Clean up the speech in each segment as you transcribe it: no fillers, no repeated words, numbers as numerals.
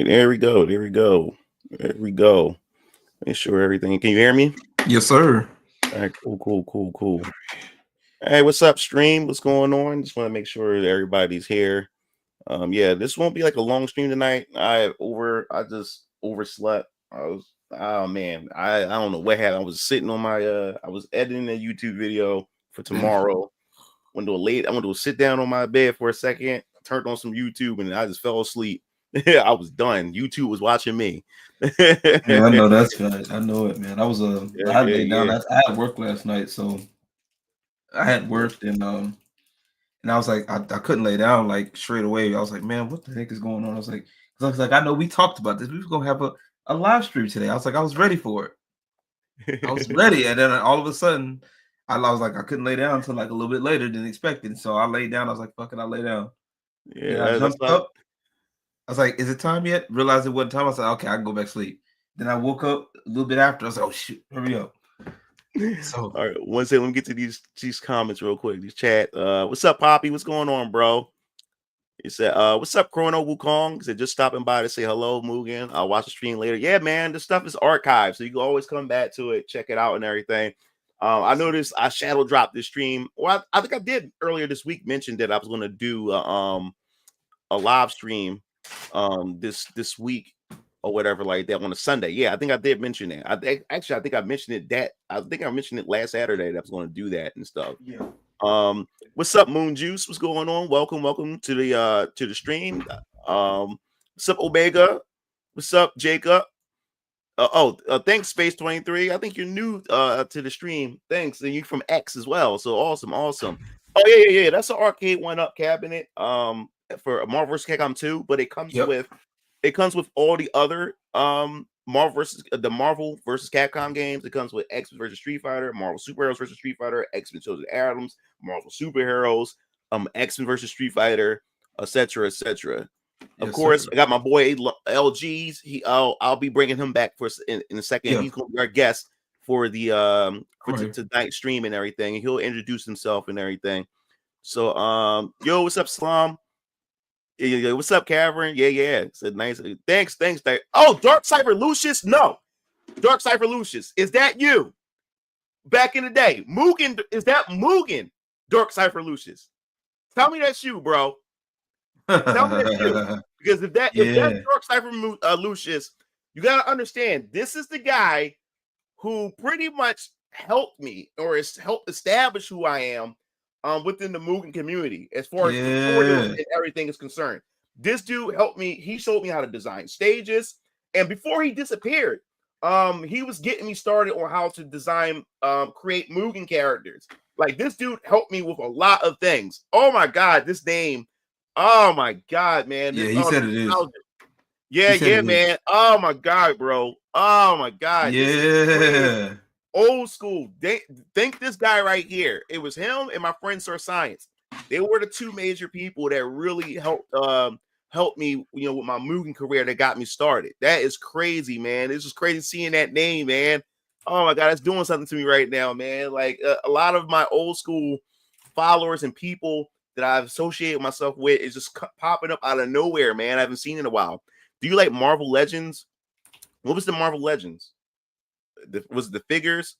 There we go. There we go. There we go. Make sure everything. Can you hear me? Yes, sir. All right. Cool. Hey, what's up, stream? What's going on? Just want to make sure that everybody's here. Yeah, this won't be like a long stream tonight. I just overslept. Oh man, I don't know what happened. I was sitting on my I was editing a YouTube video for tomorrow. Went I went to sit down on my bed for a second, turned on some YouTube, and I just fell asleep. I was done. YouTube was watching me. Yeah, I know that's right. I know it, man. I was I had laid down. Yeah. I had work last night, so I had worked and I was like, I couldn't lay down like straight away. I was like, man, what the heck is going on? I was like, I know we talked about this. We was gonna have a live stream today. I was like, I was ready for it. I was ready, and then all of a sudden, I was like, I couldn't lay down until like a little bit later than expected. So I laid down. I was like, fuck it, I lay down. Then I jumped up. I was like, is it time yet? Realized it wasn't time. I was like, okay, I can go back to sleep. Then I woke up a little bit after. I was like, oh shit, hurry up. So all right, one second, let me get to these comments real quick. These chat. What's up, Poppy? What's going on, bro? He said, what's up, Chrono Wukong? He said, just stopping by to say hello, Mugen. I'll watch the stream later. Yeah, man, this stuff is archived, so you can always come back to it, check it out and everything. I noticed I shadow dropped this stream. Well, I think I did earlier this week mention that I was gonna do a live stream this week or whatever like that on a Sunday. Yeah, I think I did mention that. I think I mentioned it last Saturday that I was going to do that and stuff. Yeah. What's up, Moon Juice? What's going on? Welcome to the stream. What's up, Omega? What's up, Jacob? Thanks, Space 23. I think you're new to the stream. Thanks, and you from X as well. So awesome. Oh yeah. That's an arcade 1-up cabinet. For Marvel vs. Capcom 2, but it comes with all the other Marvel versus Capcom games. It comes with X-Men versus Street Fighter, Marvel Superheroes versus Street Fighter, X-Men Chosen Atoms, Marvel Superheroes, X-Men versus Street Fighter, etc. Of course, sir. I got my boy LG's. I'll be bringing him back in a second. Yeah. He's going to be our guest for the tonight stream and everything. And he'll introduce himself and everything. So yo, what's up, Slum? Yeah, what's up, Cavern? Yeah. Said nice. Thanks. Oh, Dark Cypher Lucius? No. Dark Cypher Lucius. Is that you? Back in the day. Mugen, is that Mugen? Dark Cypher Lucius. Tell me that's you, bro. Tell me that's you. Because if that's Dark Cypher Lucius, you gotta understand, this is the guy who pretty much helped me or has helped establish who I am. Within the Mugen community, as far as tutorials and everything is concerned. This dude helped me. He showed me how to design stages. And before he disappeared, he was getting me started on how to design, create Mugen characters. Like, this dude helped me with a lot of things. Oh my God, this name. Oh my God, man. Yeah, he said it is. Yeah, man. Oh my God, bro. Oh my God. Yeah. Old school. Think this guy right here. It was him and my friend Sir Science. They were the two major people that really helped me, with my Mugen career that got me started. That is crazy, man. It's just crazy seeing that name, man. Oh my God, it's doing something to me right now, man. Like a lot of my old school followers and people that I've associated myself with is just popping up out of nowhere, man. I haven't seen in a while. Do you like Marvel Legends? What was the Marvel Legends? Was it the figures?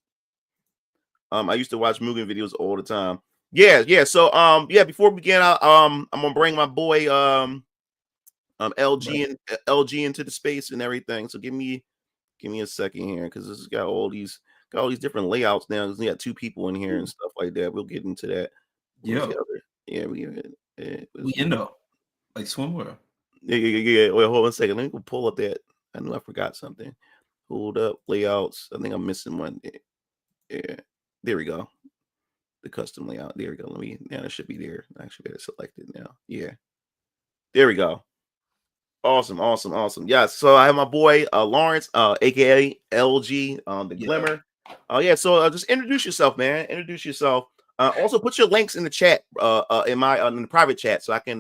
I used to watch Mugen videos all the time. Yeah. So before we begin, I'm gonna bring my boy LG into the space and everything. So give me a second here, because this has got all these different layouts now. We got two people in here and stuff like that. We'll get into that. We end up like swimwear. Yeah. Wait, hold on a second. Let me go pull up that. I knew I forgot something. Hold up, layouts. I think I'm missing one. Yeah, there we go. The custom layout. There we go. Now it should be there. I actually better select it now. Yeah, there we go. Awesome. Yeah. So I have my boy Lawrence, aka LG, the Glimmer. So just introduce yourself, man. Introduce yourself. Also put your links in the chat, in the private chat, so I can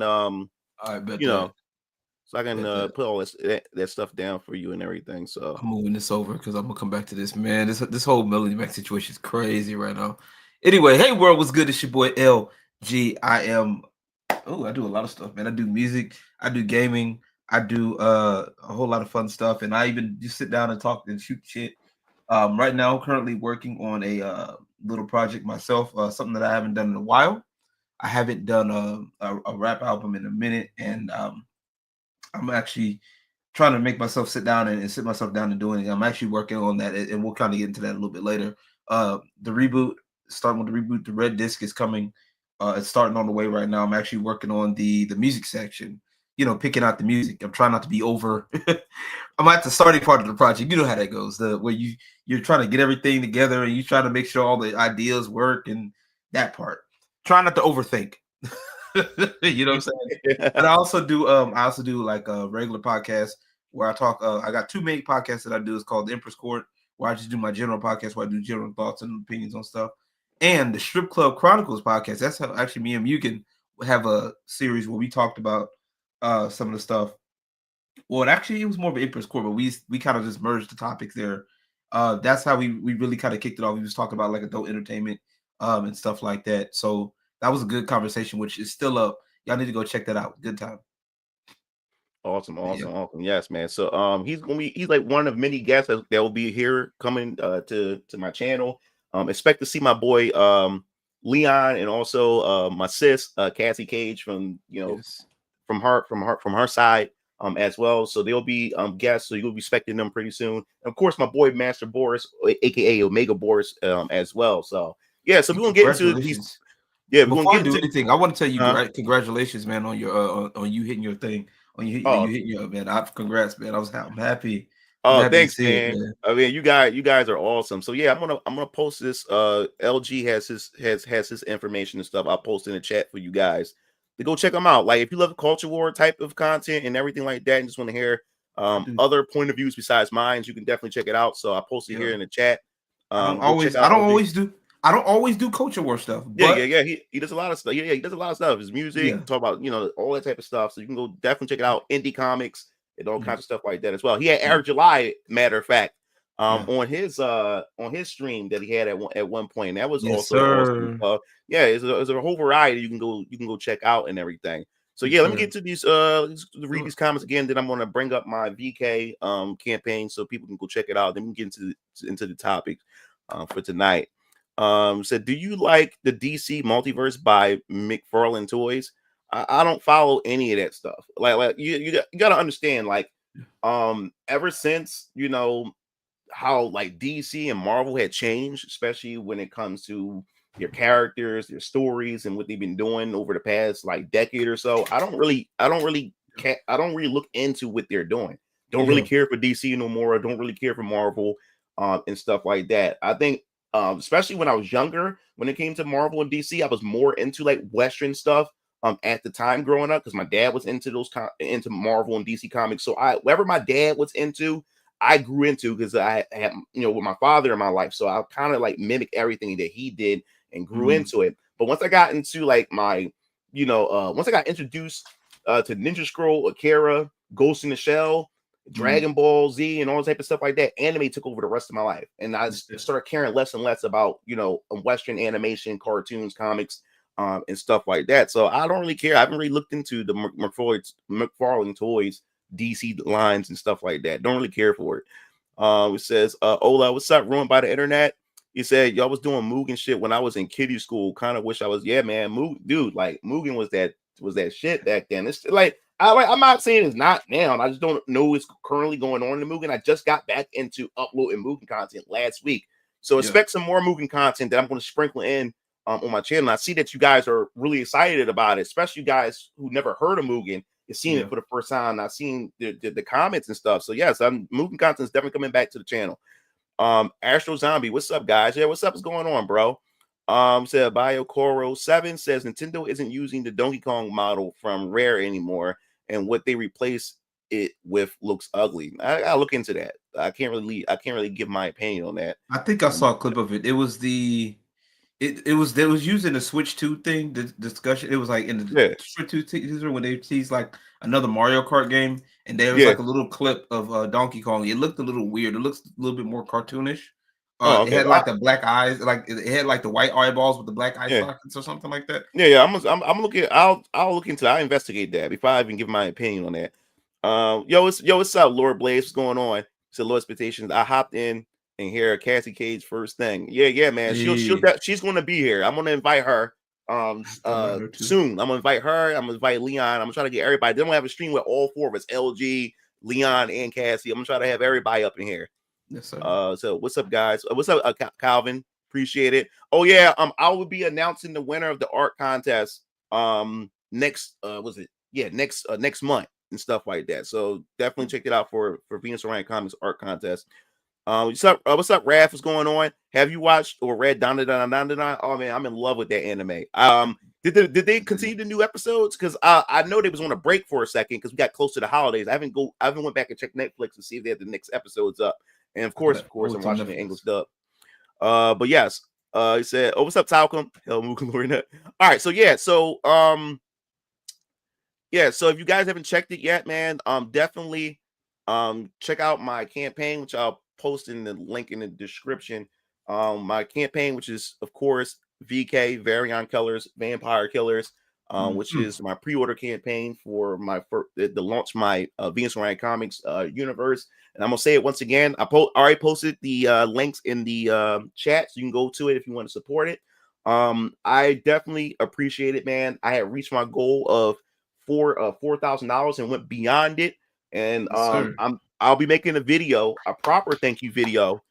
So I can put all that stuff down for you and everything. So I'm moving this over because I'm gonna come back to this, man. This whole Melody Mac situation is crazy right now. Anyway, hey world, what's good? It's your boy LG. I do a lot of stuff, man. I do music, I do gaming, I do a whole lot of fun stuff, and I even just sit down and talk and shoot shit. Right now, I'm currently working on a little project myself, something that I haven't done in a while. I haven't done a rap album in a minute, and I'm actually trying to make myself sit down and sit myself down and doing it. I'm actually working on that, and we'll kind of get into that a little bit later. The reboot, starting with the reboot, the red disc is coming. It's starting on the way right now. I'm actually working on the music section. You know, picking out the music. I'm trying not to be over. I'm at the starting part of the project. You know how that goes. The where you're trying to get everything together and you try to make sure all the ideas work and that part. Try not to overthink. You know what I'm saying? But I also do like a regular podcast where I talk. I got two main podcasts that I do. It's called the Empress Court, where I just do my general podcast where I do general thoughts and opinions on stuff. And the Strip Club Chronicles podcast. That's how actually me and Mugen have a series where we talked about some of the stuff. Well, actually, it was more of an Empress Court, but we kind of just merged the topics there. That's how we really kind of kicked it off. We was talking about like adult entertainment and stuff like that. So that was a good conversation, which is still up. Y'all need to go check that out. Good time. Awesome, Yeah. awesome. Yes, man. So he's like one of many guests that will be here coming to my channel. Expect to see my boy Leon and also my sis Cassie Cage from Yes. from her side as well. So they'll be guests, so you'll be expecting them pretty soon. And of course, my boy Master Boris, aka Omega Boris, as well. So yeah, so we're gonna get into these. Congratulations. Yeah, we're gonna Before I get do into anything, I want to tell you uh, congratulations, man, on your on you hitting your thing. On you oh hitting your man. Congrats, man. I'm happy. I'm oh, happy to thanks, see it, man. man. I mean, you guys are awesome. So yeah, I'm gonna post this. LG has his information and stuff. I'll post in the chat for you guys to go check them out. Like if you love culture war type of content and everything like that, and just want to hear I do. other point of views besides mine, you can definitely check it out. So I posted Yeah. here in the chat. Go check I out don't LG. always do culture war stuff, Yeah. but He does a lot of stuff. Yeah, he does a lot of stuff. His music, yeah. talk about all that type of stuff. So you can go definitely check it out. Indie comics and all kinds of Yes. stuff like that as well. He had Yeah. Eric July, matter of fact, Yeah. on his stream that he had at one point. And that was Yes, also awesome. sir. Yeah, it's a whole variety you can go check out and everything. So Yes, yeah, let me sir. get to these read Do it. these comments again. Then I'm gonna bring up my VK campaign so people can go check it out. Then we can get into the topic for tonight. Said, do you like the DC multiverse by McFarlane Toys? I don't follow any of that stuff. Like you got to understand, like, ever since how like DC and Marvel had changed, especially when it comes to their characters, their stories, and what they've been doing over the past like decade or so. I don't really look into what they're doing. Don't really Yeah. care for DC no more. I don't really care for Marvel, and stuff like that. I think, especially when I was younger, when it came to Marvel and DC, I was more into like Western stuff. At the time growing up, because my dad was into into Marvel and DC comics. So whatever my dad was into, I grew into, because I had, with my father in my life. So I kind of like mimic everything that he did and grew Mhm. into it. But once I got into like my, once I got introduced to Ninja Scroll, Akira, Ghost in the Shell, Mhm. Dragon Ball Z, and all type of stuff like that, anime took over the rest of my life. And I Yes, sir. started caring less and less about, Western animation, cartoons, comics, and stuff like that. So I don't really care. I haven't really looked into the McFarlane Toys DC lines and stuff like that. Don't really care for it. It says, Ola, what's up? Ruined by the internet. He said, y'all was doing Mugen shit when I was in kiddie school. Kind of wish I was. Yeah, man. Dude, like Mugen was that shit back then. It's like I'm not saying it's not now. I just don't know what's currently going on in the Mugen. I just got back into uploading Mugen content last week. So Yeah. expect some more Mugen content that I'm going to sprinkle in on my channel. I see that you guys are really excited about it, especially you guys who never heard of Mugen. You're seeing Yeah. it for the first time. I've seen the comments and stuff. So yes, Mugen content is definitely coming back to the channel. Astro Zombie, what's up, guys? Yeah, what's up? What's going on, bro? Said BioCoro7 says Nintendo isn't using the Donkey Kong model from Rare anymore, and what they replace it with looks ugly. I gotta look into that. I can't really give my opinion on that. I think I saw a clip of it. It was they was using the Switch 2 thing, the discussion. It was like in the Yeah, Switch 2 teaser when they teased like another Mario Kart game, and there was yeah. like a little clip of Donkey Kong. It looked a little weird. It looks a little bit more cartoonish. Oh, It okay. had like the black eyes, like it had like the white eyeballs with the black eye Yeah. sockets or something like that. Yeah. I'm looking. I'll look into. I investigate that before I even give my opinion on that. What's up, Lord Blaze? What's going on? So low expectations. I hopped in and hear Cassie Cage first thing. Yeah, man. Hey, She's gonna be here. I'm gonna invite her thought about her too. soon. I'm gonna invite her. I'm gonna invite Leon. I'm gonna try to get everybody. Then we'll have a stream with all four of us: LG, Leon, and Cassie. I'm gonna try to have everybody up in here. Yes, sir. So what's up, guys? What's up, Calvin? Appreciate it. Oh yeah, I will be announcing the winner of the art contest next next month and stuff like that. So definitely check it out for Venus Orion Comics art contest. What's up, Raph? What's going on? Have you watched or read Don? Oh man, I'm in love with that anime. Did they continue the new episodes? Because I know they was on a break for a second because we got close to the holidays. I haven't went back and checked Netflix to see if they had the next episodes up. And of course, I'm watching the English dub. But yes, he said, "Oh, what's up, Talcum?" Hell, Mookalorina. All right, so so if you guys haven't checked it yet, man, definitely check out my campaign, which I'll post in the link in the description. My campaign, which is of course VK Variant Killers, Vampire Killers, which is my pre-order campaign for the launch my Venus Orion Comics universe. And I'm gonna say it once again. I already posted the links in the chat, so you can go to it if you want to support it. I definitely appreciate it, man. I had reached my goal of $4,000 and went beyond it. And I'll be making a proper thank you video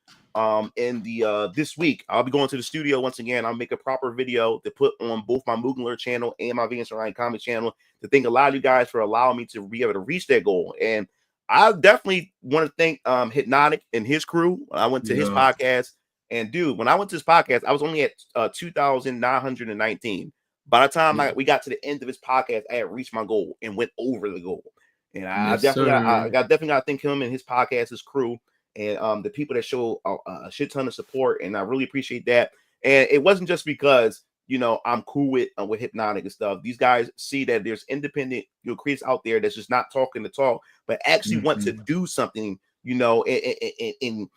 in the this week. I'll be going to the studio once again. I'll make a proper video to put on both my Moogler channel and my Venus Orion Comics channel to thank a lot of you guys for allowing me to be able to reach that goal. And I definitely want to thank Hypnotic and his crew. I went to his podcast, and dude, when I went to his podcast, I was only at 2,919. By the time we got to the end of his podcast, I had reached my goal and went over the goal. And I definitely got to thank him and his podcast, his crew, and the people that show a shit ton of support. And I really appreciate that. And it wasn't just because I'm cool with Hypnotic and stuff. These guys see that there's independent creators out there that's just not talking the talk, but actually want to do something, and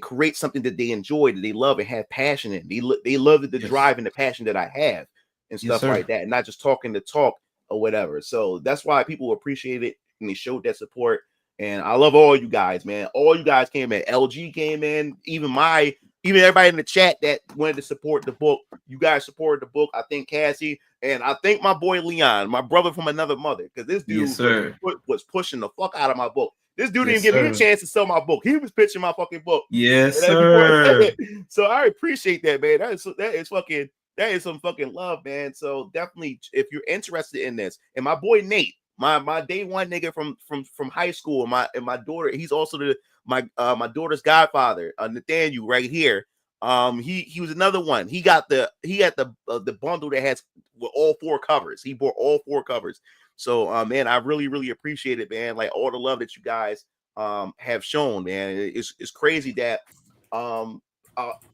create something that they enjoy, that they love, and have passion in. They love the drive and the passion that I have and stuff like that, and not just talking the talk or whatever. So that's why people appreciate it and they showed that support. And I love all you guys, man. All you guys came in. LG came in, even everybody in the chat that wanted to support the book. You guys supported the book. I think Cassie, and I think my boy Leon, my brother from another mother, because this dude was pushing the fuck out of my book. This dude didn't give me a chance to sell my book. He was pitching my fucking book. Yes, sir. So I appreciate that, man. That is some fucking love, man. So definitely, if you're interested in this, and my boy Nate, my day one nigga from high school, and my daughter, he's also my daughter's godfather, Nathaniel, right here. He was another one. He had the bundle that has with all four covers. He bought all four covers. So man, I really appreciate it, man. Like all the love that you guys have shown, man. It's crazy that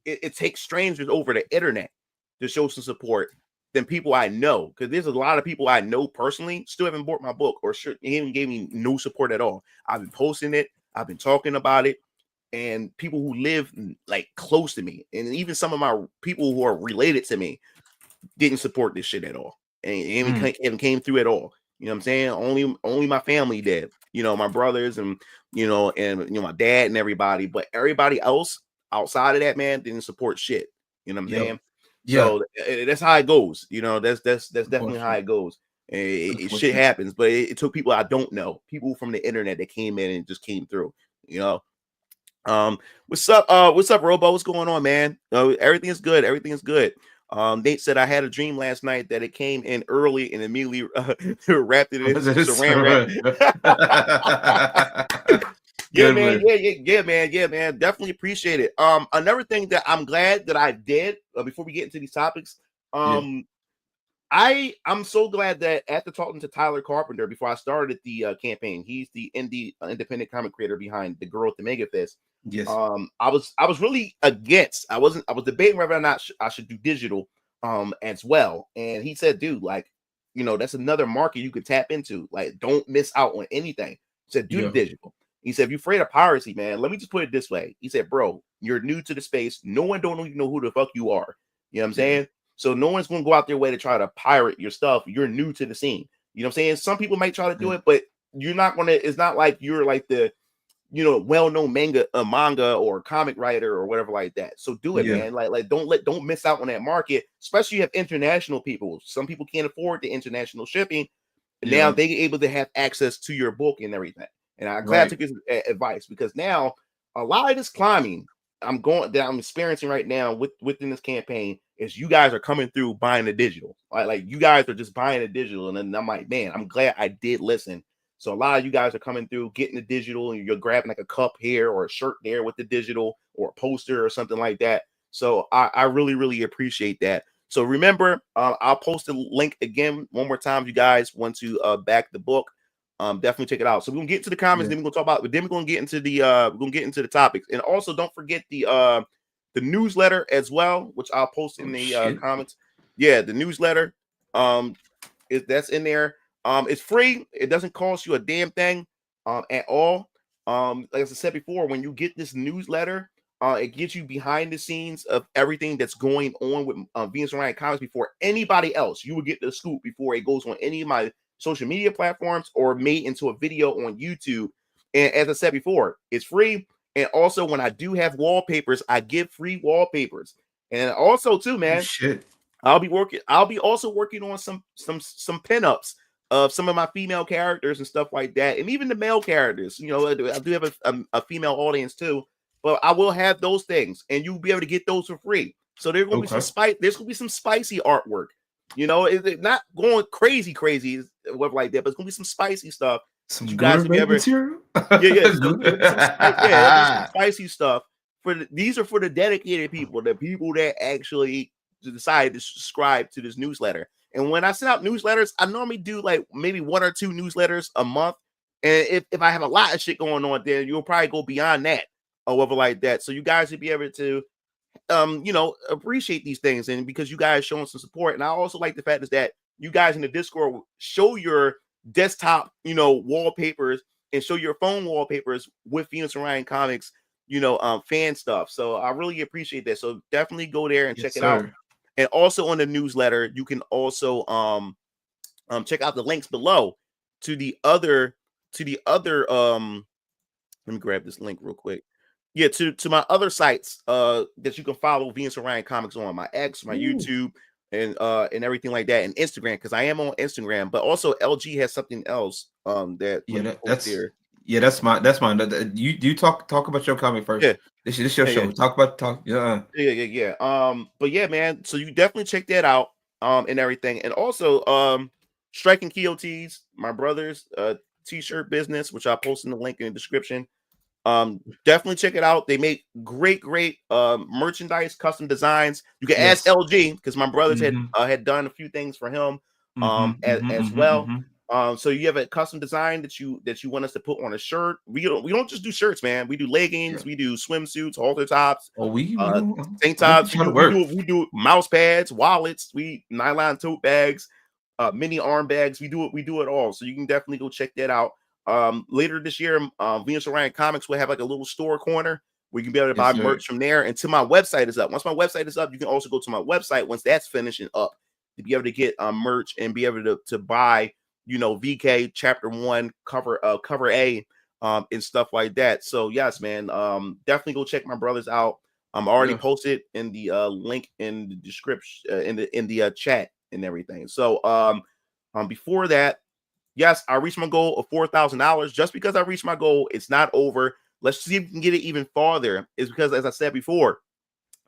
it takes strangers over the internet to show some support than people I know, because there's a lot of people I know personally still haven't bought my book or even gave me no support at all. I've been posting it, I've been talking about it, and people who live like close to me, and even some of my people who are related to me, didn't support this shit at all, and even came through at all. You know what I'm saying? Only my family did. My brothers and my dad and everybody, but everybody else outside of that, man, didn't support shit. You know what I'm saying? So that's how it goes. That's definitely how it goes. Shit happens, but it took people I don't know, people from the internet that came in and just came through. What's up, Robo? What's going on, man? Everything is good. Everything is good. Nate said I had a dream last night that it came in early and immediately wrapped it in saran wrap. Yeah, man. Definitely appreciate it. Another thing that I'm glad that I did before we get into these topics, I'm so glad that after talking to Tyler Carpenter before I started the campaign, he's the independent comic creator behind The Girl with the Mega Fist. Yes. I was really against. I was debating whether or not I should do digital as well. And he said, dude, like, that's another market you could tap into. Like, don't miss out on anything. He said, do the digital. He said, if you're afraid of piracy, man, let me just put it this way. He said, bro, you're new to the space. No one don't even know who the fuck you are. You know what I'm saying? So no one's going to go out their way to try to pirate your stuff. You're new to the scene. You know what I'm saying? Some people might try to do it, but you're not gonna. It's not like you're like the well-known manga or comic writer or whatever like that. So do it, Yeah. man. Like don't miss out on that market. Especially you have international people. Some people can't afford the international shipping. Now Yeah. they able to have access to your book and everything. And I'm glad I Right. took his advice, because now a lot of this climbing I'm experiencing right now within this campaign is you guys are coming through buying the digital. Like you guys are just buying the digital, and then I'm like, man, I'm glad I did listen. So a lot of you guys are coming through, getting the digital, and you're grabbing like a cup here or a shirt there with the digital or a poster or something like that. So I really, really appreciate that. So remember, I'll post the link again one more time if you guys want to back the book. Definitely check it out. So we're gonna get into the comments, Yeah. then we're gonna talk about, then we're gonna get into the topics. And also don't forget the newsletter as well, which I'll post in the comments. Yeah, the newsletter. That's in there. It's free. It doesn't cost you a damn thing at all. Like I said before, when you get this newsletter, it gives you behind the scenes of everything that's going on with Venus and Ryan Comics before anybody else. You will get the scoop before it goes on any of my social media platforms or made into a video on YouTube. And as I said before, it's free. And also, when I do have wallpapers, I give free wallpapers. And also, too, man, Shit. I'll be also working on some pinups of some of my female characters and stuff like that, and even the male characters. I do have a female audience too, but I will have those things, and you'll be able to get those for free. So there's gonna be some there's gonna be some spicy artwork. It's not going crazy whatever like that, but it's gonna be some spicy stuff. Some You guys will be able material. yeah. So it'll be some spicy stuff. These are for the dedicated people, the people that actually decide to subscribe to this newsletter. And when I send out newsletters, I normally do like maybe 1 or 2 newsletters a month. And if I have a lot of shit going on there, you'll probably go beyond that or whatever like that. So you guys will be able to appreciate these things, and because you guys showing some support. And I also like the fact is that you guys in the Discord show your desktop wallpapers and show your phone wallpapers with Venus and Ryan Comics fan stuff. So I really appreciate that. So definitely go there and check it out. And also on the newsletter, you can also check out the links below to the other let me grab this link real quick. Yeah, to my other sites that you can follow Venus and Ryan Comics on, my X, my YouTube, and everything like that, and Instagram, because I am on Instagram. But also LG has something else that's there. Yeah, that's mine. You talk about your comic first. Yeah. This is your show. Yeah. Yeah. But yeah, man. So you definitely check that out. And everything. And also Striking Quixotes, my brother's t-shirt business, which I'll post in the link in the description. Definitely check it out. They make great merchandise, custom designs. You can ask LG, because my brothers had done a few things for him as well. So you have a custom design that you want us to put on a shirt. We don't just do shirts, man. We do leggings, we do swimsuits, halter tops, tank tops. We do mouse pads, wallets, nylon tote bags, mini arm bags. We do it all. So you can definitely go check that out. Later this year, Venus and Ryan Comics will have like a little store corner where you can be able to buy merch from there. Until my website is up. Once my website is up, you can also go to my website once that's finished and up to be able to get merch and be able to buy VK chapter 1 cover A and stuff like that. So yes, man, definitely go check my brothers out. I'm already posted in the link in the description in the chat and everything. So before that, yes, I reached my goal of $4,000. Just because I reached my goal, it's not over. Let's see if we can get it even farther. It's because, as I said before,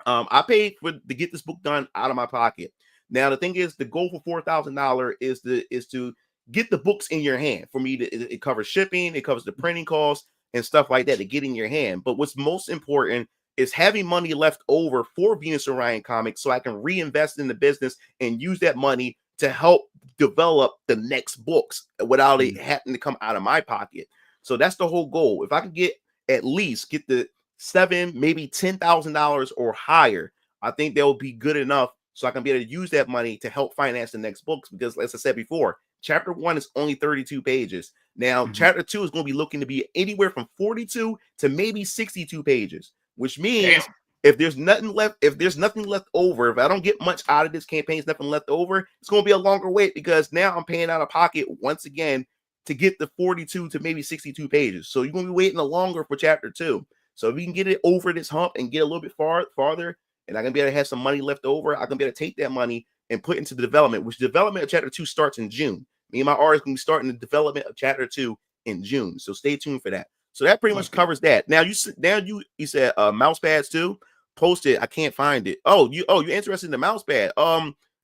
I paid to get this book done out of my pocket. Now the thing is, the goal for $4,000 is to get the books in your hand. For me, it covers shipping, it covers the printing costs and stuff like that to get in your hand. But what's most important is having money left over for Venus and Ryan Comics, so I can reinvest in the business and use that money to help develop the next books without it having to come out of my pocket. So that's the whole goal. If I can get the $7,000, maybe $10,000 or higher, I think that will be good enough so I can be able to use that money to help finance the next books. Because as I said before, chapter 1 is only 32 pages. Now, chapter 2 is going to be looking to be anywhere from 42 to maybe 62 pages, which means if there's nothing left over, if I don't get much out of this campaign, there's nothing left over, it's going to be a longer wait, because now I'm paying out of pocket once again to get the 42 to maybe 62 pages. So you're gonna be waiting longer for chapter 2. So if we can get it over this hump and get a little bit farther, and I can be able to have some money left over, I can be able to take that money and put into the development, which development of chapter 2 starts in June. Me and my artist can be starting the development of chapter 2 in June. So stay tuned for that. So that pretty much covers that. Now you said mouse pads too. Post it. I can't find it. You're interested in the mouse pad.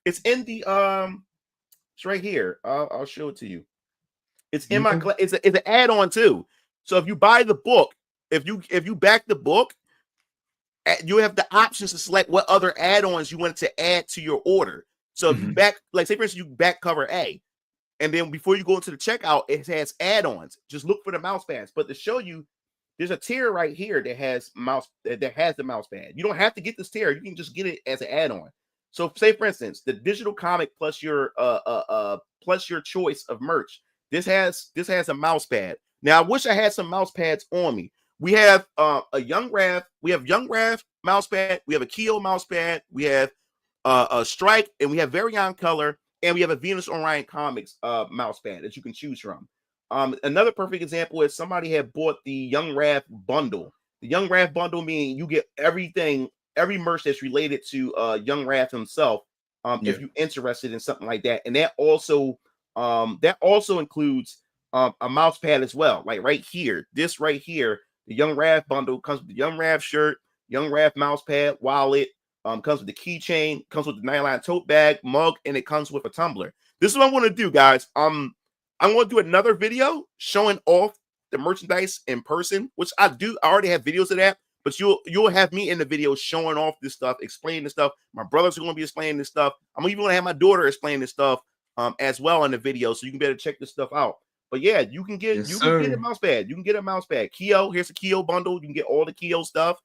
It's in the it's right here. I'll show it to you. It's in my it's an add-on too. So if you buy the book, if you back the book, you have the options to select what other add-ons you want to add to your order. So if you back, like say for instance, you back cover A, and then before you go into the checkout, it has add-ons. Just look for the mouse pads. But to show you, there's a tier right here that has the mouse pad. You don't have to get this tier. You can just get it as an add-on. So say for instance, the digital comic plus your choice of merch. This has a mouse pad. Now I wish I had some mouse pads on me. We have a Young Raph. We have Young Raph mouse pad. We have a Keo mouse pad. We have a Strike, and we have Variant Color, and we have a Venus Orion Comics mouse pad that you can choose from. Another perfect example is somebody had bought the Young Raph bundle. The Young Raph bundle meaning you get everything, every merch that's related to Young Raph himself. If you're interested in something like that, and that also includes a mouse pad as well. Like right here, this right here, the Young Raph bundle comes with the Young Raph shirt, Young Raph mouse pad, wallet, comes with the keychain, comes with the nylon tote bag, mug, and it comes with a tumbler. This is what I'm going to do, guys. I'm going to do another video showing off the merchandise in person, which I already have videos of that, but you'll have me in the video showing off this stuff, explaining this stuff. My brothers are going to be explaining this stuff. I'm even going to have my daughter explain this stuff as well in the video, so you can better check this stuff out. But yeah, you can get a mouse pad. You can get a mouse pad. Keo, here's a Keo bundle. You can get all the Keo stuff.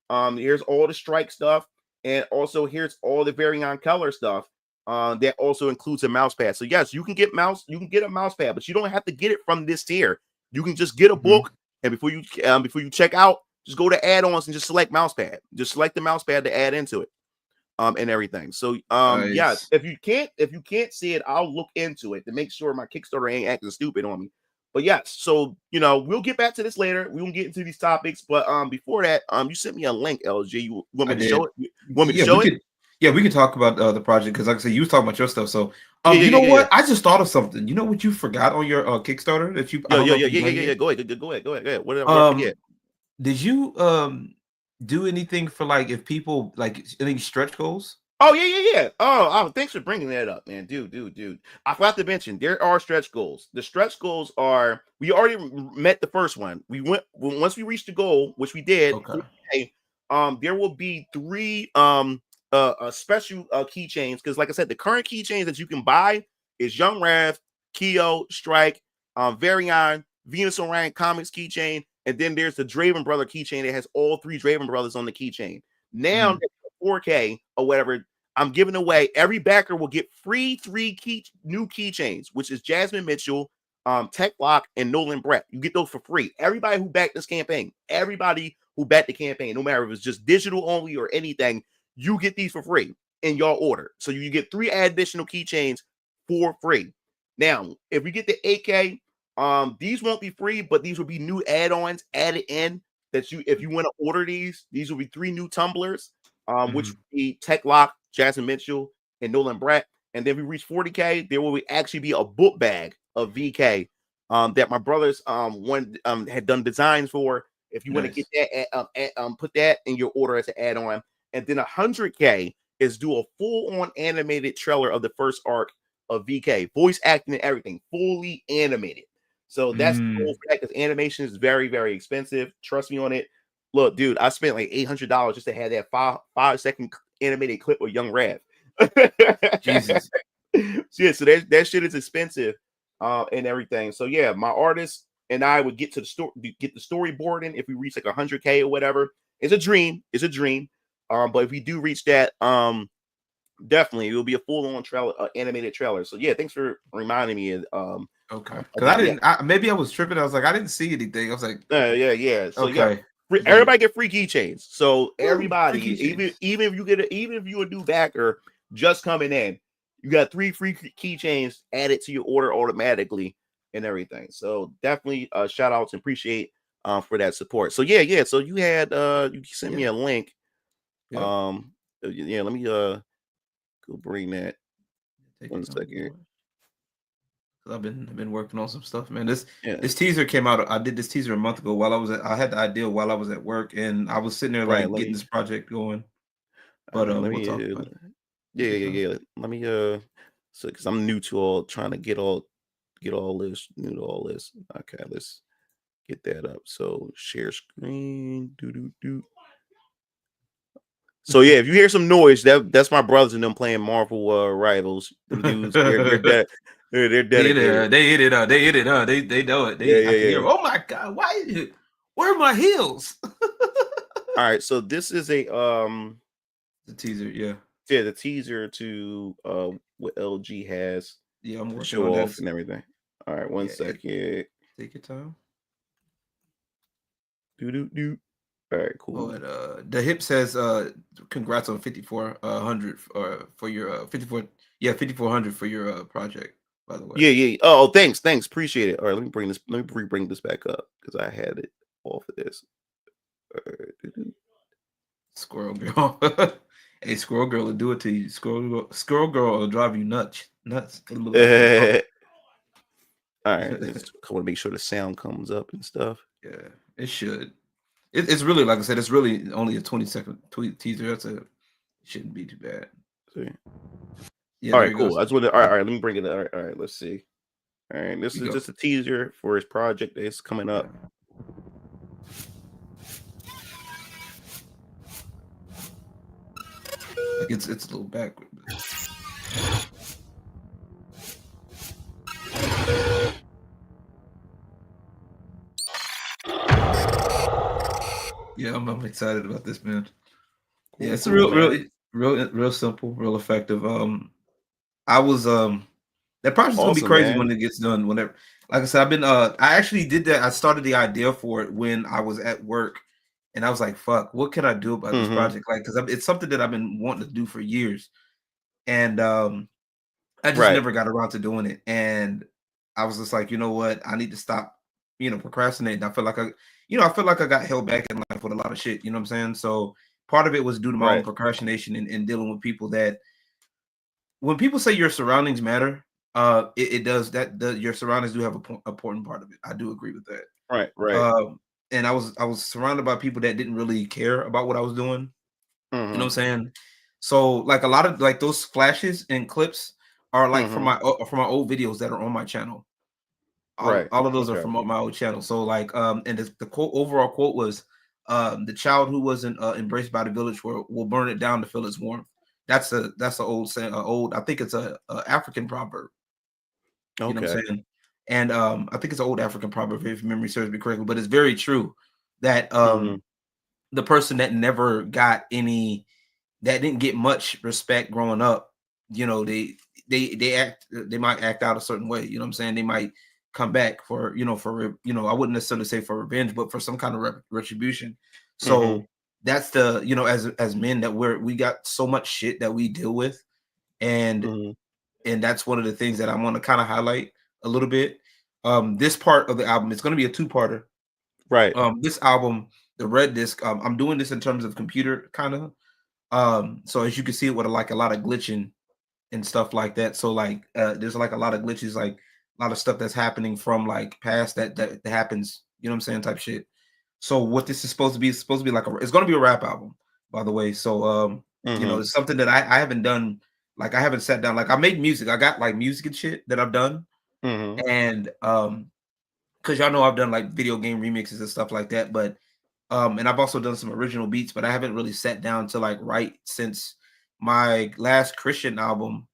Here's all the Strike stuff, and also here's all the Variant Color stuff. That also includes a mouse pad. So yes, you can get a mouse pad, but you don't have to get it from this tier. You can just get a book, and before you check out, just go to add-ons and just select mouse pad. Just select the mouse pad to add into it. And everything. So nice. Yeah, if you can't see it, I'll look into it to make sure my Kickstarter ain't acting stupid on me. But yes, so we'll get back to this later. We won't get into these topics, but before that, you sent me a link, LG. You want me to show it? You want me to show it? Yeah, we can talk about the project because, like I said, you was talking about your stuff. So, you know what? I just thought of something. You know what you forgot on your Kickstarter that you? Yeah. Go ahead. What did I forget? Did you do anything for like if people like any stretch goals? Oh yeah. Oh, thanks for bringing that up, man. Dude. I forgot to mention there are stretch goals. The stretch goals are we already met the first one. Once we reached the goal, which we did. Okay. There will be 3 special keychains because, like I said, the current keychains that you can buy is Young Raph, Keo, Strike, Variant, Venus Orion Comics keychain. And then there's the Draven Brother keychain that has all 3 Draven Brothers on the keychain. Now, 4K or whatever, I'm giving away. Every backer will get free 3 new keychains, which is Jasmine Mitchell, Tech Lock, and Nolan Brett. You get those for free. Everybody who backed this campaign, no matter if it's just digital only or anything, you get these for free in your order. So you get 3 additional keychains for free. Now, if we get the 8K, these won't be free, but these will be new add-ons added in that if you want to order these will be 3 new tumblers, which will be Tech Lock, Jasmine Mitchell, and Nolan Brett. And then we reach 40K, there will actually be a book bag of VK that my brothers had done designs for. If you want to get that, put that in your order as an add-on. And then 100K is do a full-on animated trailer of the first arc of VK, voice acting and everything, fully animated. So that's the goal for that because animation is very, very expensive. Trust me on it. Look, dude, I spent like $800 just to have that 5-second animated clip of Young Raph. Jesus. Yeah, so that shit is expensive and everything. So yeah, my artist and I would get to the storyboarding if we reach like 100K or whatever. It's a dream. But if we do reach that, definitely it will be a full-on trailer, animated trailer. So yeah, thanks for reminding me. Okay, because maybe I was tripping. I was like, I didn't see anything. I was like, yeah. So okay. Yeah, everybody get free keychains. So everybody, even if you're a new backer just coming in, you got 3 free keychains added to your order automatically. and everything. So definitely shout outs and appreciate for that support. So yeah. So you had you sent me Yeah. a link. Yep. Yeah, let me go bring that Take your one time. second. I've been working on some stuff, man. This Yeah, this teaser came out. I did this teaser a month ago while I had the idea while I was at work, and I was sitting there right. like Let getting me this project going. all But right, let we'll me talk about it. yeah, Take your yeah, time. yeah. Yeah. Let me so because I'm new to all trying to get all this, new to all this. Okay, let's get that up. So share screen. Do. So yeah, if you hear some noise, that's my brothers and them playing Marvel Rivals. Them dudes, they're They hit dedicated. it. They hit it. They hit it. They know it. Yeah, I yeah, can hear. yeah. Oh my god! Why? Where are my heels? All right, so this is a The teaser. Yeah. yeah, the teaser to what LG has Yeah. I'm to working show on that. off and everything. All right, one Yeah. second. Take your time. Do. All right, Oh, cool. and the hip says congrats on 5400 for your 5400 for your project, by the way. Yeah, yeah. Oh, thanks. Appreciate it. All right, let me bring this. Let me bring this back up because I had it off of this. All right, doo-doo. Squirrel girl. Hey, squirrel girl will do it to you. Squirrel girl will drive you nuts. All right, I want to make sure the sound comes up and stuff. Yeah, it should. It's really, like I said, it's really only a 20-second tweet teaser. It shouldn't be too bad. See. Yeah, All there right, it cool. goes. I just want to. All right, let me bring it. All right. Let's see. All right, this We is go. just a teaser for his project that's coming Yeah. up. Like it's a little backward. Yeah, I'm excited about this, man. Yeah, it's a Cool, man. real simple, real effective. I was that project's gonna be Awesome, crazy man. when it gets done. Whenever, like I said, I've been I actually did that. I started the idea for it when I was at work, and I was like, "Fuck, what can I do about this Mm-hmm. project?" Like, because it's something that I've been wanting to do for years, and I just Right. never got around to doing it. And I was just like, you know what, I need to stop, procrastinating. I feel like I got held back in life with a lot of shit. You know what I'm saying? So part of it was due to my own Right. procrastination and dealing with people that when people say your surroundings matter, it does that. Your surroundings do have a important part of it. I do agree with that. Right. Right. Um, and I was surrounded by people that didn't really care about what I was doing. You know Mm-hmm. what I'm saying? So like a lot of like those flashes and clips are like Mm-hmm. from my old videos that are on my channel. All Right. all of those are Okay. from my old channel. So like and the quote overall quote was the child who wasn't embraced by the village will burn it down to feel its warmth. That's a old saying, old, I think it's a African proverb. You know what Okay. I'm saying? And I think it's an old African proverb if memory serves me correctly, but it's very true that Mm-hmm. the person that never got any that didn't get much respect growing up, they might act out a certain way. You know what I'm saying? They might come back I wouldn't necessarily say for revenge, but for some kind of retribution. Mm-hmm. So that's the as men that we got so much shit that we deal with, and Mm-hmm. that's one of the things that I want to kind of highlight a little bit. This part of the album, it's going to be a two-parter. Right. This album, the red disc, I'm doing this in terms of computer kind of. So as you can see it with like a lot of glitching and stuff like that. So like there's like a lot of glitches, like a lot of stuff that's happening from like past that happens, you know what I'm saying, type shit. So what this is supposed to be, it's supposed to be like it's gonna be a rap album, by the way. So Mm-hmm. it's something that I haven't done, like I haven't sat down, like I made music, I got like music and shit that I've done. Mm-hmm. And because y'all know I've done like video game remixes and stuff like that, but and I've also done some original beats, but I haven't really sat down to like write since my last Christian album.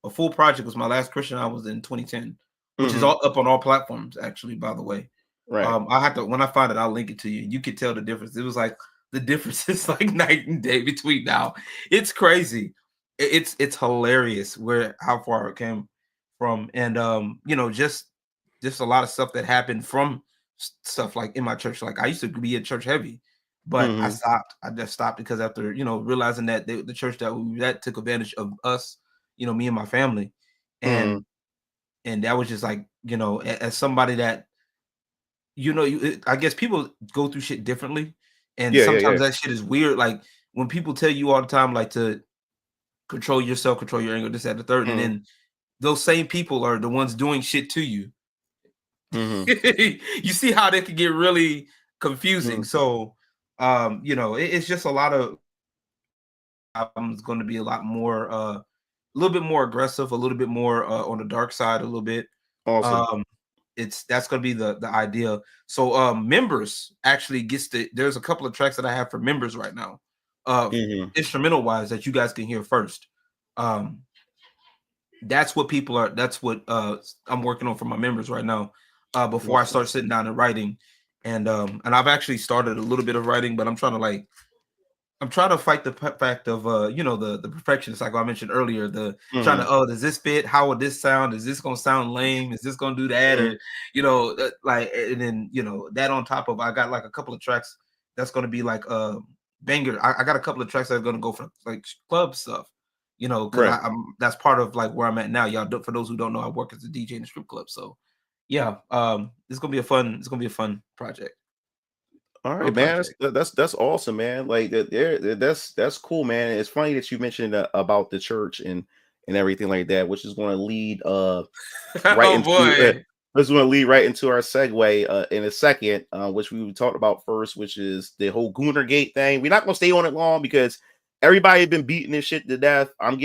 A full project was my last Christian album was in 2010, which is Mm-hmm. all up on all platforms, actually, by the way. Right. I have to, when I find it, I'll link it to you. You could tell the difference. It was like the difference is like night and day between now. It's crazy. It's hilarious where how far it came from. And just a lot of stuff that happened from stuff like in my church. Like I used to be in church heavy, but I Mm-hmm. stopped. I just stopped because after realizing that the church that we were at took advantage of us, me and my family, Mm-hmm. and and that was just like, as somebody that, I guess people go through shit differently, and Yeah. sometimes that shit is weird. Like when people tell you all the time, like to control yourself, control your anger, this, that, the third, and Mm-hmm. then those same people are the ones doing shit to you. Mm-hmm. You see how they can get really confusing. Mm-hmm. So, it's just a lot of. I'm going to be a lot more, a little bit more aggressive, a little bit more on the dark side, a little bit. Awesome. Um, that's going to be the idea. So, members actually gets to. There's a couple of tracks that I have for members right now, Mm-hmm. instrumental wise, that you guys can hear first. Um, that's what people are. That's what I'm working on for my members right now. Before I Awesome. start sitting down and writing, and I've actually started a little bit of writing, but I'm trying to fight the fact of the perfectionist, like I mentioned earlier, the trying Mm-hmm. to, does this fit, how would this sound, is this gonna sound lame, is this gonna do that, Mm-hmm. or like, and then that on top of, I got like a couple of tracks that's gonna be like banger. I got a couple of tracks that are gonna go for like club stuff, because Right. I'm that's part of like where I'm at now, y'all. For those who don't know, I work as a DJ in a strip club, so yeah, it's gonna be a fun project. All right, Fun man. project. That's awesome, man. Like that's cool, man. It's funny that you mentioned about the church and everything like that, which is going to lead right Oh into boy. this is going to lead right into our segue in a second, which we talked about first, which is the whole GoonerGate thing. We're not going to stay on it long because everybody has been beating this shit to death. I'm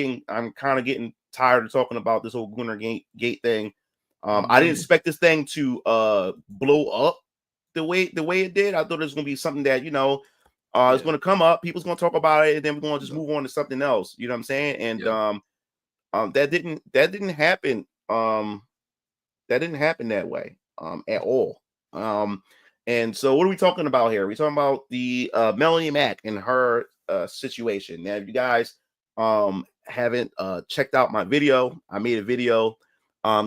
kind of getting tired of talking about this whole GoonerGate thing. I didn't expect this thing to blow up the way it did. I thought it was going to be something that it's going to come up. People's going to talk about it, and then we're going to just move on to something else. You know what I'm saying? And Yeah. that didn't happen. That didn't happen that way at all. And so what are we talking about here? We're talking about the Melanie Mack and her situation. Now, if you guys haven't checked out my video, I made a video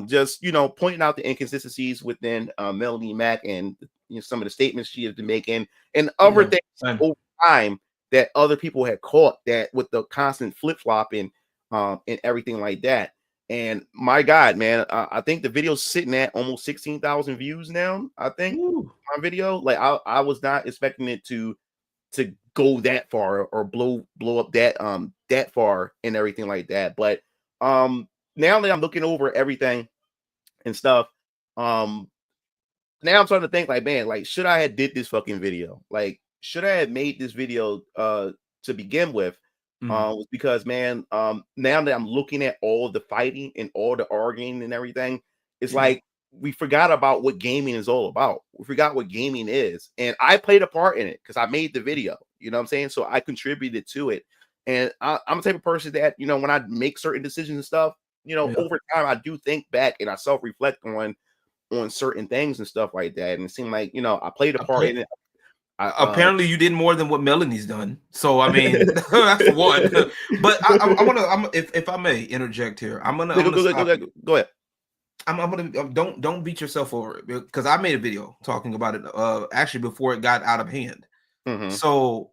just pointing out the inconsistencies within Melanie Mack and some of the statements she has been making and other Yeah. things Same. over time that other people had caught, that with the constant flip-flopping and everything like that. And my God, man, I think the video's sitting at almost 16,000 views now. I think Woo. my video, like I was not expecting it to go that far or blow up that far and everything like that. But now that I'm looking over everything and stuff, um now I'm starting to think like, man, like should I have did this fucking video? Like should I have made this video to begin with? Mhm. Was because, man, now that I'm looking at all the fighting and all the arguing and everything, it's Yeah. like we forgot about what gaming is all about. We forgot what gaming is. And I played a part in it because I made the video. You know what I'm saying? So I contributed to it. And I'm the type of person that, when I make certain decisions and stuff, Yeah. over time I do think back and I self-reflect on certain things and stuff like that. And it seemed like, I played a part Appa- in it. I Apparently, you did more than what Melanie's done. So, I mean, that's one. But if I may interject here, I'm go, gonna go, go, go, stop go, you. go ahead. I'm gonna don't beat yourself over it, because I made a video talking about it. Actually, before it got out of hand. Mm-hmm. So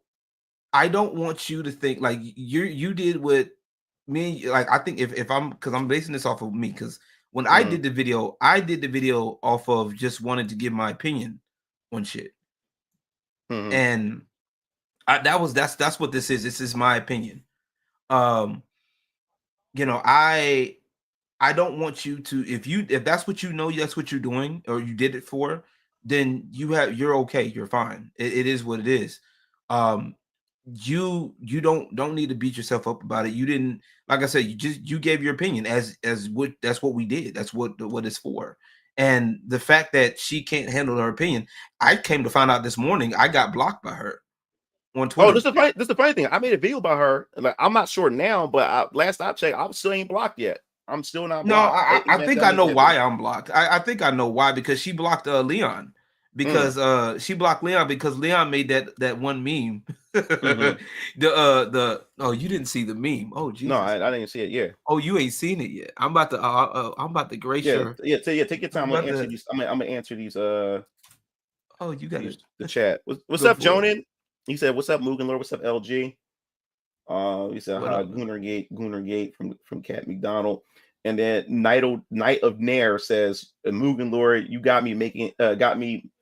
I don't want you to think like you did what me. Like, I think if I'm, because I'm basing this off of me, because when I Mm-hmm. did the video off of just wanting to give my opinion on shit, Mm-hmm. and that's what this is. This is my opinion. Um, I don't want you to, if that's what that's what you're doing, or you did it for, then you're okay, you're fine. It is what it is. Um, you don't need to beat yourself up about it. You didn't, like I said, you gave your opinion, as what that's what we did. That's what it's for. And the fact that she can't handle her opinion, I came to find out this morning I got blocked by her on Oh, Twitter. this is the funny thing. I made a video about her. Like, I'm not sure now, but last I checked, I still ain't blocked yet. I'm still not No, blocked. I That, think that I makes know that video. why I'm blocked. I think I know why, because she blocked Leon, Mm, because she blocked Leon because Leon made that one meme. mm-hmm. The oh, you didn't see the meme. Oh No, Jesus. I didn't see it. Yeah, Oh, you ain't seen it yet. I'm about to grace yeah, your, yeah. Yeah, take your I'm time. I'm gonna about answer to, these. I'm gonna answer these. oh, you gotta These the chat. What's go up, for it. Jonan? He said, "What's up, Mugen Lord? What's up, LG?" He said, What "Hi, up, man? GoonerGate from Cat McDonald." And then Night of Nair says, Mugen Lord, you got me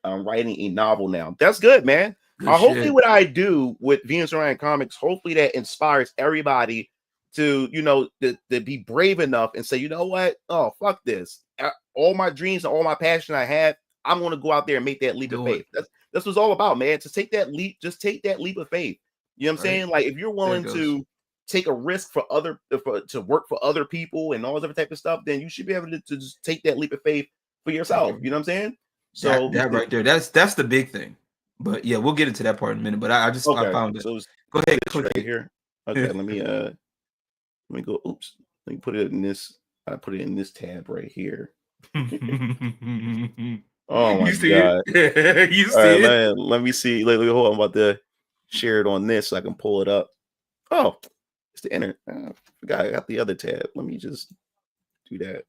writing a novel now. That's good, man. Hopefully what I do with Venus Orion Comics, hopefully that inspires everybody to, to be brave enough and say, you know what? Oh, fuck this. All my dreams and all my passion I had, I'm going to go out there and make that leap of faith. That's what it's all about, man. To take that leap, just take that leap of faith. You know what I'm saying? Like, if you're willing to take a risk to work for other people and all this other type of stuff, then you should be able to just take that leap of faith for yourself. You know what I'm saying? So that right there, that's the big thing. But yeah, we'll get into that part in a minute. But I found it. So go ahead, click right here. Okay, let me go. Oops, let me put it in this. I put it in this tab right here. Oh my god! You see it? Let me see. Hold on, I'm about to share it on this so I can pull it up. Oh, it's the internet. I forgot I got the other tab. Let me just do that.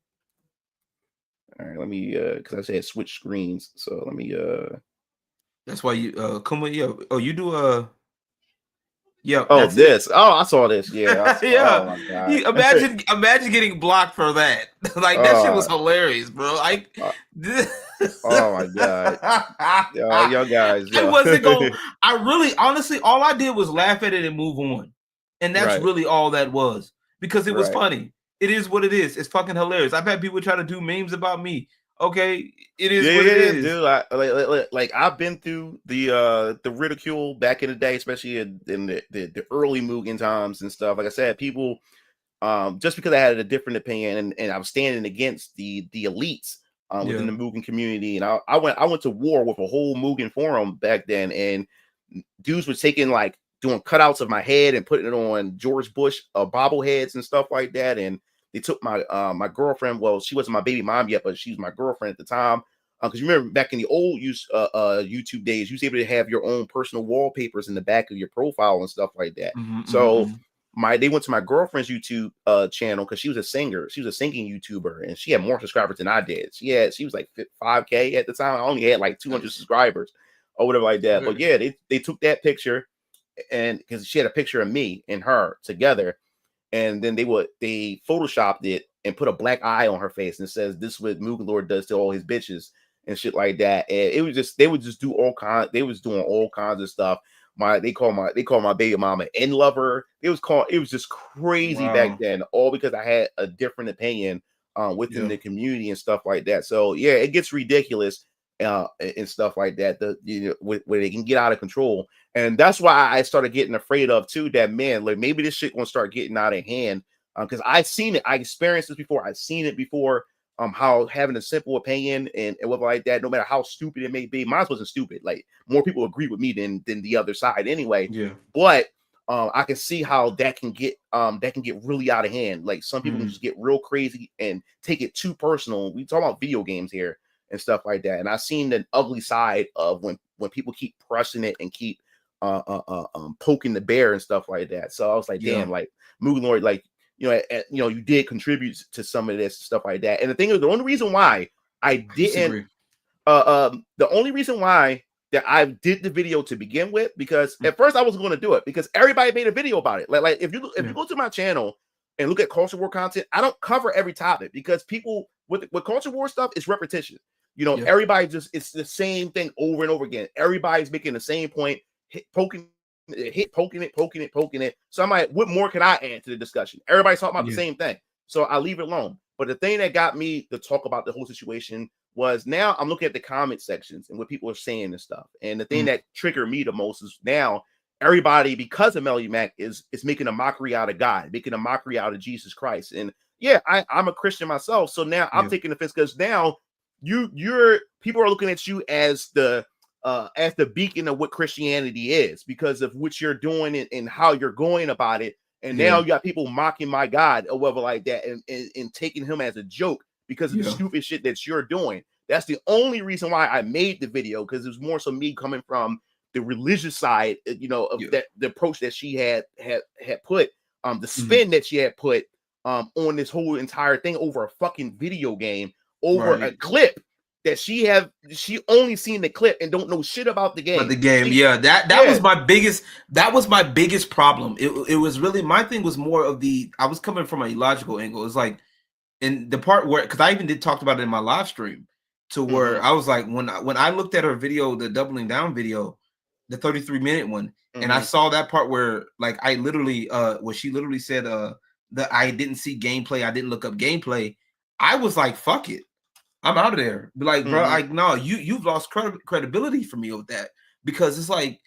All right, let me because I said switch screens. So let me that's why you come with you do yeah. Oh, this. I saw this. Yeah. Yeah. Oh my god. Imagine getting blocked for that. Like that shit was hilarious, bro. Like oh my god. Y'all guys. I wasn't going. I really, honestly, all I did was laugh at it and move on, and that's really all that was, because it was funny. It is what it is. It's fucking hilarious. I've had people try to do memes about me. Okay, it is what it is, dude. Like I've been through the ridicule back in the day, especially in the early Mugen times and stuff. Like I said, people just because I had a different opinion and I was standing against the elites within the Mugen community, and I went to war with a whole Mugen forum back then, and dudes were taking doing cutouts of my head and putting it on George Bush bobbleheads and stuff like that, and they took my my girlfriend. Well, she wasn't my baby mom yet, but she was my girlfriend at the time. Because you remember back in the old YouTube days, you was able to have your own personal wallpapers in the back of your profile and stuff like that. They went to my girlfriend's YouTube channel because she was a singer. She was a singing YouTuber, and she had more subscribers than I did. She was like 5K at the time. I only had like 200 subscribers or whatever like that. But yeah, they took that picture, and because she had a picture of me and her together. And then they photoshopped it and put a black eye on her face and it says, "This is what Mugen Lord does to all his bitches," and shit like that. And it was just they was doing all kinds of stuff. They call my baby mama an N lover. It was just crazy back then, all because I had a different opinion within the community and stuff like that. So yeah, it gets ridiculous and stuff like that. Where they can get out of control. And that's why I started getting afraid of too, that man, like maybe this shit gonna start getting out of hand. Because I've seen it, I experienced this before, I've seen it before. How having a simple opinion and whatever like that, no matter how stupid it may be, mine wasn't stupid. Like more people agree with me than the other side anyway. Yeah. But I can see how that can get really out of hand. Like some people can just get real crazy and take it too personal. We talk about video games here and stuff like that. And I've seen the ugly side of when people keep pressing it and keep poking the bear and stuff like that. So I was like, damn, like Mugen Lord, like you did contribute to some of this stuff like that. And the thing is, the only reason why I didn't, the only reason why that I did the video to begin with, because at first I wasn't going to do it because everybody made a video about it. Like if you go to my channel and look at culture war content, I don't cover every topic because people with culture war stuff is repetition. Everybody it's the same thing over and over again. Everybody's making the same point, poking it. So I'm like, what more can I add to the discussion? Everybody's talking about the same thing. So I leave it alone. But the thing that got me to talk about the whole situation was now I'm looking at the comment sections and what people are saying and stuff. And the thing that triggered me the most is now everybody, because of Melly Mac, is making a mockery out of God, making a mockery out of Jesus Christ. And yeah, I'm a Christian myself. So now I'm taking offense because now you're people are looking at you as the beacon of what Christianity is because of what you're doing and how you're going about it. And now you got people mocking my God or whatever like that and taking him as a joke because of the stupid shit that you're doing. That's the only reason why I made the video, because it was more so me coming from the religious side, of that the approach that she had put, the spin that she had put on this whole entire thing over a fucking video game, over a clip that she only seen the clip and don't know shit about the game. But the game, that was my biggest problem. It was really, my thing was more of I was coming from a logical angle. It's like, and the part where, because I even did talked about it in my live stream, to where I was like, when I looked at her video, the doubling down video, the 33-minute one, and I saw that part where like I literally where she literally said that I didn't see gameplay, I didn't look up gameplay. I was like, fuck it, I'm out of there. Be like, bro, like, no, you've lost credibility for me with that, because it's like,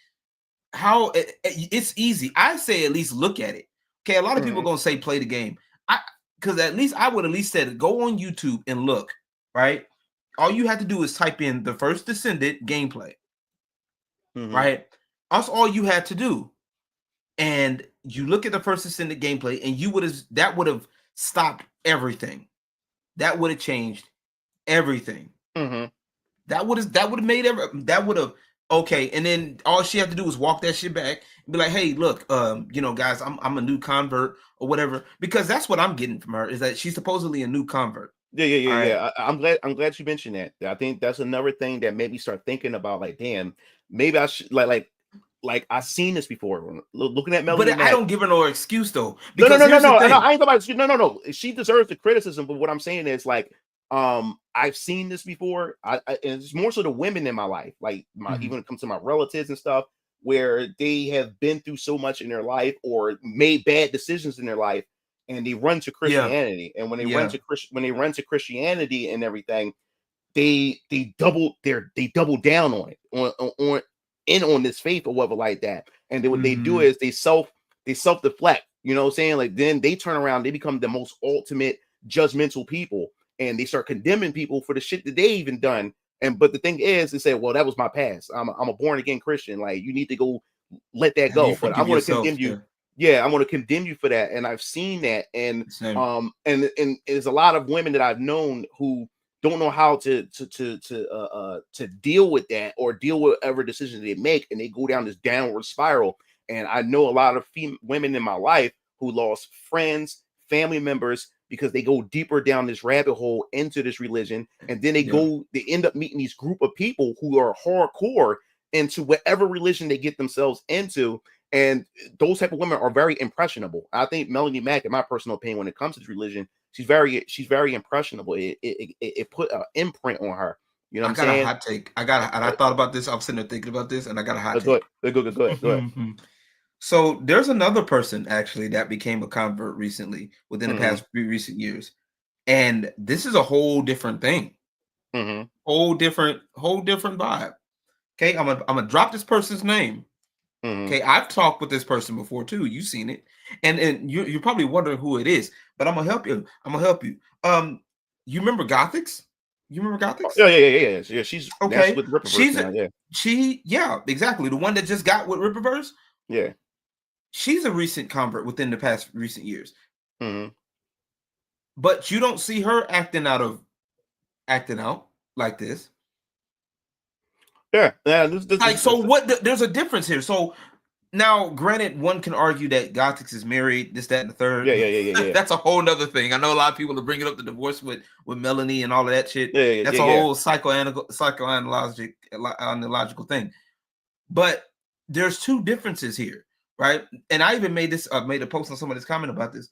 how it's easy. I say at least look at it. Okay, a lot of people are gonna say play the game. Because at least I would at least said go on YouTube and look, right? All you have to do is type in the first Descendant gameplay, right? That's all you had to do. And you look at the first Descendant gameplay, and that would have stopped everything. That would have changed everything. That would have made okay. And then all she had to do was walk that shit back and be like, hey, look, guys, I'm a new convert or whatever, because that's what I'm getting from her, is that she's supposedly a new convert. Yeah. I'm glad you mentioned that. I think that's another thing that made me start thinking about, like, damn, maybe I should like I've seen this before. Looking at Melanie, but I don't give her no excuse though. Because no. I ain't talking about no. She deserves the criticism, but what I'm saying is, like, I've seen this before. And it's more so the women in my life, like even when it comes to my relatives and stuff, where they have been through so much in their life or made bad decisions in their life, and they run to Christianity. And when they run to Christianity and everything, they double down on it, on this faith or whatever like that. And then what they do is they self deflect. You know what I'm saying? Like, then they turn around, they become the most ultimate judgmental people, and they start condemning people for the shit that they even done. But the thing is, they say, well, that was my past. I'm a born again Christian. Like, you need to go let that go. But I want to condemn you. Yeah, I want to condemn you for that. And I've seen that. And and there's a lot of women that I've known who don't know how to deal with that, or deal with whatever decisions they make, and they go down this downward spiral. And I know a lot of women in my life who lost friends, family members, because they go deeper down this rabbit hole into this religion, and then they end up meeting these group of people who are hardcore into whatever religion they get themselves into. And those type of women are very impressionable. I think Melanie Mack, in my personal opinion, when it comes to this religion, she's very impressionable. It put an imprint on her. You know what I'm saying? I got a hot take. And I thought about this. I was sitting there thinking about this, and I got a hot take. Go ahead. So there's another person actually that became a convert recently within the past few recent years, and this is a whole different thing. Whole different vibe. Okay, I'm gonna drop this person's name. Okay, I've talked with this person before too. You've seen it, and you're probably wondering who it is, but I'm gonna help you. You remember Gothics? You remember Gothics? Yeah. She's okay. With Rippaverse now, Exactly, the one that just got with Rippaverse. Yeah, she's a recent convert within the past recent years. But you don't see her acting out like this. Yeah. There's a difference here. So now, granted, one can argue that Gothics is married, this, that, and the third. Yeah. That's a whole nother thing. I know a lot of people are bringing up the divorce with Melanie and all of that shit. That's a whole psychoanalytical thing. But there's two differences here, right? And I even made a post on somebody's comment about this.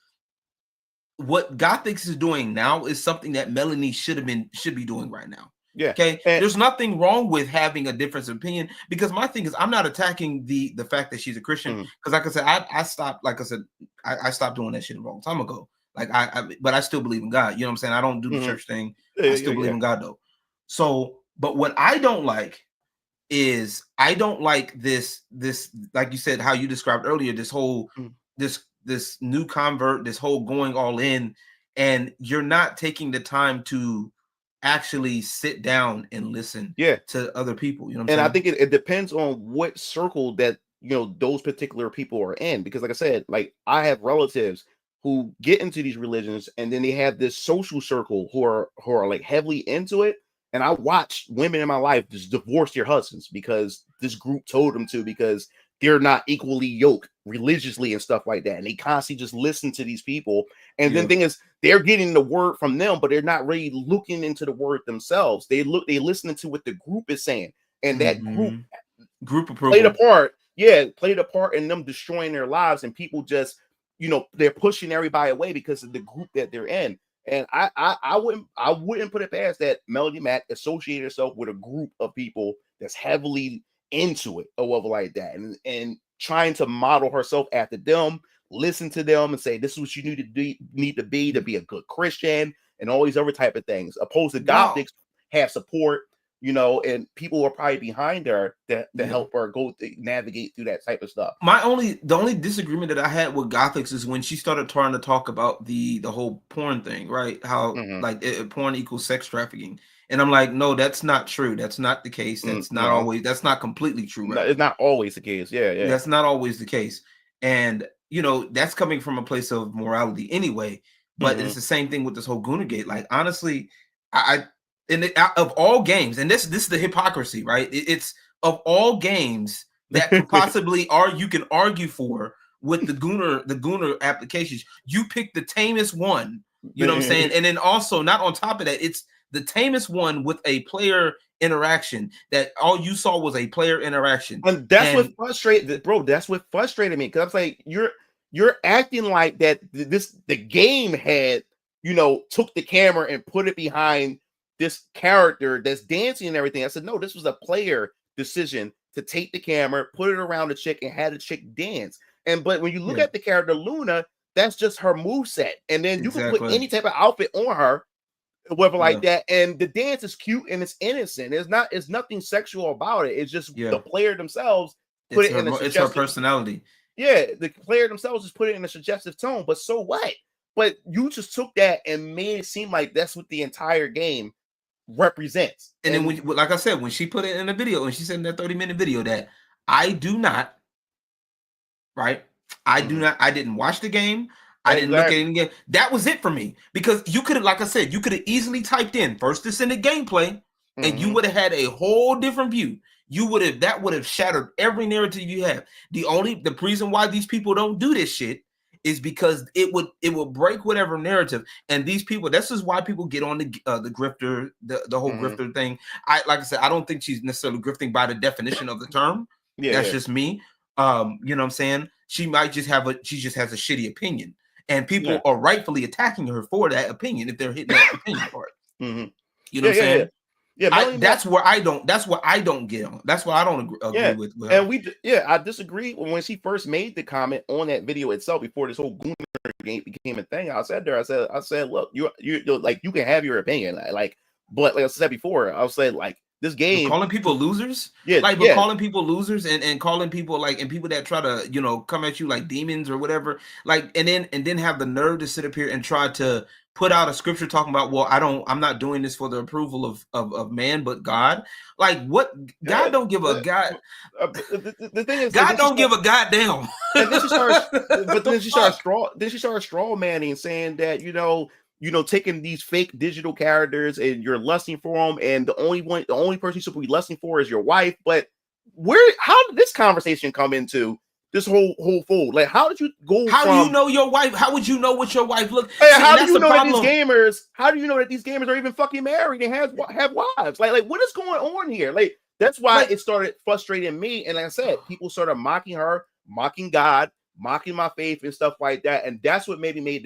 What Gothics is doing now is something that Melanie should be doing right now. Yeah. Okay. There's nothing wrong with having a difference of opinion, because my thing is, I'm not attacking the fact that she's a Christian, because like I said, I stopped. Like I said, I stopped doing that shit a long time ago. Like but I still believe in God. You know what I'm saying? I don't do the church thing. I still believe in God though. So, but what I don't like is, I don't like this, like you said, how you described earlier, this whole this new convert, this whole going all in, and you're not taking the time to actually sit down and listen to other people. You know what I'm saying? I think it depends on what circle that, those particular people are in, because like I said, like, I have relatives who get into these religions, and then they have this social circle who are like heavily into it. And I watched women in my life just divorce their husbands because this group told them to, because they're not equally yoked religiously and stuff like that. And they constantly just listen to these people. And then the thing is, they're getting the word from them, but they're not really looking into the word themselves. They listening to what the group is saying. And that group played a part. Yeah, played a part in them destroying their lives. And people just, they're pushing everybody away because of the group that they're in. And I wouldn't put it past that Melody Mack associated herself with a group of people that's heavily into it or whatever like that, and trying to model herself after them, listen to them, and say this is what you need to be a good Christian and all these other type of things. Opposed to Now, Gothics have support, and people are probably behind her to help her navigate through that type of stuff. the only disagreement that I had with Gothics is when she started trying to talk about the whole porn thing, right? How like porn equals sex trafficking, and I'm like, no, that's not true. That's not the case. That's not always. That's not completely true. No, it's not always the case. Yeah. That's not always the case, and that's coming from a place of morality anyway. But it's the same thing with this whole GoonerGate. Like honestly, of all games, and this is the hypocrisy, right? It's of all games that could possibly you can argue for with the Gooner applications, you pick the tamest one. You know what I'm saying? And then also, not on top of that, it's the tamest one with a player interaction that all you saw was a player interaction. And that's what frustrated, bro. That's what frustrated me, because I'm like, you're acting like that the game had took the camera and put it behind this character that's dancing and everything. I said, no, this was a player decision to take the camera, put it around the chick, and had the chick dance. But when you look at the character Luna, that's just her moveset. And then you can put any type of outfit on her, whatever like that. And the dance is cute and it's innocent. It's nothing sexual about it. It's just the player themselves put it in a suggestive, it's her personality. Yeah, the player themselves just put it in a suggestive tone. But so what? But you just took that and made it seem like that's what the entire game represents. And then like I said, when she put it in a video, and she said in that 30-minute video that I do not, right? I do not, I didn't watch the game. I didn't look at it again. That was it for me, because you could have, like I said, you could have easily typed in first descendant gameplay, and you would have had a whole different view. That would have shattered every narrative you have. The reason why these people don't do this shit is because it would break whatever narrative. And these people, this is why people get on the grifter, the whole grifter thing. Like I said, I don't think she's necessarily grifting by the definition of the term. That's just me. You know what I'm saying? She might just she just has a shitty opinion, and people are rightfully attacking her for that opinion if they're hitting that opinion part. You know what I'm saying? That's what I don't get on. That's what I don't agree with. And I disagree. When she first made the comment on that video itself, before this whole GoonerGate became a thing, I said, look, you're like, you can have your opinion, but like I said before, I said, like, this game, we're calling people losers, calling people losers, and calling people and people that try to come at you like demons or whatever, and then have the nerve to sit up here and try to put out a scripture talking about, well, I'm not doing this for the approval of man but God. Like, what? God don't give a god. The thing is, God don't give a goddamn. And then she started straw manning, saying that taking these fake digital characters and you're lusting for them, and the only person you're supposed to be lusting for is your wife. But how did this conversation come into this whole fold? Like, how did you go? How do you know your wife? How would you know what your wife looks? How do you know that these gamers are even fucking married and have wives? Like what is going on here? Like, that's why it started frustrating me. And like I said, people started mocking her, mocking God, mocking my faith and stuff like that. And that's what maybe make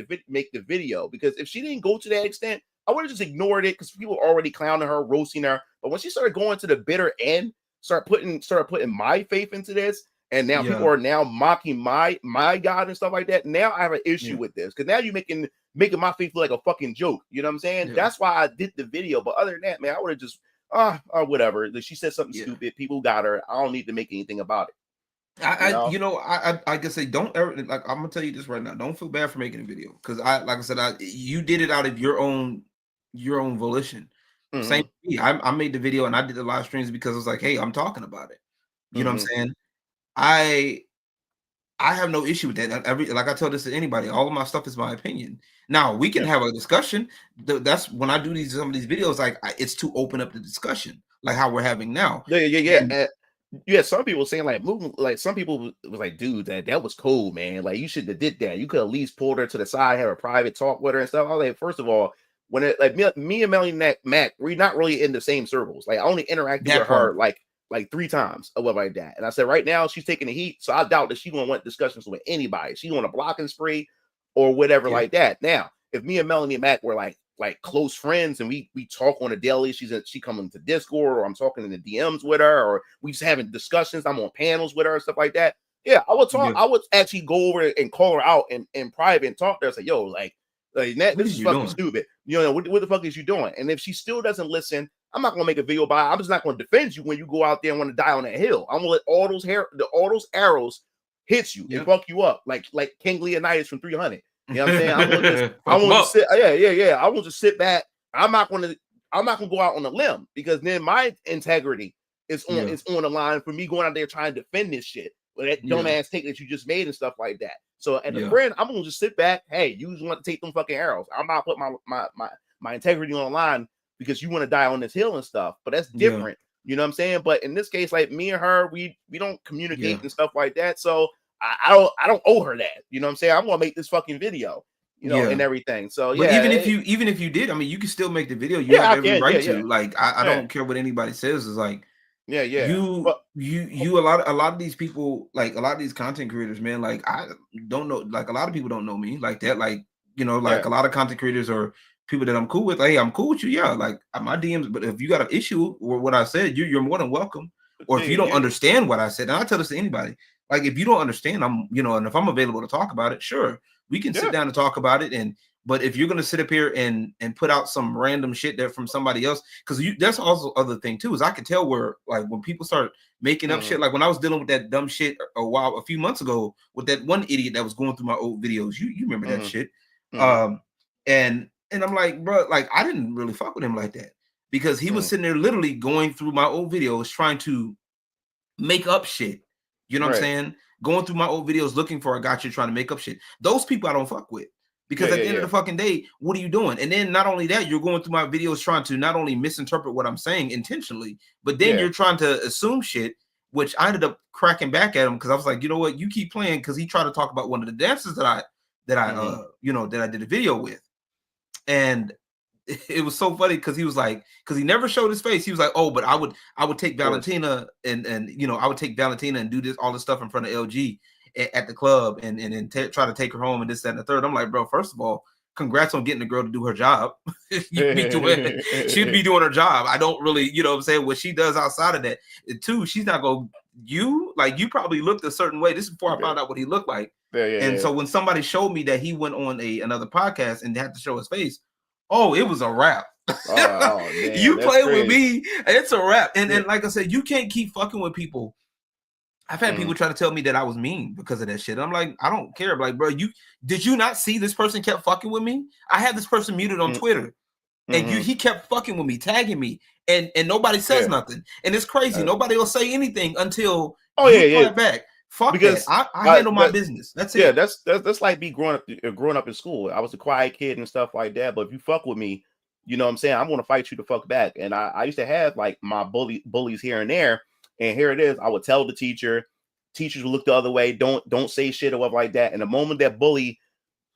the video, because if she didn't go to that extent, I would have just ignored it, because people were already clowning her, roasting her. But when she started going to the bitter end, started putting my faith into this, and now people are now mocking my God and stuff like that. Now I have an issue with this, because now you're making my faith look like a fucking joke. You know what I'm saying? That's why I did the video. But other than that, man, I would have just whatever. She said something stupid. People got her. I don't need to make anything about it. I guess don't ever, like, I'm gonna tell you this right now. Don't feel bad for making a video, because you did it out of your own volition. Same for me. I made the video and I did the live streams because I was like, hey, I'm talking about it. You know what I'm saying? I have no issue with that. Like I tell this to anybody, all of my stuff is my opinion. Now we can have a discussion. That's when I do some of these videos. Like, it's to open up the discussion, like how we're having now. Some people saying some people was like, dude, that was cool, man. Like, you should have did that. You could at least pulled her to the side, have a private talk with her and stuff. I was like, first of all, when me and Melanie Mac, we're not really in the same circles. Like, I only interacted with her like 3 times or whatever like that. And I said, right now she's taking the heat, so I doubt that she's gonna want discussions with anybody. She's on a blocking spree or whatever like that. Now, if me and Melanie Mac were like close friends and we talk on a daily, she coming to Discord, or I'm talking in the DMs with her, or we just having discussions, I'm on panels with her and stuff like that. Yeah, I would talk. I would actually go over and call her out in private and talk to her. Say, yo, like this is fucking stupid. You know, what the fuck is you doing? And if she still doesn't listen, I'm not gonna make a video about it. I'm just not gonna defend you when you go out there and want to die on that hill. I'm gonna let all those arrows hit you and fuck you up like King Leonidas from 300. You know what I'm saying? I want to sit. Yeah. I want to sit back. I'm not gonna go out on a limb, because then my integrity is on the line for me going out there trying to defend this shit with that dumbass take that you just made and stuff like that. So as a friend, I'm gonna just sit back. Hey, you just want to take them fucking arrows. I'm not put my integrity on the line because you want to die on this hill and stuff. But that's different. You know what I'm saying? But in this case, like me and her, we don't communicate and stuff like that. So I don't owe her that. You know what I'm saying? I'm gonna make this fucking video, you know, and everything. So but even if you did, I mean, you can still make the video. You have every right to. Like I don't care what anybody says. It's like you a lot of these people, like a lot of these content creators, man, like I don't know, like a lot of people don't know me like that. Like, you know, like a lot of content creators or people that I'm cool with. Like, hey, I'm cool with you. Yeah, like my DMs. But if you got an issue with what I said, you're more than welcome. Or if you don't understand what I said, and I tell this to anybody, like if you don't understand, I'm, you know, and if I'm available to talk about it, sure, we can sit down and talk about it. But if you're gonna sit up here and put out some random shit there from somebody else, because that's also other thing too, is I can tell where, like, when people start making up shit, like when I was dealing with that dumb shit a few months ago with that one idiot that was going through my old videos. You remember that shit. And I'm like, bro, like I didn't really fuck with him like that, because he was sitting there literally going through my old videos trying to make up shit. You know what I'm saying? Going through my old videos looking for a gotcha, trying to make up shit. Those people I don't fuck with. Because at the end of the fucking day, what are you doing? And then not only that, you're going through my videos trying to not only misinterpret what I'm saying intentionally, but then you're trying to assume shit, which I ended up cracking back at him, because I was like, you know what? You keep playing, because he tried to talk about one of the dancers that I did a video with. And it was so funny because he was like, because he never showed his face. He was like, oh, but I would take Valentina and you know, I would take Valentina and do all this stuff in front of LG at the club and then try to take her home and this, that, and the third. I'm like, bro, first of all, congrats on getting the girl to do her job. She'd be doing her job. I don't really, you know what I'm saying, what she does outside of that. Two, she's not going, you probably looked a certain way. This is before I found out what he looked like. So when somebody showed me that he went on another podcast and they had to show his face, oh, it was a wrap. Man, you play with me, it's a wrap. And like I said, you can't keep fucking with people. I've had people try to tell me that I was mean because of that shit. I'm like, I don't care. Like, bro, did you not see this person kept fucking with me? I had this person muted on Twitter, and he kept fucking with me, tagging me, and nobody says nothing. And it's crazy. Nobody will say anything until you fight back. Fuck because that. I handle my business. That's it. Yeah, that's like me growing up in school. I was a quiet kid and stuff like that. But if you fuck with me, you know what I'm saying, I'm gonna fight you to fuck back. And I used to have like my bullies here and there. And here it is. I would tell the teachers would look the other way. Don't say shit or whatever like that. And the moment that bully,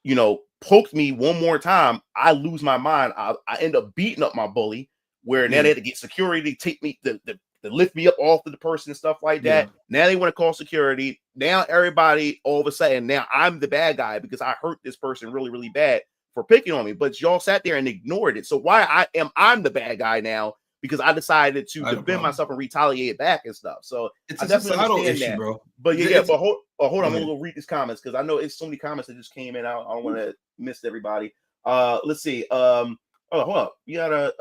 you know, poked me one more time, I lose my mind. I end up beating up my bully, where now they had to get security to take me to lift me up off of the person and stuff like that. Now they want to call security. Now everybody, all of a sudden, now I'm the bad guy because I hurt this person really, really bad for picking on me. But y'all sat there and ignored it. So why I'm the bad guy now? Because I decided to defend myself and retaliate back and stuff. So it's I definitely understand issue, that, bro. But but hold on, I'm gonna go read these comments because I know it's so many comments that just came in. I don't want to miss everybody. Let's see. Hold up. You gotta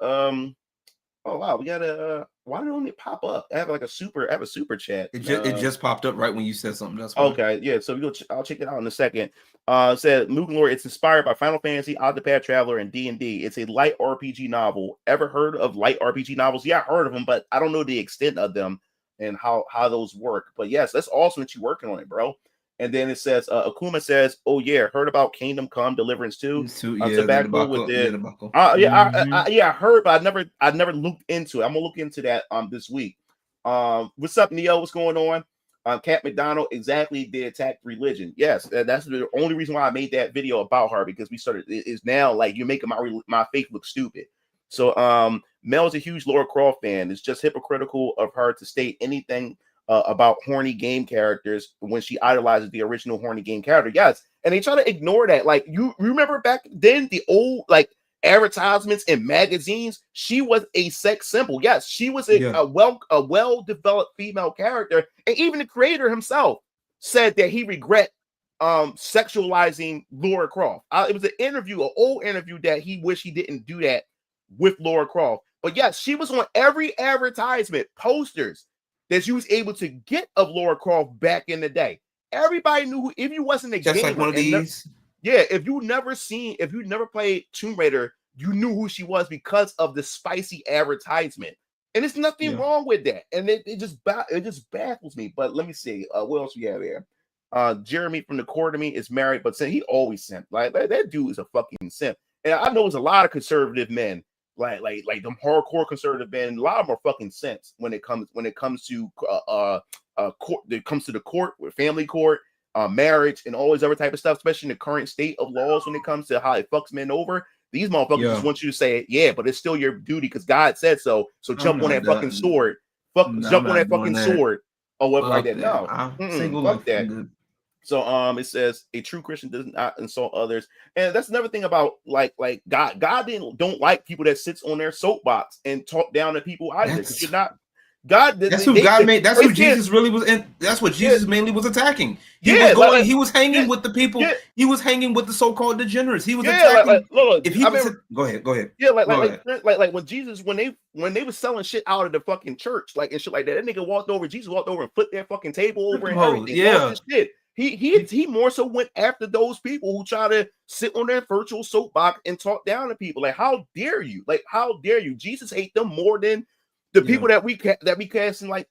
oh wow, we gotta why don't it pop up? I have a super chat. It just popped up right when you said something. That's okay. Yeah, so I'll check it out in a second. Said Luke and Lord, it's inspired by Final Fantasy, Octopath Traveler, and D&D. It's a light RPG novel. Ever heard of light RPG novels? Yeah, I heard of them, but I don't know the extent of them and how those work. But yes, that's awesome that you're working on it, bro. And then it says, Akuma says, "Oh yeah, heard about Kingdom Come Deliverance 2? Tobacco with it. I heard, but I never looked into it. I'm gonna look into that this week. What's up, Neo? What's going on? Cat McDonald, exactly. They attacked religion. Yes, that's the only reason why I made that video about her, because we started. It is now like you're making my faith look stupid. So Mel's a huge Laura Croft fan. It's just hypocritical of her to state anything about horny game characters when she idolizes the original horny game character. Yes, and they try to ignore that. Like, you remember back then, the old like advertisements in magazines, she was a sex symbol. Yes, she was a well developed female character, and even the creator himself said that he regret sexualizing Laura Croft. It was an old interview, that he wished he didn't do that with Laura Croft. But yes, she was on every advertisement, posters that you was able to get of Laura Croft back in the day. Everybody knew if you wasn't a just gamer, like one of these. if you never played Tomb Raider, you knew who she was because of the spicy advertisement. And there's nothing wrong with that. And it just baffles me. But let me see. What else we have here? Jeremy from the Quarterme is married, but he always simp. Like that dude is a fucking simp. And I know there's a lot of conservative men, like them hardcore conservative men. A lot of them are fucking simps when it comes to court. It comes to the court, with family court, marriage, and all this other type of stuff. Especially in the current state of laws when it comes to how it fucks men over. These motherfuckers just want you to say, yeah, but it's still your duty because God said so. So jump on that fucking sword. Jump on that fucking sword. Or whatever like that. No. Fuck that. So it says a true Christian does not insult others. And that's another thing about like God. God don't like people that sits on their soapbox and talk down to people either. Because you're not God. That's who God made. That's who Jesus really was in. That's what Jesus mainly was attacking. He was hanging with the people. He was hanging with the so-called degenerates. He was attacking. Go ahead. Yeah, like when Jesus, when they was selling shit out of the fucking church, like and shit like that. That nigga Jesus walked over and flipped their fucking table over and everything. Yeah. Shit. He more so went after those people who try to sit on their virtual soapbox and talk down to people. Like, how dare you? Like, how dare you? Jesus hate them more than the people that we casting like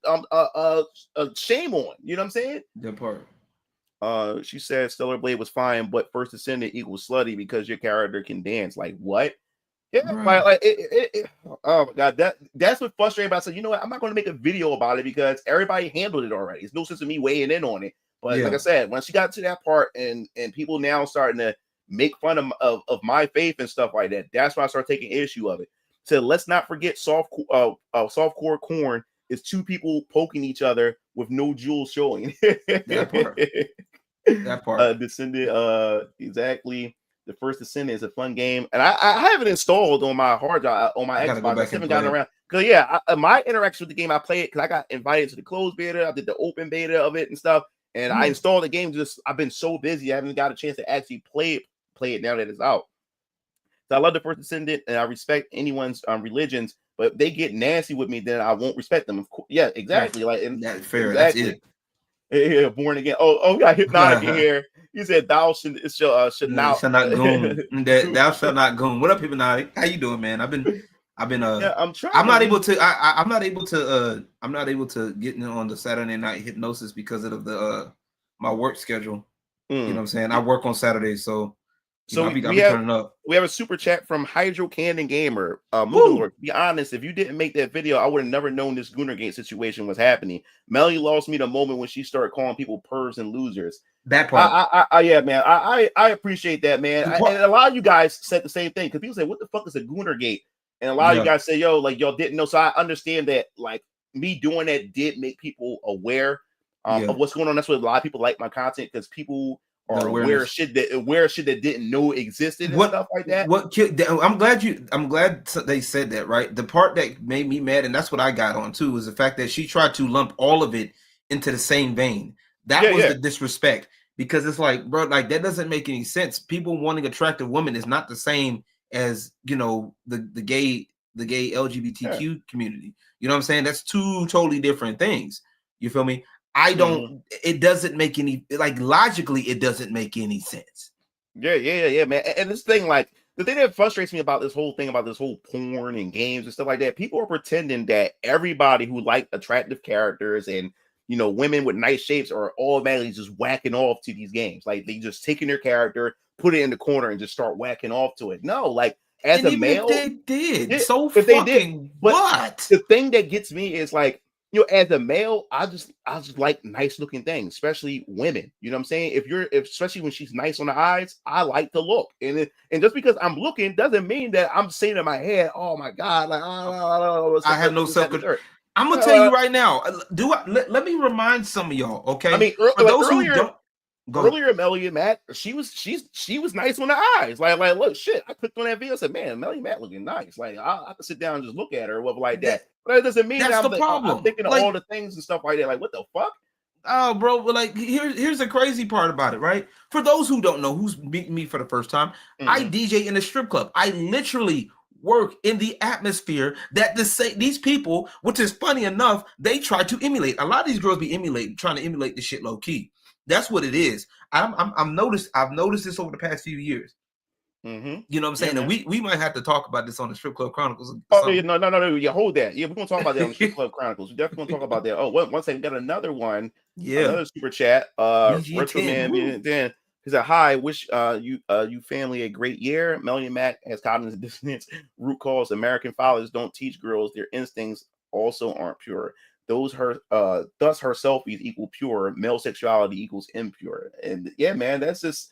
shame on. You know what I'm saying? That part. She said Stellar Blade was fine, but First Descendant equals slutty because your character can dance. Like what? Yeah, right. Oh my god, that's what frustrating about. I said, you know what? I'm not going to make a video about it because everybody handled it already. It's no sense of me weighing in on it. But like I said, when she got to that part and people now starting to make fun of my faith and stuff like that, that's why I started taking issue of it. So let's not forget softcore corn is two people poking each other with no jewels showing. That part. Descendant, exactly. The First Descendant is a fun game, and I have it installed on my hard drive on my Xbox. I haven't gotten around because my interaction with the game, I play it because I got invited to the closed beta. I did the open beta of it and stuff, and I installed the game. I've been so busy, I haven't got a chance to actually play it now that it's out. So I love the First Descendant, and I respect anyone's religions, but if they get nasty with me, then I won't respect them. Of course, yeah, exactly. Like, and that's fair. Exactly. That's it. Yeah, born again. Oh, we got Hypnotic in here. You said thou should not goon. Thou shalt not goon. What up, Hypnotic? How you doing, man? I've been I'm trying. I'm not able to get in on the Saturday night hypnosis because of the my work schedule. You know what I'm saying? I work on Saturdays, so I'll be turning up. We have a super chat from Hydro Cannon Gamer. Lord, to be honest, if you didn't make that video, I would have never known this GoonerGate situation was happening. Melly lost me the moment when she started calling people pervs and losers. That part. Yeah, man. I appreciate that, man. And a lot of you guys said the same thing because people say, "What the fuck is a GoonerGate?" And a lot of you guys say, "Yo, like y'all didn't know." So I understand that, like me doing that did make people aware of what's going on. That's what a lot of people like my content because people are aware of shit that didn't know existed and stuff like that. I'm glad they said that, right? The part that made me mad, and that's what I got on too, was the fact that she tried to lump all of it into the same vein. That was the disrespect, because it's like, bro, like that doesn't make any sense. People wanting attractive women is not the same as, you know, the gay LGBTQ community. You know what I'm saying? That's two totally different things. You feel me? I don't. It doesn't make any, like, logically, it doesn't make any sense. Yeah, man. And this thing, like, the thing that frustrates me about this whole thing, about this whole porn and games and stuff like that, people are pretending that everybody who like attractive characters and, you know, women with nice shapes are automatically just whacking off to these games. Like, they just taking their character, put it in the corner, and just start whacking off to it. No, like, as a male, they did. What? The thing that gets me is, like, you know, as a male, I just like nice looking things, especially women. You know what I'm saying? Especially when she's nice on the eyes, I like to look. And just because I'm looking doesn't mean that I'm saying in my head, "Oh my God, like I have no self-control." I'm gonna tell you right now. Let me remind some of y'all, okay? I mean, Go ahead. earlier, Melly and Matt, she was nice on the eyes. Like look, shit. I clicked on that video, and said, man, Melly and Matt looking nice. Like I could sit down and just look at her or whatever like That that. But that doesn't mean that's that the I'm problem. thinking of Like, all the things and stuff like that. Like what the fuck? oh, bro, but like here's the crazy part about it, right? For those who don't know, who's meeting me for the first time, I DJ in a strip club. I literally work in the atmosphere that these people, which is funny enough, they try to emulate. A lot of these girls be trying to emulate this shit low key. That's what it is. I've noticed this over the past few years. You know what I'm saying? And we might have to talk about this on the Strip Club Chronicles. Oh yeah, no. Yeah, hold that. Yeah, we're gonna talk about that on the Strip Club Chronicles. We're definitely gonna talk about that. Oh, one second, got another one. Yeah, another super chat. Retro Man. Then he said, "Hi, wish you family a great year. Melanie Mac has cognitive dissonance. Root cause American fathers don't teach girls their instincts also aren't pure. Thus her selfies equal pure. Male sexuality equals impure. And yeah, man, it's just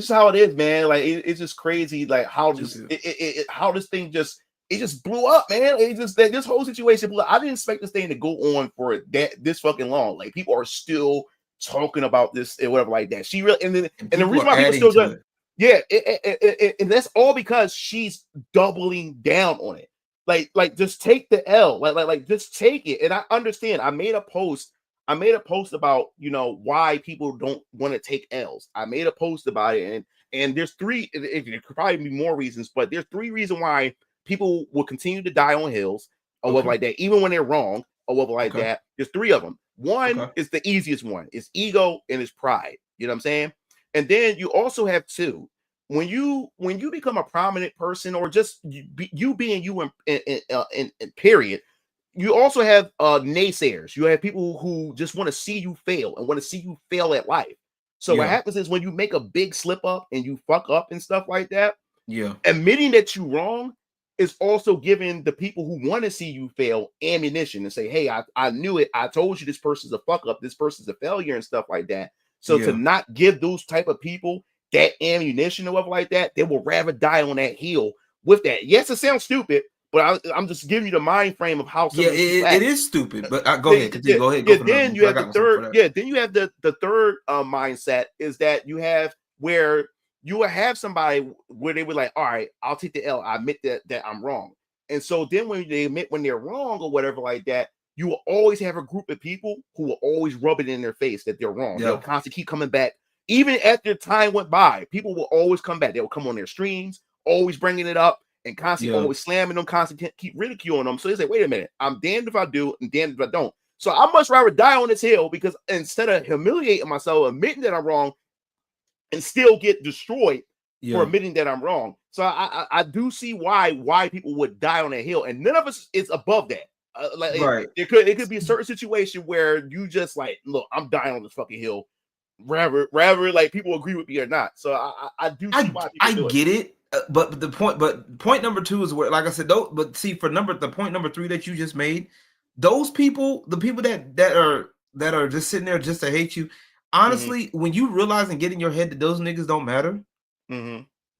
how it is, man. Like it's just crazy, like how how this thing just blew up, man. It just this whole situation blew up. I didn't expect this thing to go on for this fucking long. Like people are still talking about this and whatever like that. She really and the reason why people still do it, and that's all because she's doubling down on it. Like just take the L, like just take it. And I understand. I made a post about why people don't want to take L's. I made a post about it, and there's three. It could probably be more reasons, but there's three reasons why people will continue to die on hills or whatever like that, even when they're wrong or whatever like that. There's three of them. One is the easiest one. It's ego and it's pride. You know what I'm saying? And then you also have two. When you become a prominent person, or just you being you in period. You also have naysayers. You have people who just want to see you fail and want to see you fail at life. So what happens is when you make a big slip up and you fuck up and stuff like that, admitting that you're wrong is also giving the people who want to see you fail ammunition and say, hey, I knew it. I told you this person's a fuck up. This person's a failure and stuff like that. So to not give those type of people that ammunition or whatever like that, they will rather die on that hill with that. Yes, it sounds stupid, but I'm just giving you the mind frame of how. It is stupid. But go ahead. Go ahead. Then you have the third. Yeah, then you have the third mindset is that you have where you will have somebody where they were like, all right, I'll take the L. I admit that I'm wrong. And so then when they admit when they're wrong or whatever like that, you will always have a group of people who will always rub it in their face that they're wrong. They'll constantly keep coming back. Even after time went by, people will always come back. They'll come on their streams, always bringing it up. And constantly always slamming them, constantly keep ridiculing them. So they say, wait a minute, I'm damned if I do and damned if I don't. So I much rather die on this hill, because instead of humiliating myself, admitting that I'm wrong, and still get destroyed for admitting that I'm wrong. So I do see why people would die on that hill, and none of us is above that. It could be a certain situation where you just like, look, I'm dying on this fucking hill, rather like people agree with me or not. So I do see why people get it. But point number two is where, like I said, but see, the point number three that you just made, those people, the people that are just sitting there just to hate you, honestly, when you realize and get in your head that those niggas don't matter,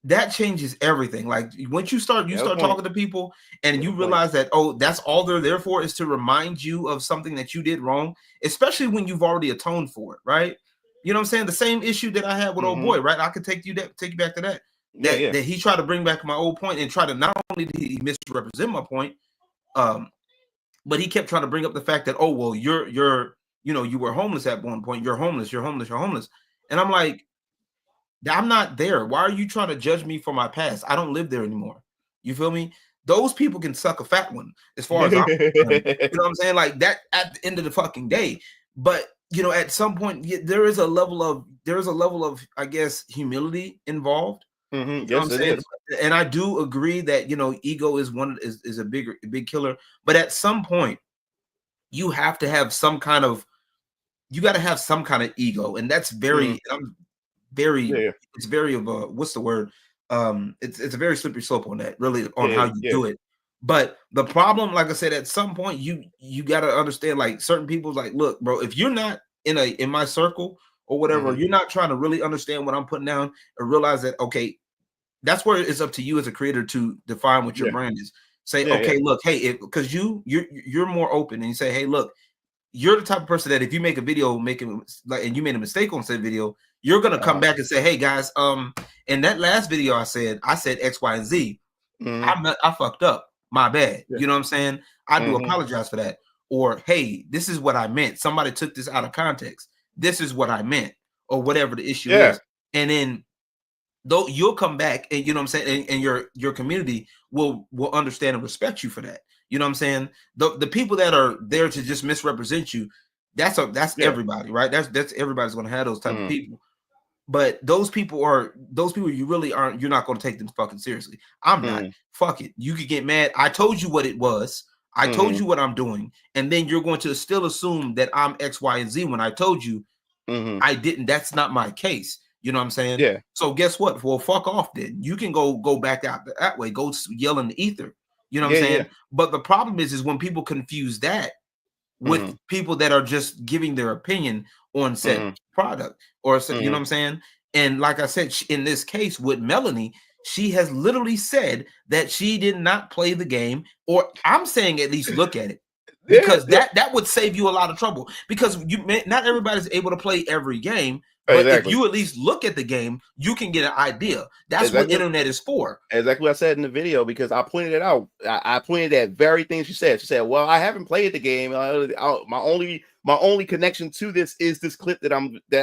that changes everything. Like once you start talking to people and you realize that, oh, that's all they're there for, is to remind you of something that you did wrong, especially when you've already atoned for it, right? You know what I'm saying? The same issue that I had with old boy, right? I could take you back to that. That he tried to bring back my old point and try to, not only did he misrepresent my point, but he kept trying to bring up the fact that, oh, well, you were homeless at one point. You're homeless. And I'm like, I'm not there. Why are you trying to judge me for my past? I don't live there anymore. You feel me? Those people can suck a fat one as far as I'm concerned. You know what I'm saying? Like that at the end of the fucking day. But at some point, there is a level of, I guess, humility involved. Yes, it is. And I do agree that ego is a big killer. But at some point, you have to have some kind of ego, and that's very it's very of a, what's the word? It's a very slippery slope on that, really, on how you do it. But the problem, like I said, at some point you got to understand, like, certain people's like, look, bro, if you're not in my circle or whatever, you're not trying to really understand what I'm putting down and realize that, okay, that's where it's up to you as a creator to define what your brand is. Say, look, hey, because you're more open, and you say, hey, look, you're the type of person that if you make a video and you made a mistake on said video, you're gonna come back and say, hey guys, in that last video I said X, Y, and Z. I fucked up. My bad. You know what I'm saying? I do apologize for that. Or hey, this is what I meant. Somebody took this out of context. This is what I meant, or whatever the issue is. And then though you'll come back and you know what I'm saying, and your community will understand and respect you for that. You know what I'm saying? The people that are there to just misrepresent you, that's everybody, right? That's everybody's gonna have those type of people. But those people you really aren't, you're not gonna take them fucking seriously. I'm not. Fuck it. You could get mad. I told you what it was. I told you what I'm doing, and then you're going to still assume that I'm X, Y, and Z when I told you I didn't. That's not my case. You know what I'm saying? Yeah. So guess what? Well, fuck off then. You can go back out that way. Go yell in the ether. You know what I'm saying? But the problem is when people confuse that with people that are just giving their opinion on said product or you know what I'm saying? And like I said, in this case with Melanie, she has literally said that she did not play the game, or I'm saying at least look at it. Because that would save you a lot of trouble, because not everybody's able to play every game. But if you at least look at the game, you can get an idea. That's what internet is for. Exactly what I said in the video, because I pointed it out. I pointed that very thing she said. She said, "Well, I haven't played the game. My only connection to this is this clip that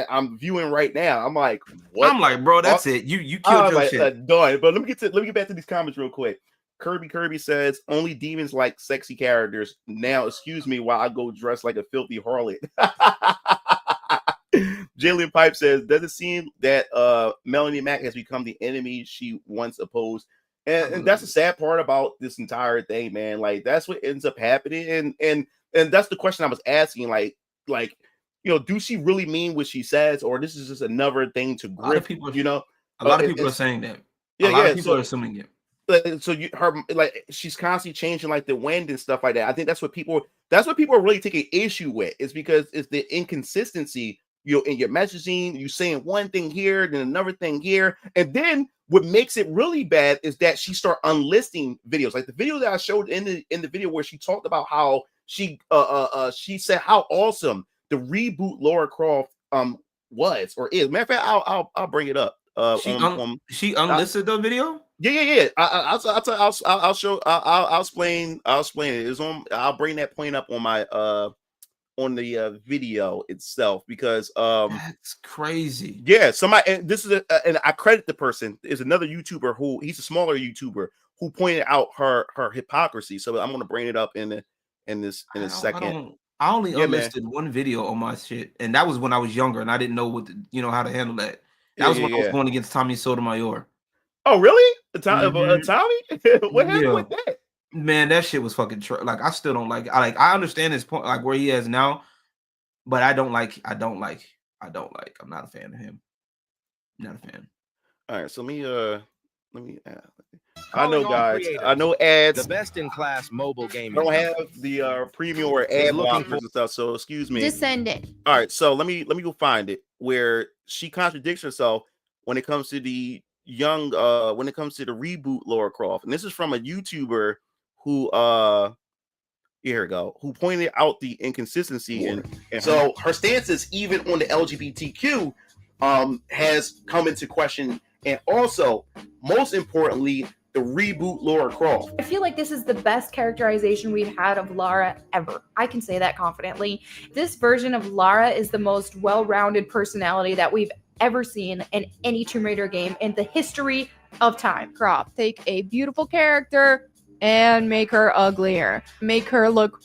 I'm viewing right now." I'm like, "What?" I'm like, "Bro, that's it. You killed your shit." Done. But let me get back to these comments real quick. Kirby says, "Only demons like sexy characters. Now, excuse me while I go dress like a filthy harlot." Jillian Pipe says, "Does it seem that Melanie Mack has become the enemy she once opposed?" And that's the sad part about this entire thing, man. Like, that's what ends up happening. And that's the question I was asking. Like, you know, do she really mean what she says, or this is just another thing to grip? A lot of people, you know, a lot of people are saying that. Yeah, a lot of people are assuming it. So she's constantly changing like the wind and stuff like that. I think that's what people are really taking issue with, is because it's the inconsistency, you know, in your messaging. You saying one thing here, then another thing here, and then what makes it really bad is that she start unlisting videos, like the video that I showed in the video where she talked about how she said how awesome the reboot Lara Croft was or is. Matter of fact, I'll bring it up. She unlisted the video. Yeah. I'll show. I'll explain. It. It's on. I'll bring that point up on my on the video itself, because that's crazy. Yeah, somebody. And this is and I credit the person. Is another YouTuber who he's a smaller YouTuber who pointed out her hypocrisy. So I'm going to bring it up in a second. I only unlisted one video on my shit, and that was when I was younger and I didn't know how to handle that. That was when I was going against Tommy Sotomayor. Oh, really? Tommy? What happened with that? Man, that shit was fucking like, I still don't like it. I understand his point, like where he is now, but I don't like. I'm not a fan of him. Not a fan. All right, so let me I know, guys. I know ads. The best in class mobile gaming. I don't have the premium or ad blockers and stuff, so excuse me. Just send it. All right, so let me go find it where she contradicts herself when it comes to the when it comes to the reboot Lara Croft, and this is from a YouTuber who here we go, who pointed out the inconsistency and so her stance is even on the LGBTQ has come into question, and also most importantly the reboot Lara Croft. I feel like this is the best characterization we've had of Lara ever. I can say that confidently. This version of Lara is the most well-rounded personality that we've ever seen in any Tomb Raider game in the history of time. Croft, take a beautiful character and make her uglier. Make her look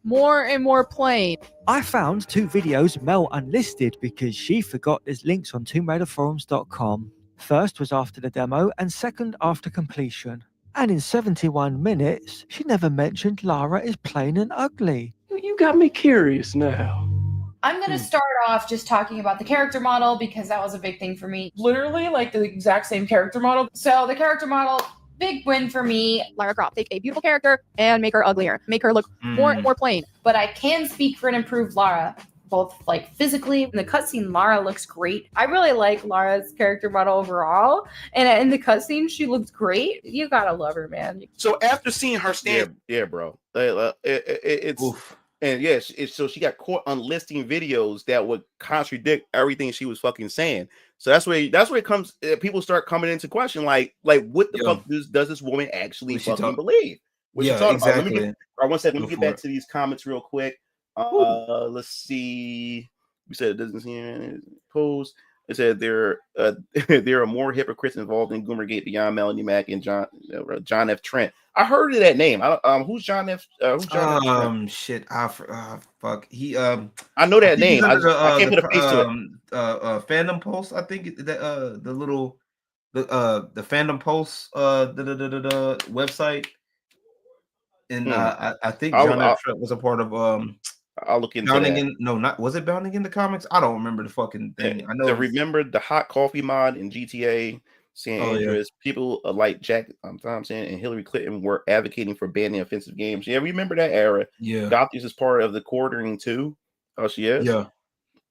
more and more plain. I found 2 videos Mel unlisted because she forgot there's links on TombRaiderForums.com. First was after the demo, and second after completion. And in 71 minutes, she never mentioned Lara is plain and ugly. You got me curious now. I'm going to start off just talking about the character model, because that was a big thing for me. Literally, like the exact same character model. So the character model, big win for me. Lara Croft, take a beautiful character and make her uglier. Make her look more and more plain. But I can speak for an improved Lara, both like physically. In the cutscene, Lara looks great. I really like Lara's character model overall. And in the cutscene, she looks great. You gotta love her, man. So after seeing her stand, yeah, bro, it's. Oof. And yeah, so she got caught unlisting videos that would contradict everything she was fucking saying. So that's where it comes. People start coming into question, like what the fuck does this woman actually fucking believe? What she talking about? Let me get. One second. Let me get back to these comments real quick. Let's see. We said it doesn't seem any post. It said there are more hypocrites involved in GoonerGate beyond Melanie Mack and John F. Trent. I heard of that name. Who's John F. Who's John F. Trent? Shit. Fuck. He I know that name. I can't put a face to it. Fandom Post. I think the Fandom Post the website. And I think John F. Trent was a part of I'll look into Bounding that. Was it Bounding in the comics? I don't remember the fucking thing. I know. Remember the hot coffee mod in GTA San Andreas? People like Jack Thompson and Hillary Clinton were advocating for banning offensive games. Yeah, remember that era? Yeah, Gothis is part of the quartering too. Oh, she is. Yeah,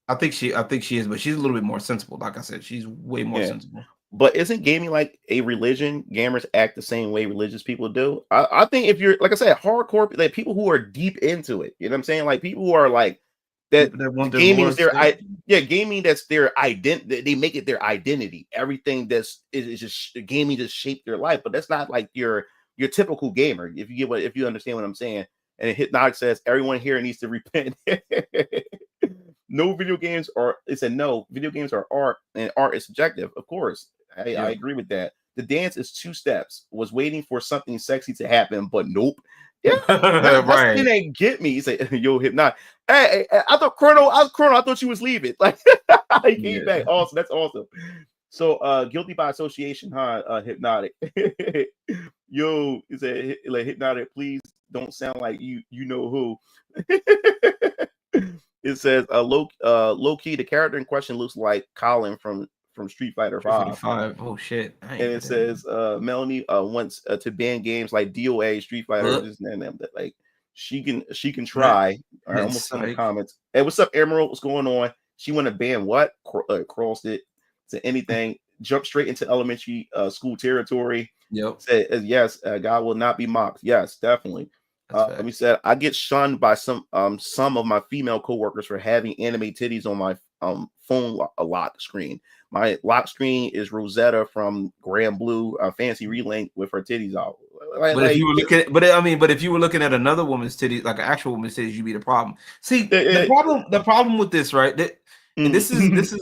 I think she is, but she's a little bit more sensible. Like I said, she's way more sensible. But isn't gaming like a religion? Gamers act the same way religious people do. I think if you're, like I said, hardcore, like people who are deep into it, you know what I'm saying? Like people who are like that gaming is their gaming, that's their identity. They make it their identity. Everything is just gaming just shaped their life. But that's not like your typical gamer. If you understand what I'm saying. And Hypnotic says everyone here needs to repent. No video games are. It said no. Video games are art, and art is subjective. Of course, I agree with that. The dance is 2 steps. Was waiting for something sexy to happen, but nope. Yeah, right. That ain't get me. He said, "Yo, Hypnotic." Hey, I thought Chrono. I thought you was leaving. Like he came back. Awesome. That's awesome. So, guilty by association, huh? Hypnotic. Yo, he said, like Hypnotic. Please don't sound like you know who. It says low key, the character in question looks like Colin from Street Fighter 5. Oh shit. And it says Melanie wants to ban games like DOA, Street Fighter, and them that like she can try. All right, almost in the comments. Hey, what's up, Emerald? What's going on? She want to ban what? Crossed it to anything, jump straight into elementary school territory. Yep. Said yes, God will not be mocked. Yes, definitely. Let me say, I get shunned by some of my female coworkers for having anime titties on my phone lock screen. My lock screen is Rosetta from Grand Blue, Fancy Relink with her titties out. If you were looking at another woman's titties, like an actual woman's titties, you'd be the problem. See, the problem with this, right? And this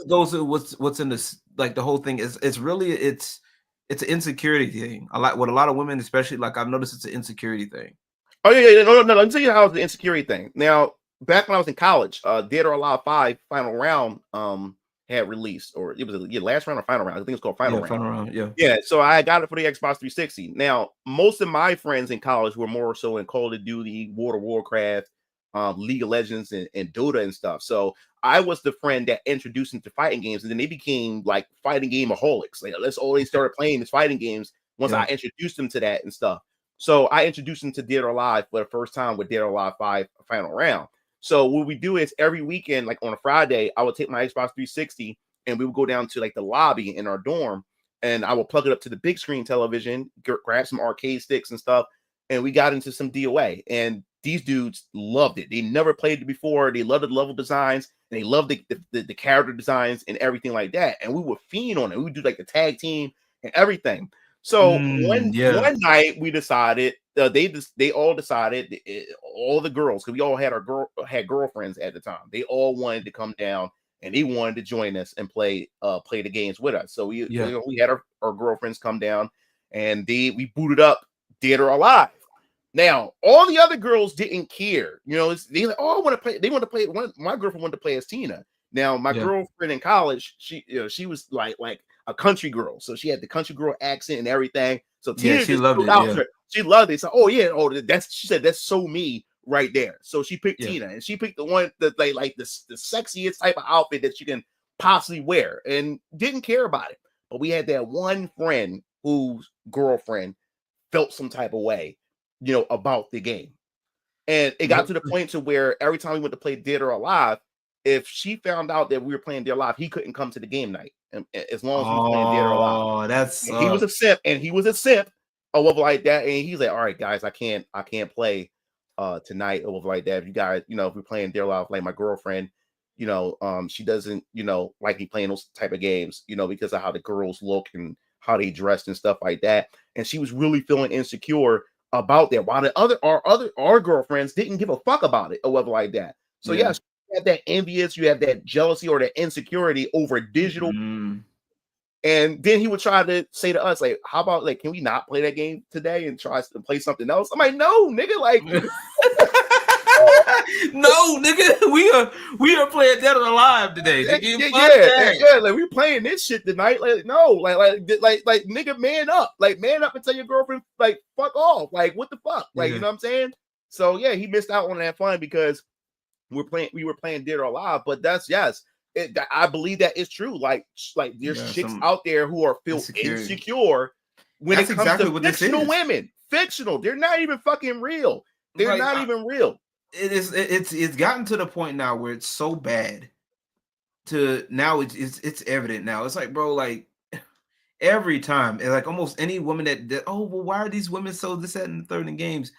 goes to what's in this, like the whole thing is it's an insecurity thing. I like what a lot of women, especially, like I've noticed, it's an insecurity thing. Oh yeah. No. Let me tell you how it's the insecurity thing. Now, back when I was in college, Dead or Alive 5 final round had released, or it was last round or final round. I think it's called final round. Final round. Yeah. So I got it for the Xbox 360. Now, most of my friends in college were more so in Call of Duty, World of Warcraft, League of Legends, and Dota and stuff. So I was the friend that introduced them to fighting games, and then they became like fighting gameaholics. Like that's all they started playing is fighting games once I introduced them to that and stuff. So I introduced them to Dead or Alive for the first time with Dead or Alive 5 final round. So what we do is every weekend, like on a Friday, I would take my Xbox 360 and we would go down to like the lobby in our dorm, and I would plug it up to the big screen television, grab some arcade sticks and stuff, and we got into some DOA. And these dudes loved it. They never played it before. They loved the level designs, and they loved the character designs and everything like that. And we would fiend on it. We would do like the tag team and everything. So one night we decided they all decided, all the girls, because we all had girlfriends at the time. They all wanted to come down and they wanted to join us and play the games with us. So we had our girlfriends come down, and we booted up Dead or Alive. Now all the other girls didn't care. They like, oh, I want to play. They want to play. My girlfriend wanted to play as Tina. Now my girlfriend in college, she was like a country girl, so she had the country girl accent and everything. So Tina, she loved it. She loved it. So she said that's so me right there. So she picked Tina, and she picked the one that like the sexiest type of outfit that you can possibly wear, and didn't care about it. But we had that one friend whose girlfriend felt some type of way, about the game, and it got to the point to where every time we went to play Dead or Alive, if she found out that we were playing Dead or Alive, he couldn't come to the game night. And as long as we were playing Dead or Alive, he was a simp, or whatever like that. And he's like, "All right, guys, I can't play tonight or like that. If you guys, if we're playing Dear Life, like my girlfriend, she doesn't, like me playing those type of games, because of how the girls look and how they dressed and stuff like that. And she was really feeling insecure about that, while our girlfriends didn't give a fuck about it or whatever like that. So yeah, you have that envious, you have that jealousy or that insecurity over digital. And then he would try to say to us, like, how about, like, can we not play that game today and try to play something else? I'm like, no, nigga, like, no, nigga, we are playing Dead or Alive today. Yeah, like, we playing this shit tonight. Like, no, like, nigga, man up and tell your girlfriend, like, fuck off. Like, what the fuck? Like, you know what I'm saying? So yeah, he missed out on that fun because we were playing Dead or Alive. But that's I believe that is true. Like there's chicks out there who are feel insecure when it comes to fictional women. Fictional. They're not even fucking real. They're not even real. It's gotten to the point now where it's so bad to now it's evident now. It's like, bro, like every time, like almost any woman that why are these women so this, that, and the third in games?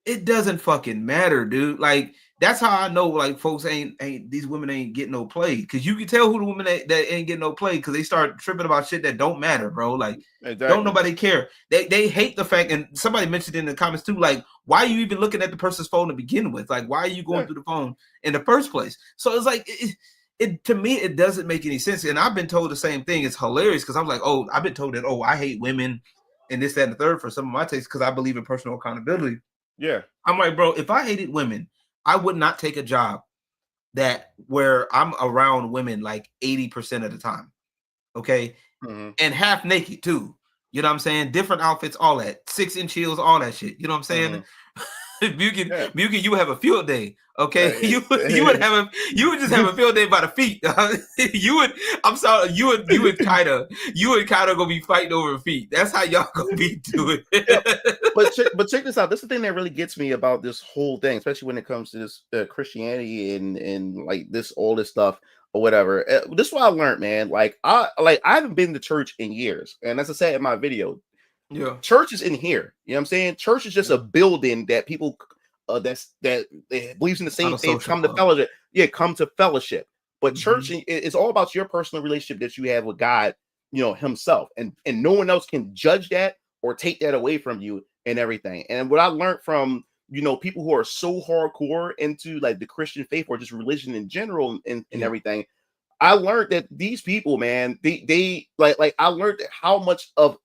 It doesn't fucking matter, dude. Like, that's how I know, like, folks these women ain't getting no play. Because you can tell who the women that ain't getting no play because they start tripping about shit that don't matter, bro. Like, don't nobody care. They hate the fact, and somebody mentioned in the comments too, like, why are you even looking at the person's phone to begin with? Like, why are you going through the phone in the first place? So it's like, it to me, it doesn't make any sense. And I've been told the same thing. It's hilarious because I'm like, I've been told that, I hate women and this, that, and the third for some of my takes because I believe in personal accountability. Yeah. I'm like, bro, if I hated women, I would not take a job where I'm around women like 80% of the time. Okay. Mm-hmm. And half naked too. You know what I'm saying? Different outfits, all that. 6-inch heels, all that shit. You know what I'm saying? Mm-hmm. Bukin, you would have a field day, okay? You would just have a field day by the feet. You would kind of gonna be fighting over feet. That's how y'all gonna be doing. But check this out. This is the thing that really gets me about this whole thing, especially when it comes to this Christianity and like all this stuff or whatever. This is what I learned, man. Like I haven't been to church in years, and as I said in my video. Yeah, church is in here. You know what I'm saying? Church is just a building that people that believes in the same things come to fellowship. Yeah, come to fellowship. But church is all about your personal relationship that you have with God, himself. And no one else can judge that or take that away from you and everything. And what I learned from, people who are so hardcore into like the Christian faith or just religion in general and everything, I learned that these people, man, they like I learned how much of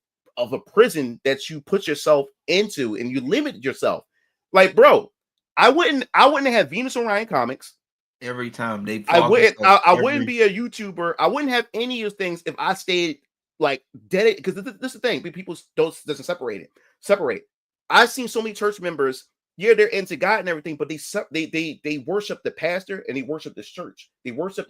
a prison that you put yourself into and you limit yourself. Like, bro, I wouldn't have Venus Orion comics every time I wouldn't be a YouTuber. I wouldn't have any of those things if I stayed like dedicated, because this is the thing, people doesn't separate. I've seen so many church members, they're into God and everything, but they worship the pastor and they worship this church. They worship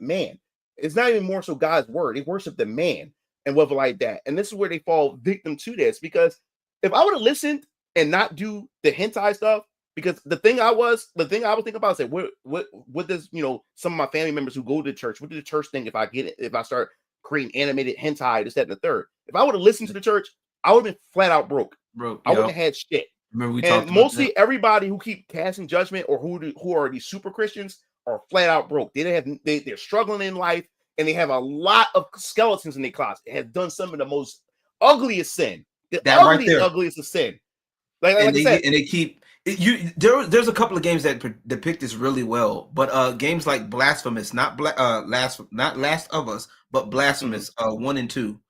man. It's not even more so God's word. They worship the man. And whatever like that. And this is where they fall victim to this, because if I would have listened and not do the hentai stuff, because the thing I was thinking about is like, what does, some of my family members who go to church, what do the church think if I start creating animated hentai, this, that, and the third? If I would have listened to the church, I would have been flat out broke. I wouldn't have had shit. And mostly everybody who keep casting judgment or who are these super Christians are flat out broke. They're struggling in life. And they have a lot of skeletons in their closet. They have done some of the most ugliest sin. Ugliest of sin. There's a couple of games that depict this really well, but games like Blasphemous, not Last of Us, but Blasphemous 1 and 2.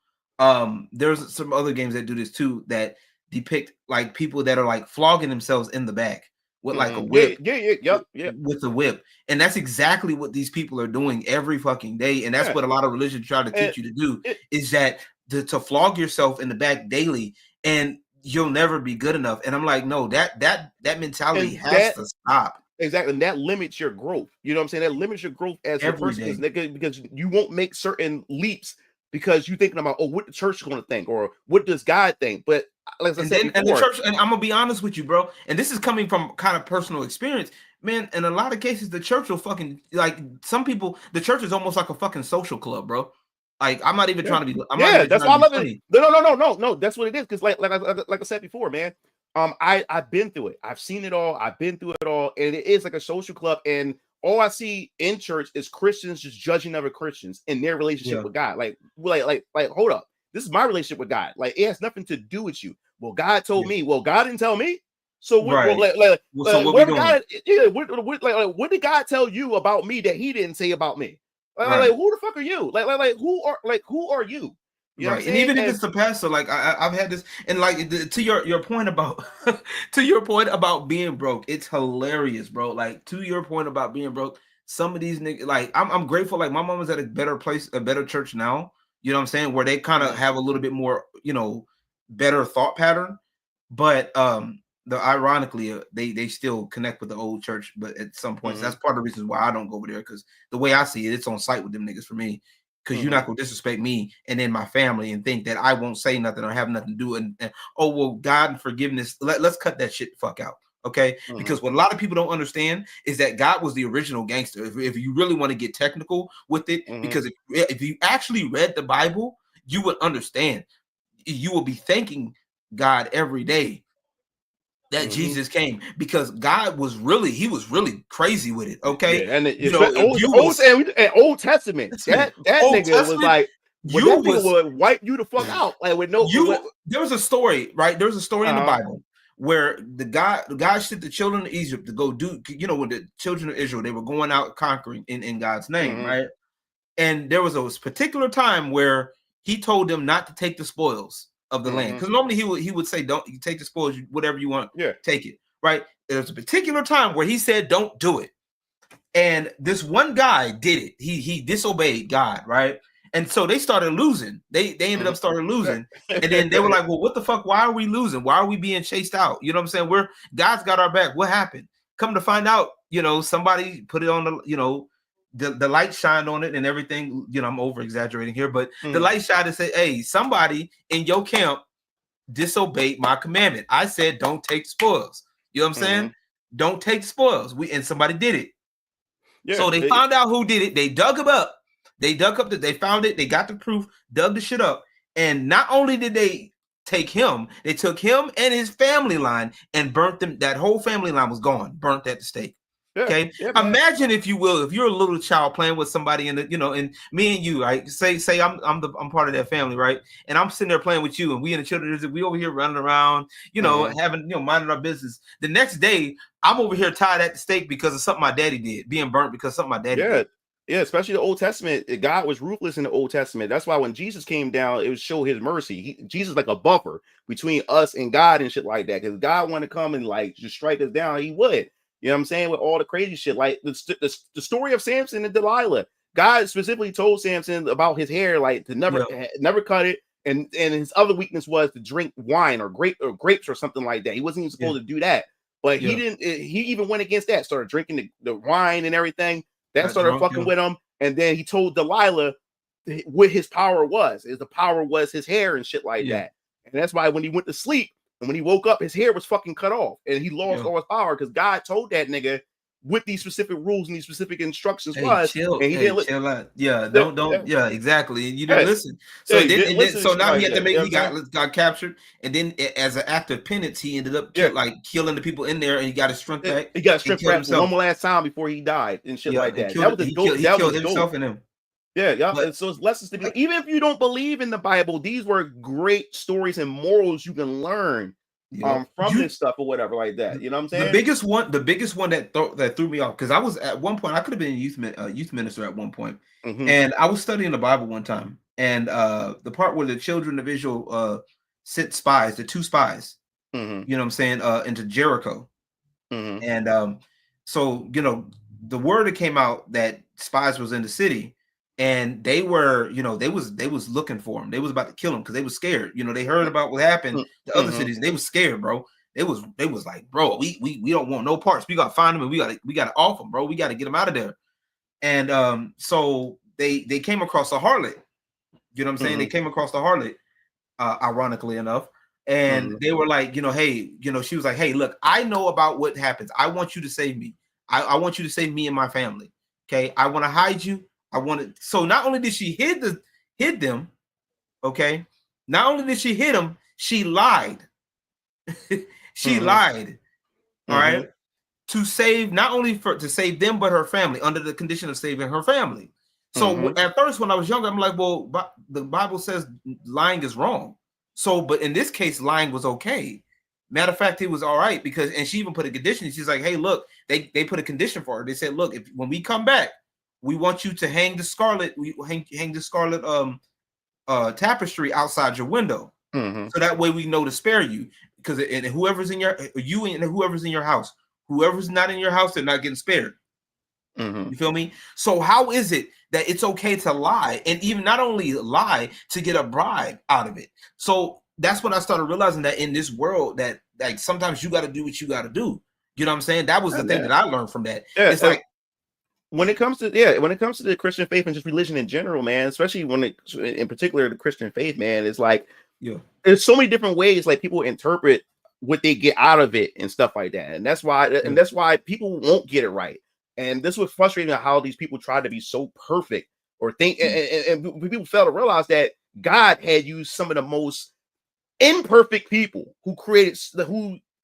There's some other games that do this too, that depict like people that are like flogging themselves in the back with like a whip. With a whip. And that's exactly what these people are doing every fucking day. And that's what a lot of religions try to teach you to do, is that to flog yourself in the back daily and you'll never be good enough. And I'm like, no, that mentality has to stop. Exactly. And that limits your growth. You know what I'm saying? That limits your growth as a person, because you won't make certain leaps because you're thinking about, what the church is going to think or what does God think. But like I said before, and the church, and I'm gonna be honest with you, bro, and this is coming from kind of personal experience, man. In a lot of cases, the church will fucking, like, some people, the church is almost like a fucking social club, bro. Like, I'm not even trying to be. That's why I love it. No. That's what it is. Because like I said before, man, I've been through it. I've seen it all. I've been through it all, and it is like a social club. And all I see in church is Christians just judging other Christians in their relationship with God. Like, hold up. This is my relationship with God. Like, it has nothing to do with you. Well, God told me. Well, God didn't tell me. So what? Right. So what God, what did God tell you about me that He didn't say about me? Like who the fuck are you? Who are you? You know right, and even if it's the pastor, like I've had this, and like to your point about to your point about being broke, it's hilarious, bro. Like to your point about being broke, some of these niggas, like I'm grateful. Like my mom is at a better place, a better church now. You know what I'm saying? Where they kind of have a little bit more, better thought pattern. But ironically, they still connect with the old church. But at some points, that's part of the reasons why I don't go over there, because the way I see it, it's on site with them niggas for me. Because you're not gonna disrespect me and then my family and think that I won't say nothing or have nothing to do. And oh well, God and forgiveness. Let's cut that shit the fuck out, okay? Because what a lot of people don't understand is that God was the original gangster. If you really want to get technical with it, because if you actually read the Bible, you would understand. You will be thanking God every day that Jesus came, because God was really crazy with it. Okay, and Old Testament, that Old nigga Testament, was like, that nigga would wipe you the fuck out, like with no. There was a story, right? There was a story in the Bible where the God sent the children of Egypt to go do, when the children of Israel, they were going out conquering in God's name, right? And there was a particular time where He told them not to take the spoils of the land, because normally he would say, don't you take the spoils, whatever you want, take it, right? There's a particular time where He said don't do it, and this one guy did it. He disobeyed God, right? And so they started losing. They ended up started losing, and then they were like, well, what the fuck, why are we losing? Why are we being chased out? You know what I'm saying? God's got our back. What happened? Come to find out, somebody put it on the light shined on it and everything. I'm over exaggerating here, but the light shined and said, hey, somebody in your camp disobeyed my commandment. I said, don't take spoils. You know what I'm saying? Don't take spoils. And somebody did it. So they found out who did it. They dug him up. They found it. They got the proof, dug the shit up. And not only did they take him, they took him and his family line and burnt them. That whole family line was gone, burnt at the stake. Okay, imagine, if you will, if you're a little child playing with somebody in the, and me and you, right? Say I'm part of that family, right? And I'm sitting there playing with you, and we and the children, we over here running around, having, minding our business. The next day, I'm over here tied at the stake because of something my daddy did, being burnt because of something my daddy did. Yeah, especially the Old Testament. God was ruthless in the Old Testament. That's why when Jesus came down, it would show His mercy. Jesus like a buffer between us and God and shit like that. Because God wanted to come and like just strike us down, He would. You know what I'm saying? With all the crazy shit, like the story of Samson and Delilah. God specifically told Samson about his hair, like to never cut it, and his other weakness was to drink wine or grapes or something like that. He wasn't even supposed to do that, but he didn't. He even went against that. Started drinking the wine and everything. That started fucking with him, and then he told Delilah what his power was. The power was his hair and shit like that, and that's why when he went to sleep. And when he woke up, his hair was fucking cut off, and he lost all his power because God told that nigga what these specific rules and these specific instructions was. Chill, and he didn't chill out. Yeah, exactly. And you didn't listen. So now he had to make. He got captured, and then as an act of penance, he ended up killing the people in there, and he got his strength back. He got stripped back one more last time before he died and shit like that. He killed himself and him. But, so it's lessons to be. Even if you don't believe in the Bible, these were great stories and morals you can learn from this stuff or whatever like that. You know what I'm saying? The biggest one that threw me off, because I was at one point, I could have been a youth minister at one point, and I was studying the Bible one time, and the part where the children of Israel sent spies, the two spies, you know what I'm saying, into Jericho, and so the word that came out that spies was in the city. And they were, they was looking for him. They was about to kill him because they was scared. They heard about what happened to other cities. They was scared, bro. They was like, bro, we don't want no parts. We gotta find him and we gotta off him, bro. We gotta get him out of there. And so they came across a harlot. You know what I'm saying? They came across the harlot, ironically enough. And they were like, hey, she was like, hey, look, I know about what happens. I want you to save me. I want you to save me and my family. Okay, I want to hide you. So not only did she hid them, okay, not only did she hid them, she lied. She lied, all right, to save not only to save them but her family under the condition of saving her family. So at first, when I was younger, I'm like, well, the Bible says lying is wrong. So, but in this case, lying was okay. Matter of fact, it was all right because, and she even put a condition. She's like, hey, look, they put a condition for her. They said, look, when we come back, we want you to hang the scarlet, tapestry outside your window, so that way we know to spare you. Because and whoever's in whoever's in your house, whoever's not in your house, they're not getting spared. You feel me? So how is it that it's okay to lie, and even not only lie to get a bribe out of it? So that's when I started realizing that in this world, that like sometimes you got to do what you got to do. You know what I'm saying? That was the thing that I learned from that. Yeah, it's like when it comes to the Christian faith and just religion in general, man, especially in particular the Christian faith, man, it's like there's so many different ways like people interpret what they get out of it and stuff like that, and that's why people won't get it right. And this was frustrating how these people try to be so perfect or think, and people fail to realize that God had used some of the most imperfect people who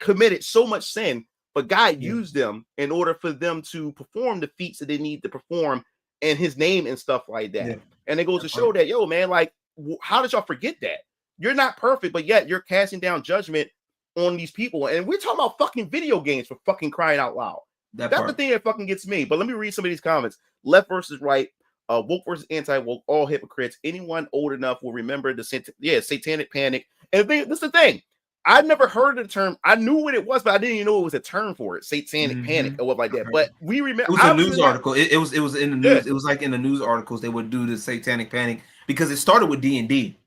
committed so much sin, but God used them in order for them to perform the feats that they need to perform in his name and stuff like that. And it goes to show that, yo, man, like, how did y'all forget that? You're not perfect, but yet you're casting down judgment on these people. And we're talking about fucking video games, for fucking crying out loud. That's the thing that fucking gets me. But let me read some of these comments. Left versus right, woke versus anti-woke, all hypocrites. Anyone old enough will remember the satanic panic. And this is the thing. I'd never heard of the term. I knew what it was, but I didn't even know it was a term for it, satanic panic or what like that. But we remember it was a news article. It was in the news. It was like in the news articles they would do the satanic panic because it started with D&D.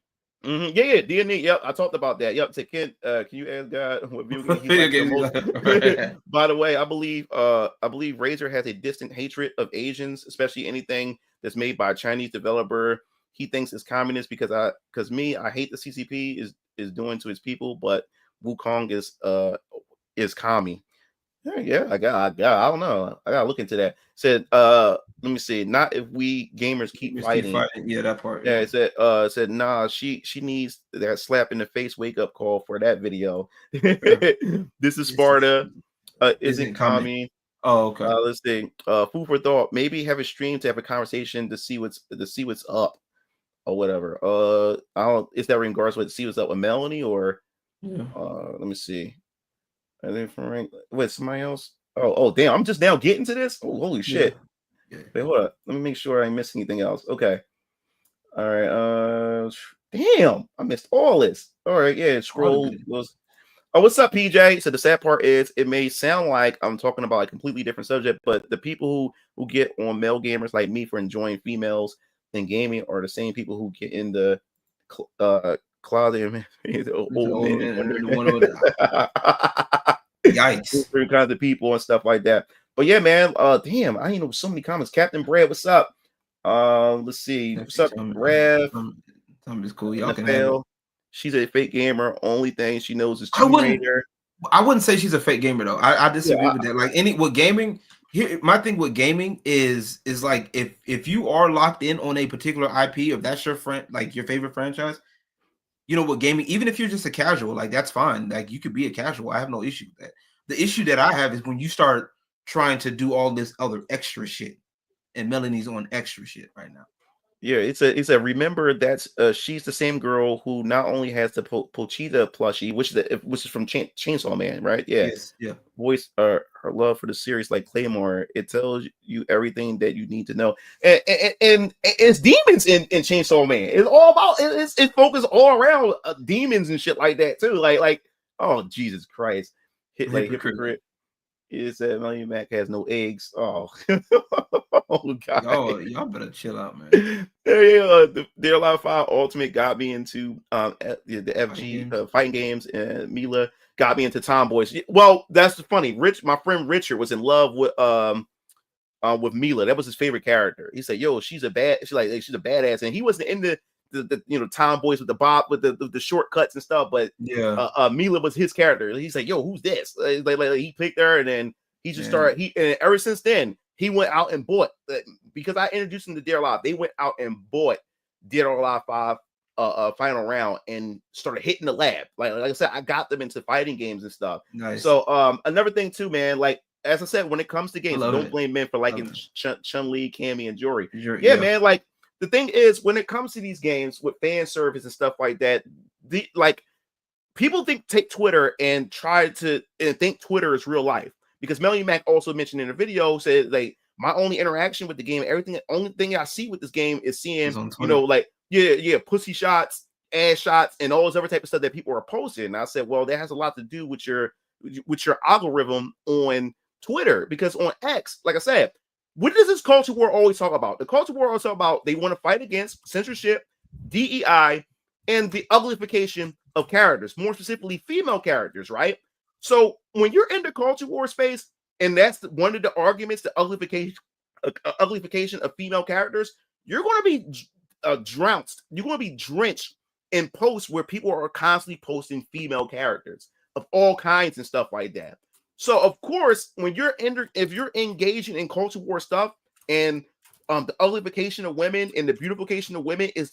Yeah, D&D. Yep, I talked about that. Yep. Say, can you ask God what video game he likes the most? By the way, I believe Razer has a distant hatred of Asians, especially anything that's made by a Chinese developer. He thinks it's communist because I hate the CCP is doing to his people, but Wukong is commie. Yeah, I don't know. I gotta look into that. Said, let me see. Not if we gamers keep fighting. Yeah, that part. Yeah, it said, nah, she needs that slap in the face wake up call for that video. This is Sparta. Isn't commie. Oh, okay. Let's see. Food for thought. Maybe have a stream to have a conversation to see what's up or whatever. I don't. Is that in regards to see what's up with Melanie or? Let me see. I think from wait, somebody else. Oh, damn! I'm just now getting to this. Oh, holy shit! Wait, hold up. Let me make sure I ain't missing anything else. Okay. All right. Damn! I missed all this. All right. Yeah. Scroll. Oh, what's up, PJ? So the sad part is, it may sound like I'm talking about a completely different subject, but the people who get on male gamers like me for enjoying females in gaming are the same people who get in the closet. Yikes! Different kinds of people and stuff like that. But yeah, man. Damn, I ain't know so many comments. Captain Brad, what's up? Let's see. What's up, Rev? Something's cool. Y'all can handle. She's a fake gamer. Only thing she knows is Tomb Raider. I wouldn't say she's a fake gamer though. I disagree with that. Like gaming. Here, my thing with gaming is like if you are locked in on a particular IP, if that's your friend, like your favorite franchise, you know, with gaming, even if you're just a casual, like that's fine. Like you could be a casual. I have no issue with that. The issue that I have is when you start trying to do all this other extra shit, and Melanie's on extra shit right now. Yeah, it's a remember that's she's the same girl who not only has the Pochita plushie, which is from Chainsaw Man, right? Yeah, yes, yeah. Voice her love for the series like Claymore. It tells you everything that you need to know, and it's demons in Chainsaw Man. It's all about it's focused all around demons and shit like that too. Like oh Jesus Christ, hypocrite. It said Melanie Mac has no eggs. Oh, oh God! Oh, y'all better chill out, man. There are a lot of fire. Ultimate got me into the FG fighting games, and Mila got me into tomboys. Well, that's funny. My friend Richard was in love with Mila. That was his favorite character. He said, "Yo, she's a badass," and he wasn't in the tomboys with the bob with the shortcuts and stuff, but Mila was his character. He said, "Yo, who's this?" Like he picked her, and then he just started. And ever since then, he went out and bought because I introduced him to Dead or Alive. They went out and bought Dead or Alive 5 a final round and started hitting the lab. Like I said, I got them into fighting games and stuff. Nice. So another thing too, man, like as I said, when it comes to games, don't blame men for liking Chun-Li, Cammy, and Jory. Yeah, man, like the thing is, when it comes to these games with fan service and stuff like that, people take Twitter and think Twitter is real life, because Melanie Mac also mentioned in a video, said like, my only interaction with the game, only thing I see with this game is seeing, like pussy shots, ass shots, and all this other type of stuff that people are posting. And I said, well, that has a lot to do with your algorithm on Twitter, because on X, like I said, what does this culture war always talk about? The culture war always talk about they want to fight against censorship, DEI, and the uglification of characters, more specifically female characters, right? So when you're in the culture war space, and that's one of the arguments, the uglification of female characters, you're going to be trounced. You're going to be drenched in posts where people are constantly posting female characters of all kinds and stuff like that. So of course, when if you're engaging in culture war stuff, and the uglification of women and the beautification of women is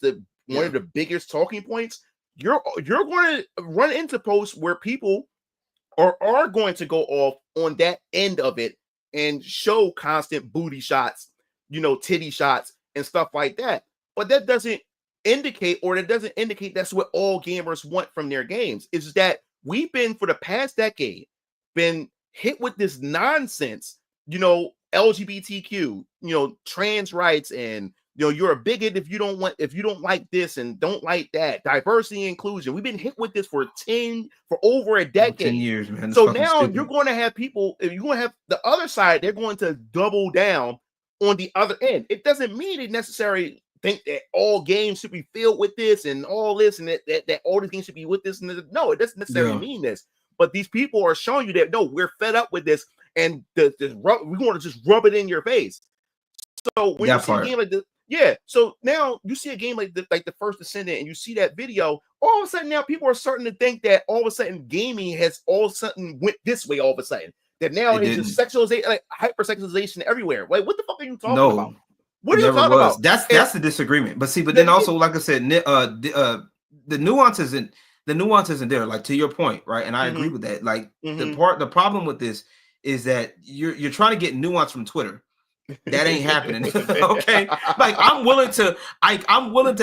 one of the biggest talking points, you're going to run into posts where people are going to go off on that end of it and show constant booty shots, titty shots and stuff like that. But that doesn't indicate that's what all gamers want from their games. It's just that we've been, for the past decade, been hit with this nonsense, LGBTQ, trans rights, and you're a bigot if you don't like this and don't like that. Diversity and inclusion. We've been hit with this for over a decade. 10 years, man. So now you're going to have people, if you're going to have the other side, they're going to double down on the other end. It doesn't mean they necessarily think that all games should be filled with this and all this, and that all these games should be with this. And no, it doesn't necessarily mean this. But these people are showing you that, no, we're fed up with this, and we want to just rub it in your face. So when you see a game like this, so now you see a game like the First Descendant, and you see that video, all of a sudden now people are starting to think that all of a sudden gaming has all of a sudden went this way all of a sudden. That now it's just sexualization, like hypersexualization everywhere. Like, what the fuck are you talking about? What are you talking about? That's the disagreement. But see, then also, like I said, the nuances in there, like, to your point, right? And I agree with that. Like, the problem with this is that you're trying to get nuance from Twitter. That ain't happening. Okay, like I'm willing to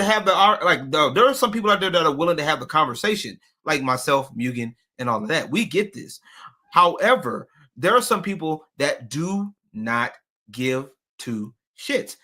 have there are some people out there that are willing to have the conversation, like myself, Mugen, and all of that. We get this. However, there are some people that do not give two shits.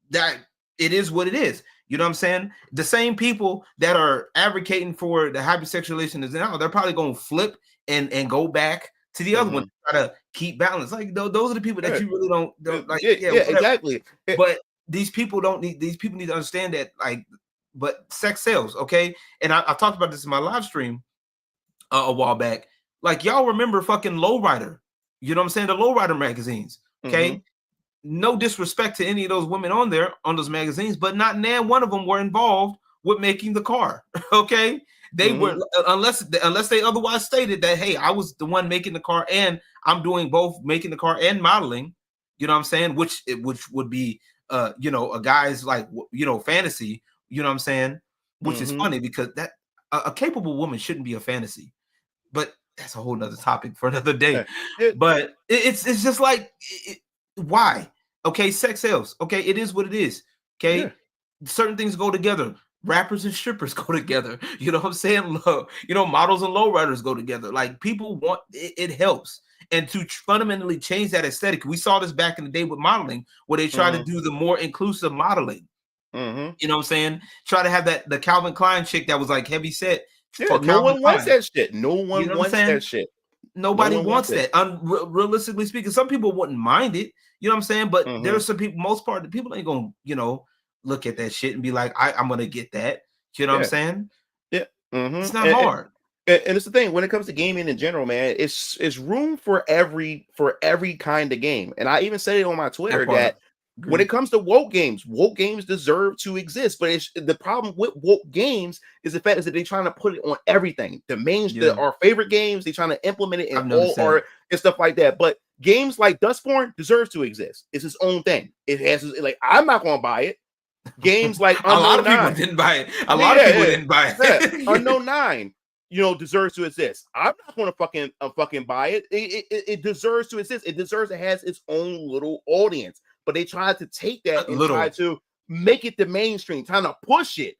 That it is what it is. You know what I'm saying? The same people that are advocating for the hypersexualization is now, they're probably going to flip and go back to the other one, try to keep balance. Like, those are the people that you really don't like. Exactly. But these people need to understand that, like, but sex sells, okay? And I talked about this in my live stream a while back. Like, y'all remember fucking Lowrider? You know what I'm saying? The Lowrider magazines, okay? No disrespect to any of those women on those magazines, but not one of them were involved with making the car, okay? They were, unless they otherwise stated that, hey, I was the one making the car and I'm doing both making the car and modeling, you know what I'm saying? Which would be, a guy's, like, fantasy, you know what I'm saying? Which is funny, because that a capable woman shouldn't be a fantasy, but that's a whole nother topic for another day. But it's just like, why? Okay, sex sells. Okay, it is what it is. Okay, certain things go together. Rappers and strippers go together. You know what I'm saying? Models and lowriders go together. Like, people want it helps. And to fundamentally change that aesthetic, we saw this back in the day with modeling, where they try to do the more inclusive modeling. You know what I'm saying? Try to have the Calvin Klein chick that was like heavy set. No one wants that shit. No one wants that shit. Nobody wants that. Realistically speaking, some people wouldn't mind it. You know what I'm saying? But there are some people, most part, the people ain't gonna, look at that shit and be like, I'm gonna get that. You know what I'm saying? Yeah. It's not hard. And it's the thing, when it comes to gaming in general, man, it's room for every kind of game. And I even said it on my Twitter that when it comes to woke games deserve to exist. But the problem with woke games is the fact that they're trying to put it on everything. Our favorite games, they're trying to implement it in all art and stuff like that. But games like Dustborn deserves to exist. It's its own thing. It has, like, I'm not gonna buy it. Games like a lot Unknown of people 9. didn't buy it. A lot of people didn't buy it. Unknown 9, deserves to exist. I'm not going to fucking buy it. It deserves to exist. It deserves. It has its own little audience. But they tried to take that and try to make it the mainstream, trying to push it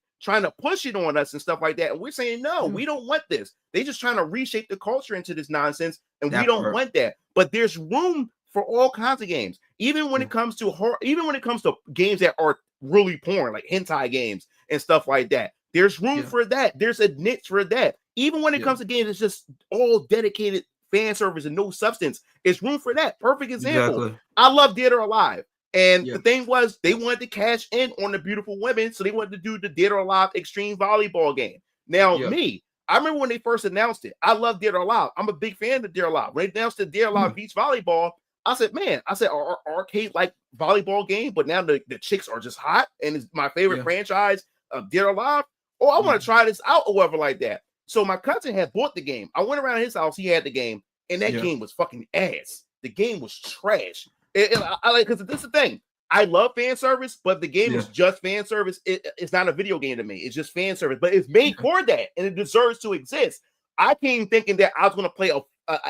on us and stuff like that. And we're saying, no, we don't want this. They just trying to reshape the culture into this nonsense, and we don't want that. But there's room for all kinds of games, even when it comes to horror, even when it comes to games that are really porn, like hentai games and stuff like that. There's room for that. There's a niche for that. Even when it comes to games that's just all dedicated fan service and no substance, it's room for that. Perfect example. Exactly. I love Dead or Alive. And the thing was, they wanted to cash in on the beautiful women, so they wanted to do the Dead or Alive Extreme Volleyball game. Now, I remember when they first announced it. I love Dead or Alive. I'm a big fan of Dead or Alive. When they announced the Dead or Alive Beach Volleyball, I said, arcade like volleyball game, but now the chicks are just hot, and it's my favorite franchise of Dead or Alive. Oh, I want to try this out or whatever like that. So my cousin had bought the game. I went around his house. He had the game, and that game was fucking ass. The game was trash. I like, because this is the thing. I love fan service, but the game is just fan service. It's not a video game to me. It's just fan service, but it's made for that, and it deserves to exist. I came thinking that I was going to play a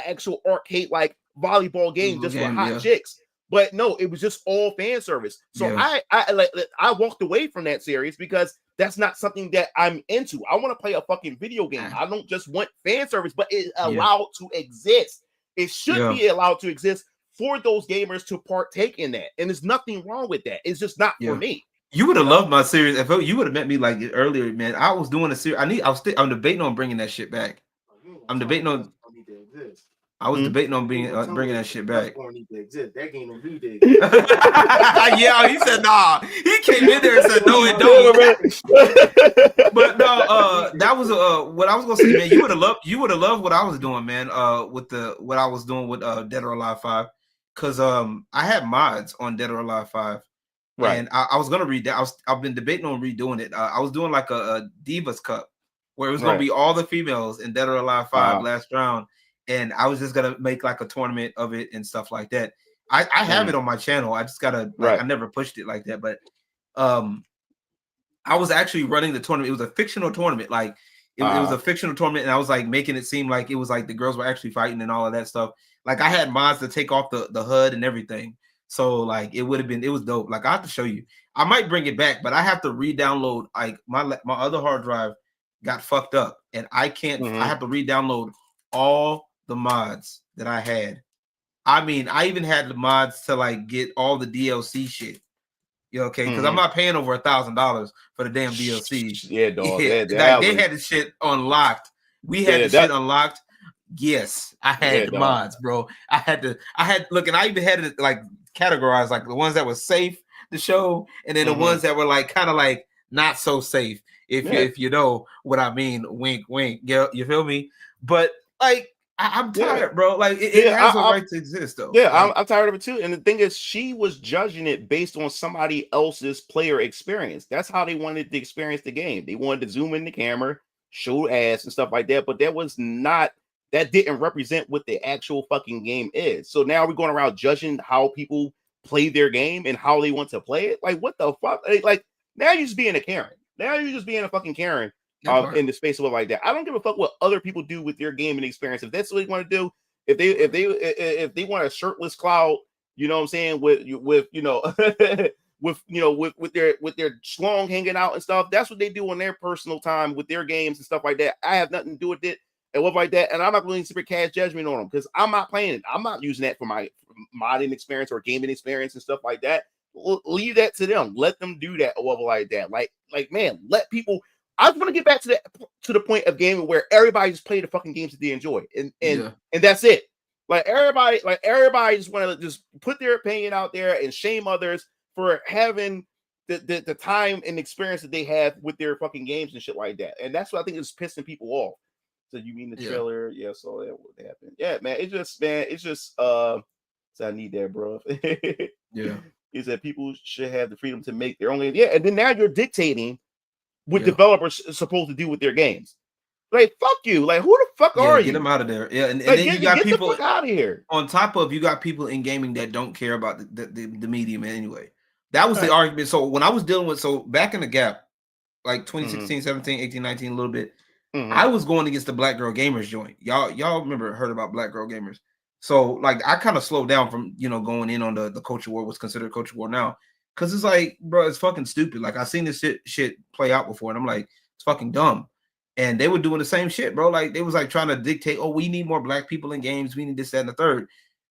actual arcade like volleyball game just with hot chicks, but no, it was just all fan service. So I walked away from that series because that's not something that I'm into. I want to play a fucking video game. I don't just want fan service, but it's allowed to exist. It should be allowed to exist for those gamers to partake in that, and there's nothing wrong with that. It's just not for me. You would have loved my series if you would have met me like earlier, man. I was doing a series. I'm debating on bringing that shit back. I'm debating on. I was debating on bringing that shit back. That game don't need it. Yeah, he said nah. He came in there and said no, it don't. But no, that was what I was gonna say, man. You would have loved what I was doing, man. With what I was doing with Dead or Alive 5, because I had mods on Dead or Alive 5, right? And I was gonna read that. I've been debating on redoing it. I was doing like a Divas Cup where it was gonna be all the females in Dead or Alive 5 last round. And I was just gonna make like a tournament of it and stuff like that. I have it on my channel. I just gotta I never pushed it like that. But I was actually running the tournament. It was a fictional tournament. Like it was a fictional tournament, and I was like making it seem like it was like the girls were actually fighting and all of that stuff. Like I had mods to take off the HUD and everything. So like it was dope. Like I have to show you. I might bring it back, but I have to re-download. Like my other hard drive got fucked up, and I can't. I have to re-download all the mods that I had. I mean, I even had the mods to like get all the DLC shit. Okay, because I'm not paying over $1,000 for the damn DLC. Yeah, dog. Yeah, they had the shit unlocked. We had the shit unlocked. Yes, I had the mods, bro. I look, and I even had it like categorized, like the ones that were safe to show, and then the ones that were like kind of like not so safe. If you know what I mean, wink, wink. You feel me? But like. I'm tired, bro. Like it has a right to exist, though. Yeah, like, I'm tired of it too. And the thing is, she was judging it based on somebody else's player experience. That's how they wanted to experience the game. They wanted to zoom in the camera, show ass and stuff like that. But that didn't represent what the actual fucking game is. So now we're going around judging how people play their game and how they want to play it. Like, what the fuck? Like now you're just being a Karen. Now you're just being a fucking Karen. In the space of it like that. I don't give a fuck what other people do with their gaming experience. If that's what they want to do, if they want a shirtless Cloud, you know what I'm saying, with with their schlong hanging out and stuff, that's what they do on their personal time with their games and stuff like that. I have nothing to do with it and stuff like that, and I'm not going to super cast judgment on them because I'm not playing it. I'm not using that for my modding experience or gaming experience and stuff like that. Leave that to them. Let them do that or whatever like that. Like man, let people. I just want to get back to the point of gaming where everybody just play the fucking games that they enjoy, and that's it. Like everybody just want to just put their opinion out there and shame others for having the time and experience that they have with their fucking games and shit like that. And that's what I think is pissing people off. So you mean the trailer? Yeah, so that would happen. Yeah, man. It's just so I need that, bro. Is that people should have the freedom to make their own games. Yeah, and then now you're dictating what developers are supposed to do with their games. Like, fuck you. Like, who the fuck are you? Get them out of there. Yeah, and like, then you got people the fuck out of here. On top of, you got people in gaming that don't care about the medium anyway. That was the Right. argument. So when I was dealing with, back in the gap, like Mm-hmm. 2016, 17, 18, 19, a little bit, Mhm. I was going against the Black Girl Gamers joint. Y'all heard about Black Girl Gamers. So like I kind of slowed down from going in on the culture war, what's considered culture war now. Cause it's like, bro, it's fucking stupid. Like I've seen this shit play out before, and I'm like, it's fucking dumb. And they were doing the same shit, bro. Like they was like trying to dictate, oh, we need more black people in games, we need this, that, and the third.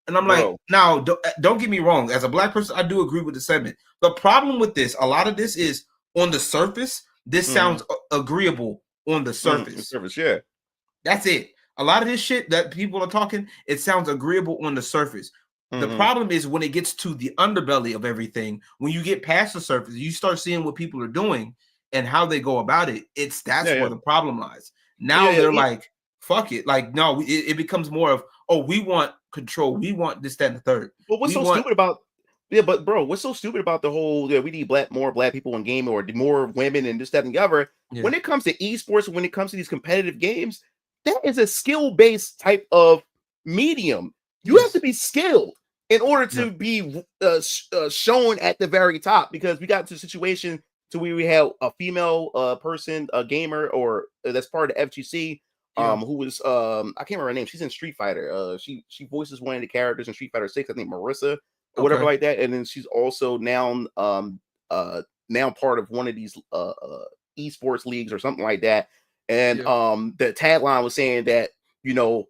And I'm like, Bro. now don't get me wrong. As a black person, I do agree with the segment. The problem with this, a lot of this is on the surface. This sounds agreeable on the surface. The surface, yeah. That's it. A lot of this shit that people are talking, it sounds agreeable on the surface. The problem is when it gets to the underbelly of everything, when you get past the surface, you start seeing what people are doing and how they go about it. That's where the problem lies. Now they're like, fuck it. Like, no, it becomes more of, oh, we want control. We want this, that, and the third. But what's stupid about but bro, what's so stupid about the whole we need more black people in gaming or more women and this, that, and the other? Yeah. When it comes to esports, when it comes to these competitive games, that is a skill-based type of medium. You have to be skilled in order to be shown at the very top, because we got to a situation to where we have a female person, a gamer, or that's part of the FGC, who was I can't remember her name. She's in Street Fighter. She voices one of the characters in Street Fighter 6, I think Marissa, or whatever like that. And then she's also now part of one of these esports leagues or something like that. And the tagline was saying that now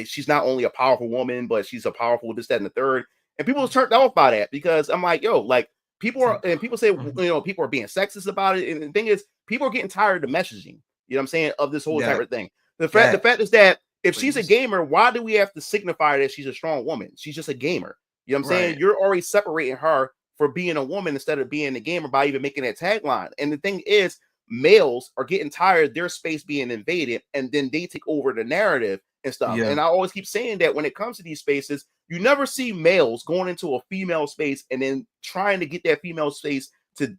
she's not only a powerful woman, but she's a powerful this, that, and the third. And people was turned off by that, because I'm like, yo, like people say people are being sexist about it. And the thing is, people are getting tired of the messaging. You know what I'm saying, of this whole type of thing. The fact is that if she's a gamer, why do we have to signify that she's a strong woman? She's just a gamer. You know what I'm saying? You're already separating her for being a woman instead of being a gamer by even making that tagline. And the thing is, males are getting tired of their space being invaded, and then they take over the narrative and stuff. And I always keep saying that when it comes to these spaces, you never see males going into a female space and then trying to get that female space to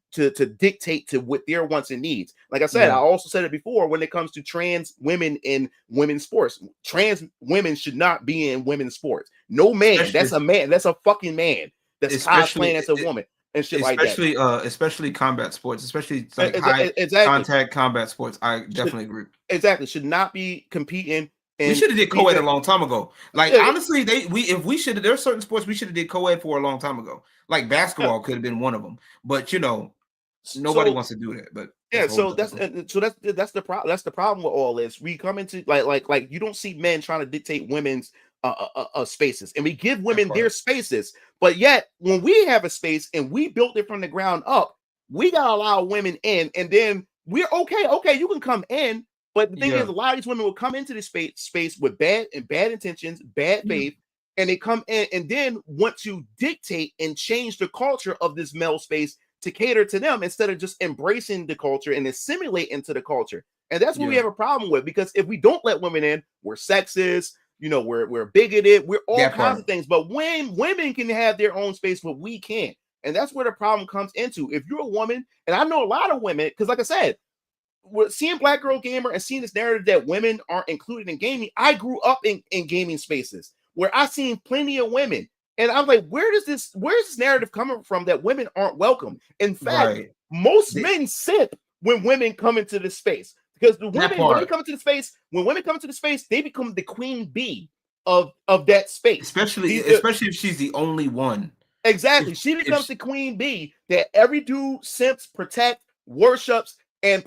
dictate to what their wants and needs. Like I said, I also said it before, when it comes to trans women in women's sports, trans women should not be in women's sports. No man, that's a man, that's a fucking man that's cosplaying as a woman. And shit like that. Especially combat sports, especially like high contact combat sports. I definitely agree. Exactly, should not be competing. We should have did co-ed a long time ago. Like honestly, there's certain sports we should have did co-ed for a long time ago. Like basketball could have been one of them, but nobody wants to do that. But that's the problem. That's the problem with all this. We come into like you don't see men trying to dictate women's spaces, and we give women their spaces, but yet when we have a space and we built it from the ground up, we gotta allow women in, and then we're okay, you can come in. But the thing is, a lot of these women will come into this space with bad intentions, bad faith, and they come in and then want to dictate and change the culture of this male space to cater to them, instead of just embracing the culture and assimilate into the culture. And that's what we have a problem with, because if we don't let women in, we're sexist, we're bigoted, we're all kinds of things. But when women can have their own space, but we can't. And that's where the problem comes into. If you're a woman, and I know a lot of women, because like I said, we're seeing Black Girl Gamer and seeing this narrative that women aren't included in gaming. I grew up in gaming spaces where I seen plenty of women, and I'm like, where's this narrative coming from that women aren't welcome? In fact, most men sip when women come into this space, because the women, when women come into the space, they become the queen bee of that space. Especially if she's the only one. Exactly, she becomes the queen bee that every dude simps, protect, worships. And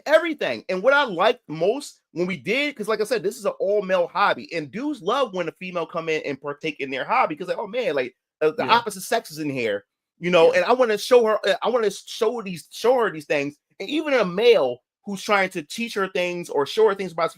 everything. And what I like most when we did, because like I said, this is an all-male hobby, and dudes love when a female come in and partake in their hobby, because like, oh man, like the opposite sex is in here, and I want to show her, show her these things. And even a male who's trying to teach her things or show her things about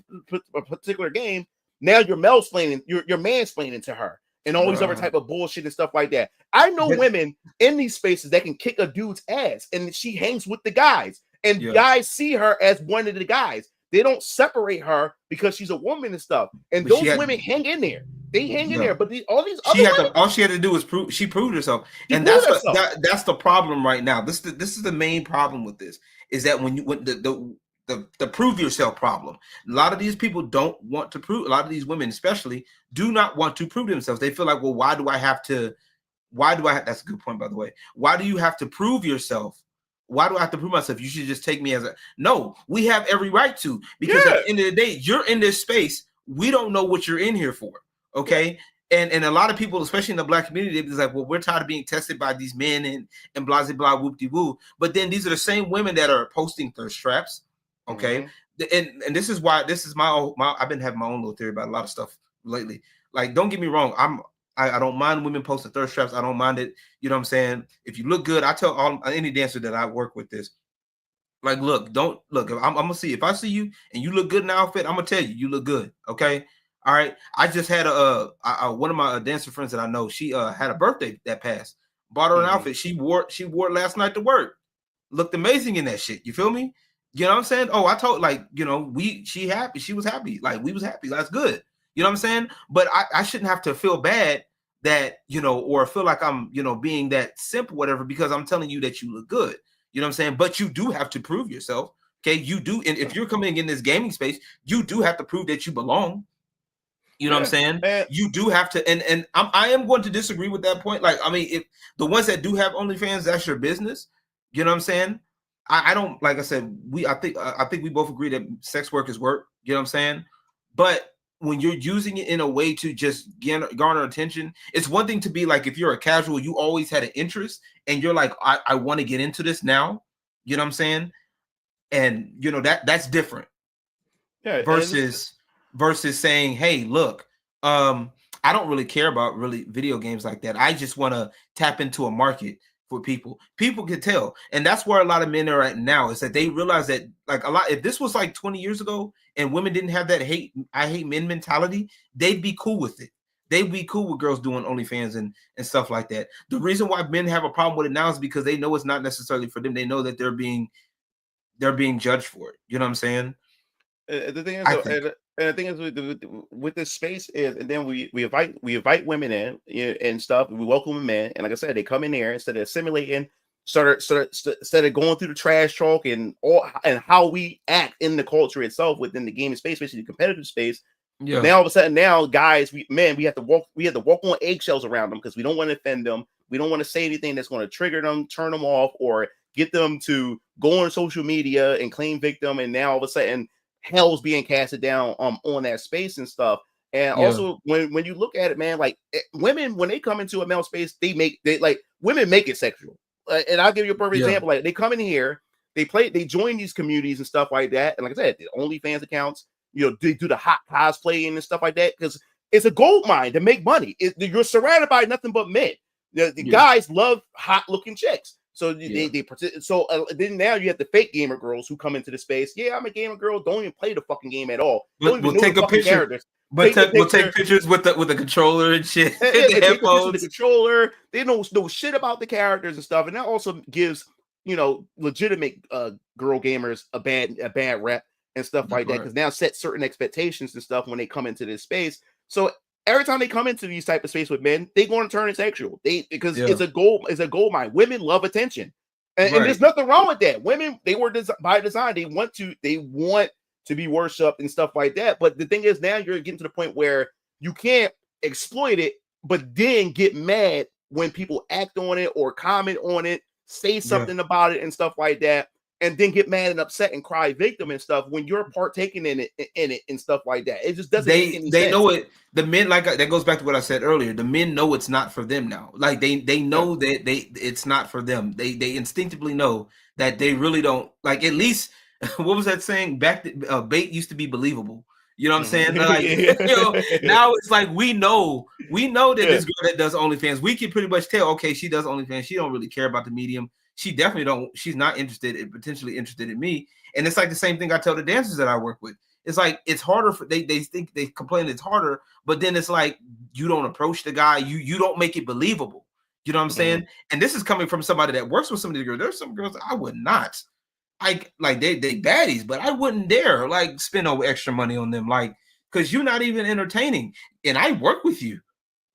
a particular game, now you're mansplaining, you're mansplaining to her. And all these other type of bullshit and stuff like that. I know women in these spaces that can kick a dude's ass, and she hangs with the guys, and guys see her as one of the guys. They don't separate her because she's a woman and stuff. And those women hang in there. They hang in there. But all these other women, all she had to do was prove. She proved herself, and that's the problem right now. This is the main problem with this, is that when the prove yourself problem. A lot of these people don't want to prove. A lot of these women, especially, do not want to prove themselves. They feel like, well, why do I have to why do I that's a good point, by the way. Why do you have to prove yourself? Why do I have to prove myself? You should just take me as a no. We have every right to, because at the end of the day, you're in this space. We don't know what you're in here for. Okay. And a lot of people, especially in the Black community, they're like, well, we're tired of being tested by these men and blah, blah, blah, whoop-de-woo. But then these are the same women that are posting thirst traps. Okay. And this is why this is my I've been having my own little theory about a lot of stuff lately. Like, don't get me wrong. I don't mind women posting thirst traps. I don't mind it. You know what I'm saying? If you look good, I tell any dancer that I work with this. Like, look, don't look. I'm gonna see if I see you and you look good in the outfit. I'm gonna tell you look good. Okay. All right. I just had one of my dancer friends that I know. She had a birthday that passed. Bought her an outfit. She wore it last night to work. Looked amazing in that shit. You feel me? You know what I'm saying? Oh, I told she happy. She was happy. Like, we was happy. That's good. You know what I'm saying? But I shouldn't have to feel bad that, or feel like I'm, being that simp or whatever, because I'm telling you that you look good. You know what I'm saying? But you do have to prove yourself. Okay. You do. And if you're coming in this gaming space, you do have to prove that you belong. You know what I'm saying? You do have to, and I am going to disagree with that point. Like, I mean, if the ones that do have OnlyFans, that's your business. You know what I'm saying? I don't, like I said, I think we both agree that sex work is work. You know what I'm saying? But when you're using it in a way to just garner attention, it's one thing to be like, if you're a casual, you always had an interest and you're like, I want to get into this now. You know what I'm saying? And that's different. Yeah. Versus saying, hey, look, I don't really care about really video games like that. I just want to tap into a market for people. People can tell. And that's where a lot of men are at now, is that they realize that, like, if this was like 20 years ago and women didn't have that I hate men mentality, they'd be cool with it. They'd be cool with girls doing OnlyFans and stuff like that. The reason why men have a problem with it now is because they know it's not necessarily for them. They know that they're being judged for it. You know what I'm saying? The thing is, and the thing is with this space is, and then we invite women in and stuff. We welcome them in, and like I said, they come in there instead of assimilating, instead of going through the trash talk and how we act in the culture itself within the gaming space, especially the competitive space. Yeah. Now all of a sudden, guys, we have to walk on eggshells around them because we don't want to offend them. We don't want to say anything that's going to trigger them, turn them off, or get them to go on social media and claim victim. And now all of a sudden, hell's being casted down on that space and stuff. And also when you look at it, man, like women, when they come into a male space, women make it sexual. And I'll give you a perfect example. Like, they come in here, they join these communities and stuff like that. And like I said, the OnlyFans accounts, they do the hot cosplaying and stuff like that, because it's a gold mine to make money. You're surrounded by nothing but men. The guys love hot looking chicks. So then now you have the fake gamer girls who come into the space. Yeah, I'm a gamer girl. Don't even play the fucking game at all. Don't even know take a picture. Characters. But we'll take pictures with the controller and shit. The headphones. The controller. They don't know shit about the characters and stuff. And that also gives legitimate girl gamers a bad rep and stuff like that, because now set certain expectations and stuff when they come into this space. So every time they come into these type of space with men, they going to turn it sexual. Because it's a gold mine. Women love attention, and there's nothing wrong with that. Women, they were by design. They want to be worshipped and stuff like that. But the thing is, now you're getting to the point where you can't exploit it, but then get mad when people act on it or comment on it, say something about it and stuff like that, and then get mad and upset and cry victim and stuff when you're partaking in it and stuff like that. It just doesn't make any sense. They know it. The men, like, that goes back to what I said earlier. The men know it's not for them now. Like, they know that it's not for them. They instinctively know that they really don't, like, at least what was that saying? Bait used to be believable. You know what I'm saying? Like, now it's like we know that this girl that does OnlyFans, we can pretty much tell, okay, she does OnlyFans. She don't really care about the medium. She definitely don't. She's not potentially interested in me. And it's like the same thing I tell the dancers that I work with. It's like, it's harder for they think, they complain it's harder, but then it's like, you don't approach the guy, you don't make it believable. You know what I'm saying? And this is coming from somebody that works with some of the girls. There's some girls that I would not. They baddies, but I wouldn't dare like spend no extra money on them, like, because you're not even entertaining, and I work with you.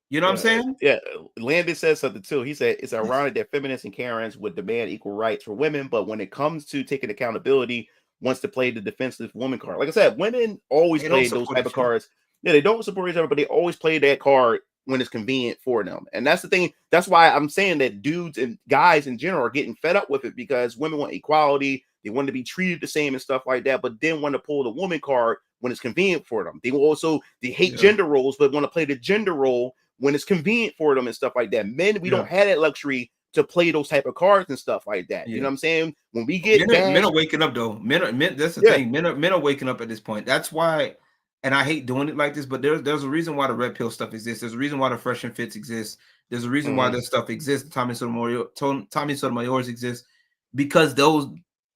You know what I'm saying? Yeah. Landon says something too. He said it's ironic that feminists and Karens would demand equal rights for women, but when it comes to taking accountability, wants to play the defensive woman card. Like I said, women always play those type of cards. Yeah, they don't support each other, but they always play that card. when it's convenient for them. And that's the thing. That's why I'm saying that dudes and guys in general are getting fed up with it, because women want equality. They want to be treated the same and stuff like that, but then want to pull the woman card when it's convenient for them. They hate gender roles, but want to play the gender role when it's convenient for them and stuff like that. Men, we don't have that luxury to play those type of cards and stuff like that. You know what I'm saying? When we get men are waking up though. Men. That's the thing. Men are waking up at this point. That's why, and I hate doing it like this, but there's a reason why the red pill stuff exists. There's a reason why the fresh and fits exists. There's a reason why this stuff exists. Tommy Sotomayor's exists, because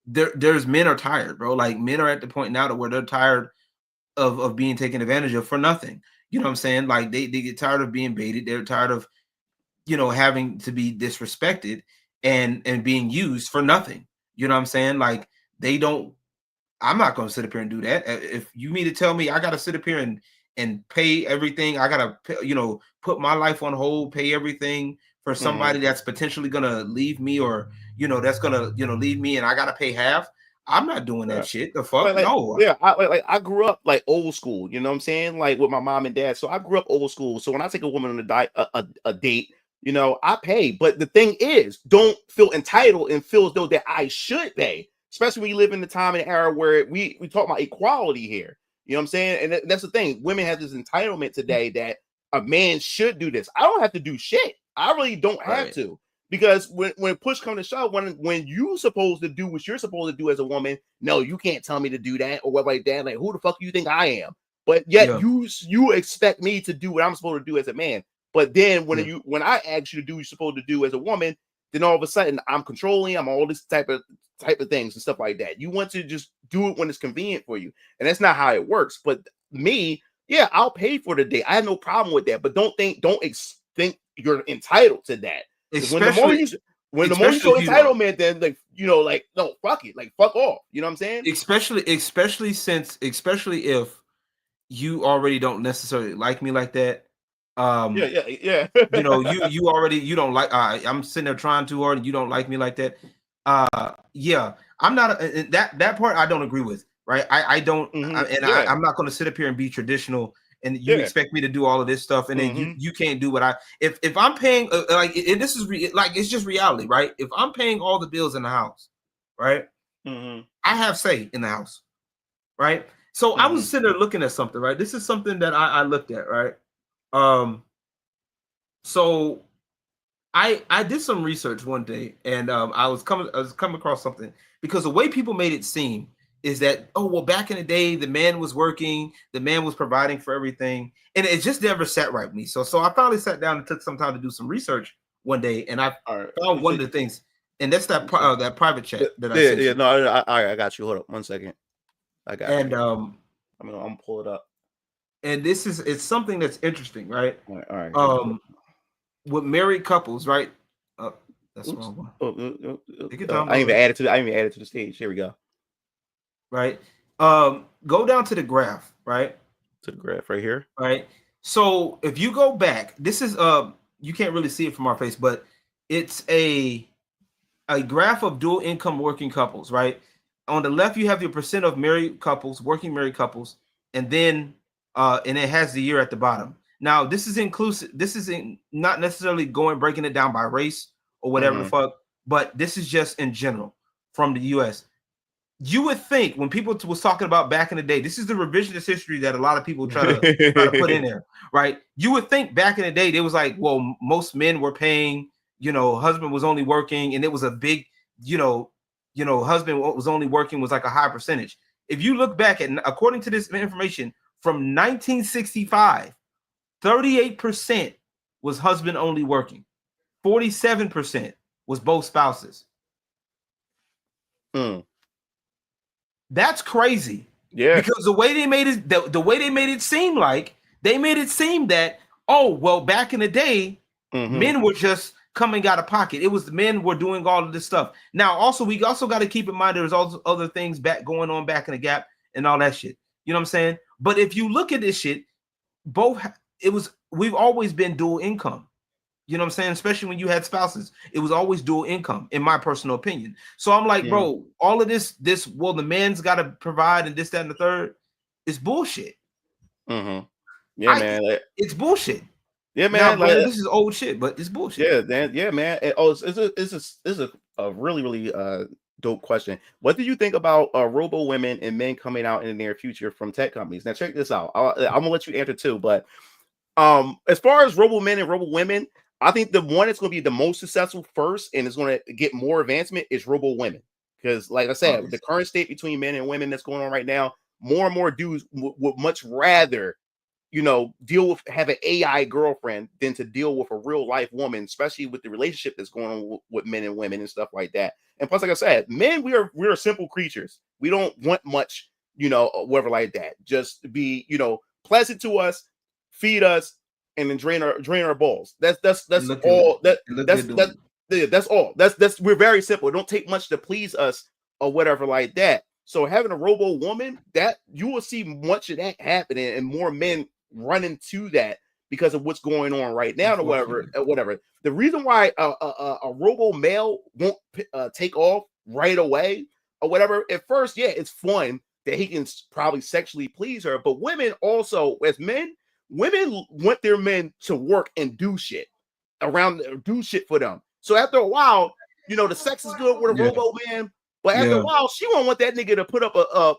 there's men are tired, bro. Like, men are at the point now to where they're tired of being taken advantage of for nothing. You know what I'm saying? Like, they get tired of being baited. They're tired of, having to be disrespected and being used for nothing. You know what I'm saying? Like, I'm not going to sit up here and do that. If you mean to tell me I got to sit up here and pay everything, I got to, put my life on hold, pay everything for somebody that's potentially going to leave me, or, that's going to, leave me, and I got to pay half. I'm not doing that shit. The fuck? No. Yeah. I grew up like old school, you know what I'm saying? Like with my mom and dad. So I grew up old school. So when I take a woman on a date, I pay. But the thing is, don't feel entitled and feel as though that I should pay, especially when you live in the time and era where we talk about equality here. You know what I'm saying? And that's the thing. Women have this entitlement today that a man should do this. I don't have to do shit. I really don't have to. Because when push comes to shove, when you supposed to do what you're supposed to do as a woman, no, you can't tell me to do that or what like that. Like, who the fuck do you think I am? But yet you expect me to do what I'm supposed to do as a man. But then when I ask you to do what you're supposed to do as a woman, then all of a sudden I'm controlling. I'm all this type of things and stuff like that. You want to just do it when it's convenient for you, and that's not how it works. But me, I'll pay for the date. I have no problem with that. But don't think you're entitled to that. When the more you show entitlement, then no, fuck it, like fuck off. You know what I'm saying? Especially if you already don't necessarily like me like that. Yeah. you already, you don't like. I'm sitting there trying too hard, and you don't like me like that. I'm not that part. I don't agree with. Right? I don't, I'm not going to sit up here and be traditional. And you expect me to do all of this stuff, and then you can't do what if I'm paying this is it's just reality, right? If I'm paying all the bills in the house, right? I have say in the house, right? So I was sitting there looking at something, right? This is something that I looked at, right? So I did some research one day, and I was coming across something, because the way people made it seem is that, oh, well, back in the day, the man was working, the man was providing for everything, and it just never sat right with me. So I finally sat down and took some time to do some research one day, and I found one of the things, and that's that private chat that I sent you. No, I got you. Hold up 1 second. I got you. I'm gonna pull it up. And it's something that's interesting, right? All right. With married couples, right? That's the wrong one. I even added to the stage. Here we go. Right. Go down to the graph, right? To the graph right here. Right. So if you go back, this is you can't really see it from our face, but it's a graph of dual income working couples, right? On the left, you have your percent of married couples, working married couples, and then and it has the year at the bottom. Now, this is inclusive. This isn't not necessarily breaking it down by race or whatever the fuck, but this is just in general from the US. You would think when people was talking about back in the day, this is the revisionist history that a lot of people try to put in there, right? You would think back in the day, they was like, well, most men were paying, husband was only working, and it was a big, husband was only working was like a high percentage. If you look back at, according to this information from 1965, 38% was husband only working, 47% was both spouses. That's crazy. Yeah. Because the way they made it seem like, they made it seem that, oh, well, back in the day, men were just coming out of pocket. It was the men were doing all of this stuff. Now, we also got to keep in mind there's also other things going on back in the gap and all that shit. You know what I'm saying? But if you look at this shit, we've always been dual income. You know what I'm saying? Especially when you had spouses, it was always dual income, in my personal opinion. So I'm like, bro, all of this, well, the man's got to provide and this, that, and the third, is bullshit. Yeah, man. It's bullshit. Yeah, Now, man. granted, this is old shit, but it's bullshit. Yeah, man. It's a really dope question. What do you think about robo women and men coming out in the near future from tech companies? Now, check this out. I'm gonna let you answer too, but as far as robo men and robo women, I think the one that's going to be the most successful first and is going to get more advancement is robo women. Because, like I said, with the current state between men and women that's going on right now, more and more dudes would much rather, deal with have an AI girlfriend than to deal with a real life woman, especially with the relationship that's going on with men and women and stuff like that. And plus, like I said, men, we're simple creatures. We don't want much, whatever like that. Just be, pleasant to us, feed us, and then drain our balls. That's all. That's all. That's we're very simple. It don't take much to please us or whatever like that. So having a robo woman, that you will see much of that happening and more men running to that because of what's going on right now or whatever. The reason why a robo male won't take off right away or whatever, at first, yeah, it's fun that he can probably sexually please her, but women also, as men, women want their men to work and do shit for them. So after a while, the sex is good with a robo man, but after a while, she won't want that nigga to put up a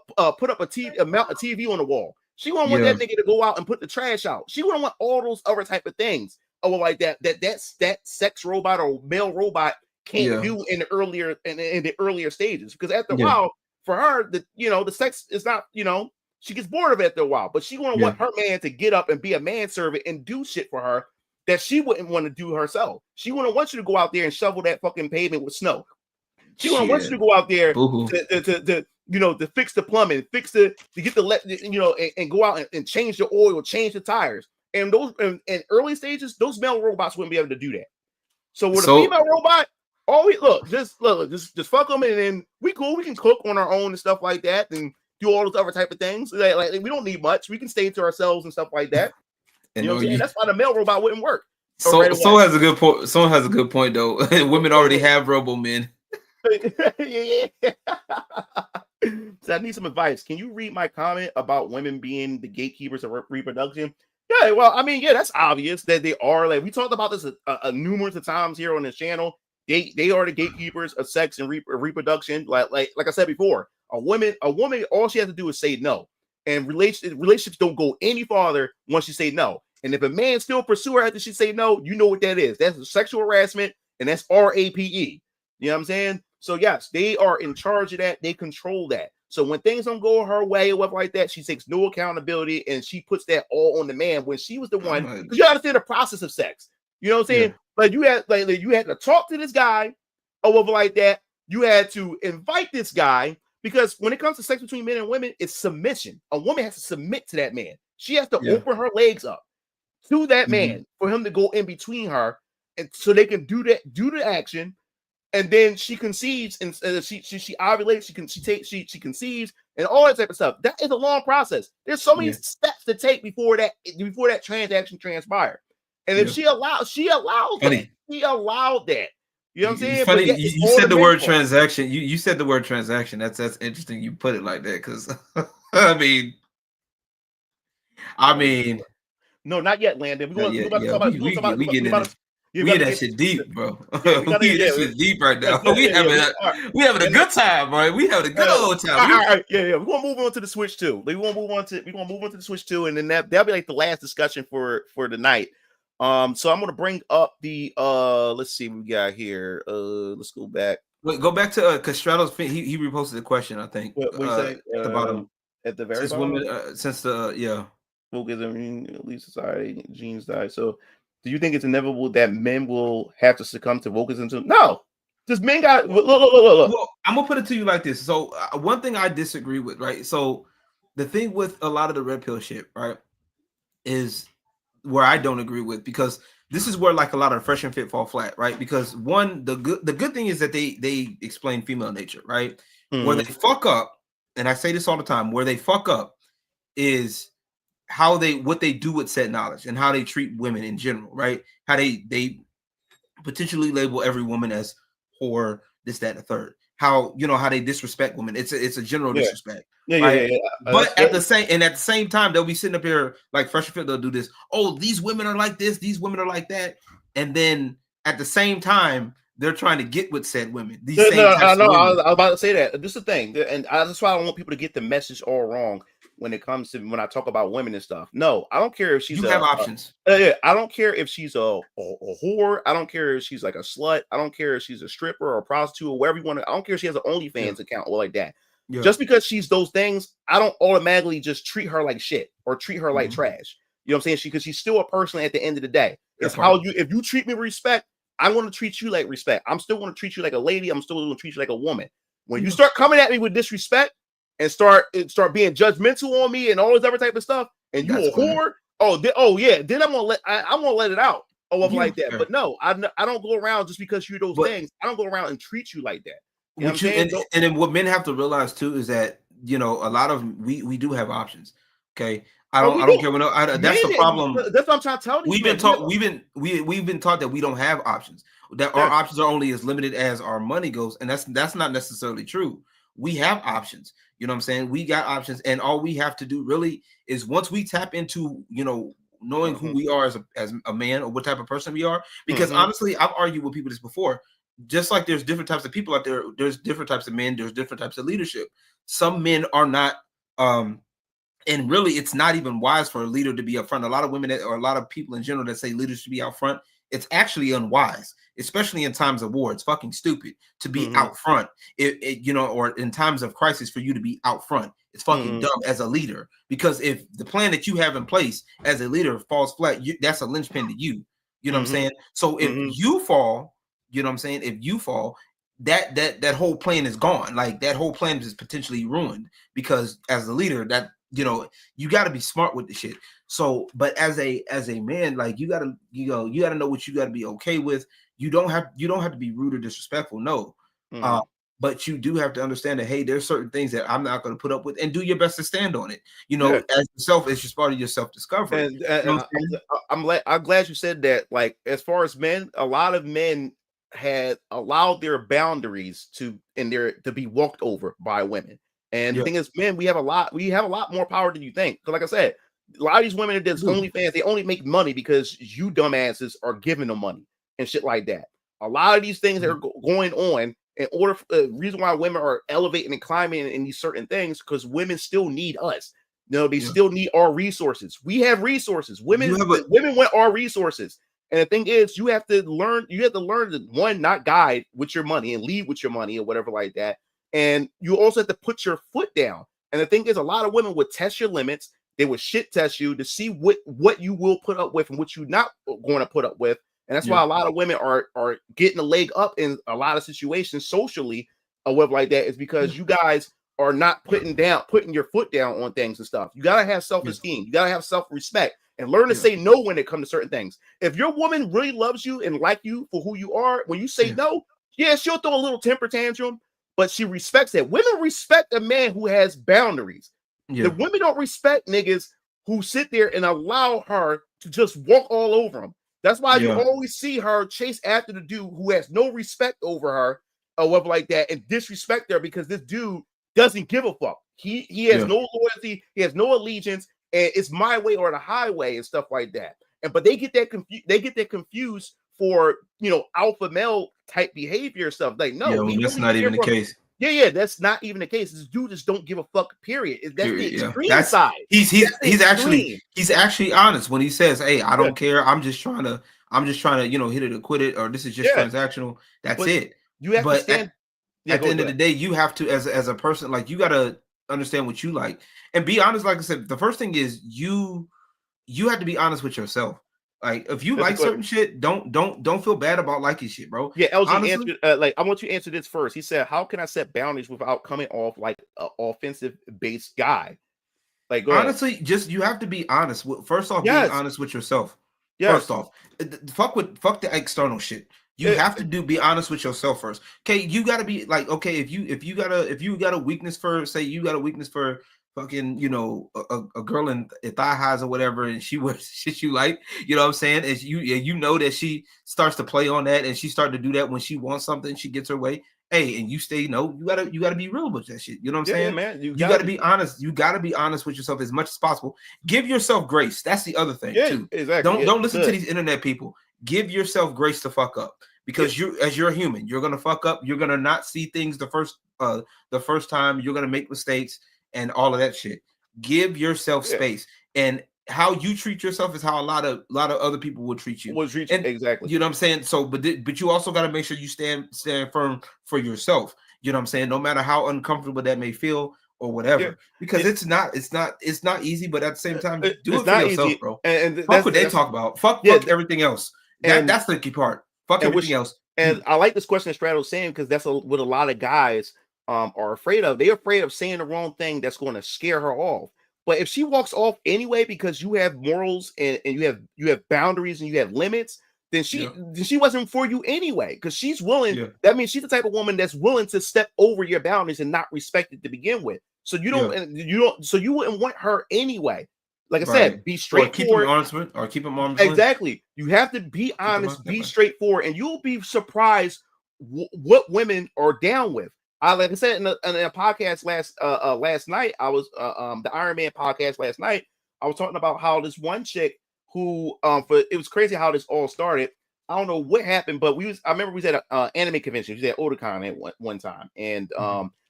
TV, mount a TV on the wall. She won't want that nigga to go out and put the trash out. She won't want all those other type of things. Or like that sex robot or male robot can't do in the earlier stages. Because after a while, for her, the sex is not, she gets bored of it after a while. But she want her man to get up and be a manservant and do shit for her that she wouldn't want to do herself. She wouldn't want you to go out there and shovel that fucking pavement with snow. She wouldn't want you to go out there to fix the plumbing, and go out and change the oil, change the tires. And those in early stages, those male robots wouldn't be able to do that. So with a female robot, just fuck them, and then we cool. We can cook on our own and stuff like that, and do all those other type of things. Like we don't need much. We can stay to ourselves and stuff like that. And that's why the male robot wouldn't work. So has a good point. Someone has a good point though. Women already have robo men. Yeah. So I need some advice. Can you read my comment about women being the gatekeepers of reproduction? Yeah, well, I mean, that's obvious that they are. Like we talked about this numerous of times here on this channel. They are the gatekeepers of sex and reproduction. Like I said before, a woman, all she has to do is say no, and relationships don't go any farther once you say no. And if a man still pursue her after she say no, you know what that is. That's sexual harassment, and that's RAPE. You know what I'm saying? So yes, they are in charge of that. They control that. So when things don't go her way or whatever like that, she takes no accountability and she puts that all on the man when she was the one. Because you understand the process of sex. You know what I'm saying? Yeah. Like you had to talk to this guy or whatever like that. You had to invite this guy because when it comes to sex between men and women, it's submission. A woman has to submit to that man. She has to open her legs up to that man for him to go in between her, and so they can do the action. And then she conceives, and she ovulates. She conceives, and all that type of stuff. That is a long process. There's so many steps to take before that transaction transpires. And if she allowed that. You know what I'm saying? Funny, you said the word transaction. You said the word transaction. That's interesting. You put it like that because I mean, no, not yet, Landon. We get that shit deep, bro. We get that shit deep right now. We having a good time, bro. We having a good old time. All right. We're gonna move on to the Switch 2. We're gonna move on to the Switch 2, and then that'll be like the last discussion for the night. So I'm gonna bring up the let's see what we got here. Let's go back. Wait, go back to Castrado's. He reposted the question, I think. What you say? At the bottom. At the very bottom. Women, since the focus on lead society, genes die. So do you think it's inevitable that men will have to succumb to wokeism? No, just men got look. Well, I'm gonna put it to you like this. So one thing I disagree with, right? So the thing with a lot of the red pill shit, right, is where I don't agree with, because this is where like a lot of fresh and fit fall flat, right? Because one, the good thing is that they explain female nature, right? Where they fuck up, and I say this all the time, where they fuck up is what they do with said knowledge and how they treat women in general, right? How they potentially label every woman as whore, this, that, and the third. how they disrespect women. It's a general disrespect. Yeah, right? yeah. But at the same time, they'll be sitting up here like Fresh Fit. They'll do this. Oh, these women are like this. These women are like that. And then at the same time, they're trying to get with said women. These same types of women. I was about to say that. This is the thing, and that's why I don't want people to get the message all wrong when it comes to when I talk about women and stuff. No, I don't care if she's. You have options. I don't care if she's a whore. I don't care if she's like a slut. I don't care if she's a stripper or a prostitute or whatever you want to. I don't care if she has an OnlyFans account or like that. Yeah. Just because she's those things, I don't automatically just treat her like shit or treat her like trash. You know what I'm saying? Because she's still a person at the end of the day. It's how if you treat me with respect, I'm going to treat you like respect. I'm still going to treat you like a lady. I'm still going to treat you like a woman. When you start coming at me with disrespect and start being judgmental on me and all this other type of stuff, and you a whore, then I'm gonna let it out like that. But no, I don't go around just because you're those things. I don't go around and treat you like that. You know and then what men have to realize too is that a lot of we do have options. Okay. I don't care what that's the problem. That's what I'm trying to tell you. We've been taught that we don't have options. That our options are only as limited as our money goes, and that's not necessarily true. We have options. You know what I'm saying? We got options, and all we have to do really is once we tap into knowing who we are as a man or what type of person we are. Because honestly, I've argued with people this before. Just like there's different types of people out there, there's different types of men, there's different types of leadership. Some men are not and really, it's not even wise for a leader to be up front. A lot of women or a lot of people in general that say leaders should be out front, it's actually unwise, especially in times of war. It's fucking stupid to be out front, or in times of crisis for you to be out front. It's fucking dumb as a leader, because if the plan that you have in place as a leader falls flat, that's a linchpin to you. You know what I'm saying? So if you fall, you know what I'm saying? If you fall, that whole plan is gone. Like that whole plan is potentially ruined, because as a leader, that you got to be smart with the shit. So, but as a man, like you got to know what you got to be okay with. You don't have to be rude or disrespectful. No. But you do have to understand that, hey, there's certain things that I'm not going to put up with, and do your best to stand on it. As yourself, it's just part of your self-discovery. And I'm glad you said that. Like, as far as men, a lot of men had allowed their boundaries to be walked over by women. And the thing is, men, we have a lot more power than you think. Because like I said, a lot of these women that does OnlyFans, they only make money because you dumbasses are giving them money and shit like that. A lot of these things that are going on, in order for the reason why women are elevating and climbing in these certain things, because women still need us. They still need our resources. We have resources. Women want our resources. And the thing is, you have to learn to, one, not guide with your money and lead with your money or whatever like that. And you also have to put your foot down. And the thing is, a lot of women would test your limits. They would shit test you to see what you will put up with and what you're not going to put up with. And that's why a lot of women are getting a leg up in a lot of situations socially or whatever like that, is because you guys are not putting your foot down on things and stuff. You got to have self-esteem. You got to have self-respect and learn to say no when it comes to certain things. If your woman really loves you and like you for who you are, when you say no, she'll throw a little temper tantrum, but she respects that. Women respect a man who has boundaries. The women don't respect niggas who sit there and allow her to just walk all over them. That's why you always see her chase after the dude who has no respect over her or whatever like that, and disrespect her, because this dude doesn't give a fuck. He has no loyalty, he has no allegiance, and it's my way or the highway and stuff like that. But they get that confused for alpha male type behavior stuff. Like, no, that's not even the case. That's not even the case. This dude just don't give a fuck. Period. That's the extreme side. He's actually honest when he says, "Hey, I don't care. I'm just trying to hit it or quit it, or this is just transactional." That's it. You have to stand. At the end of the day, you have to, as a person, like, you got to understand what you like and be honest. Like I said, the first thing is you have to be honest with yourself. Like, if you like certain shit, don't feel bad about liking shit, bro. Yeah, LG answered. I want you to answer this first. He said, "How can I set boundaries without coming off like an offensive based guy?" Like, honestly, just you have to be honest. First off, being honest with yourself. First off, fuck the external shit. You have to be honest with yourself first. Okay, you got to be like, okay, if you got a weakness for, say, you got a weakness for fucking, a girl in thigh highs or whatever, and she wears shit you like, you know what I'm saying? As you know that she starts to play on that, and she started to do that when she wants something, she gets her way. Hey, and you stay, you gotta be real with that shit. You know what I'm saying? man. You gotta be honest. You gotta be honest with yourself as much as possible. Give yourself grace. That's the other thing too. Exactly. Don't listen to these internet people. Give yourself grace to fuck up. Because you're a human, you're gonna fuck up. You're gonna not see things the first time. You're gonna make mistakes and all of that shit. Give yourself space, and how you treat yourself is how a lot of other people will treat you. Exactly. You know what I'm saying? So, but you also got to make sure you stand firm for yourself. You know what I'm saying? No matter how uncomfortable that may feel or whatever, because it's not easy. But at the same time, do it for yourself, easy, bro. And fuck what they talk about. Fuck everything else. That's the key part. Fuck everything else. And I like this question that Straddle's saying, because that's what a lot of guys are afraid of. They're afraid of saying the wrong thing that's going to scare her off. But if she walks off anyway because you have morals and you have boundaries and you have limits, then she wasn't for you anyway, because she's willing. Yeah. That means she's the type of woman that's willing to step over your boundaries and not respect it to begin with. So you wouldn't want her anyway. Like I said, be straightforward. Or keep them arms. Exactly. You have to be honest, be straightforward, and you'll be surprised what women are down with. Like I said in a podcast last night, I was the Iron Man podcast last night. I was talking about how this one chick who it was crazy how this all started. I don't know what happened, but I remember we was at an anime convention. We was at Otakon at one time, and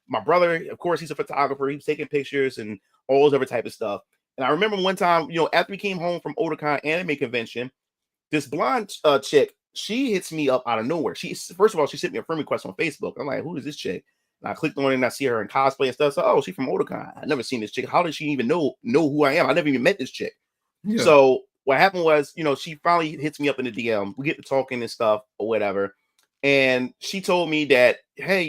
my brother, of course, he's a photographer. He was taking pictures and all this other type of stuff. And I remember one time, after we came home from Otakon anime convention, this blonde chick, she hits me up out of nowhere. First of all, she sent me a friend request on Facebook. I'm like, who is this chick? And I clicked on it and I see her in cosplay and stuff. So, oh, she's from Otakon. I never seen this chick. How did she even know who I am? I never even met this chick. Yeah. So what happened was, she finally hits me up in the DM. We get to talking and stuff or whatever. And she told me that, hey,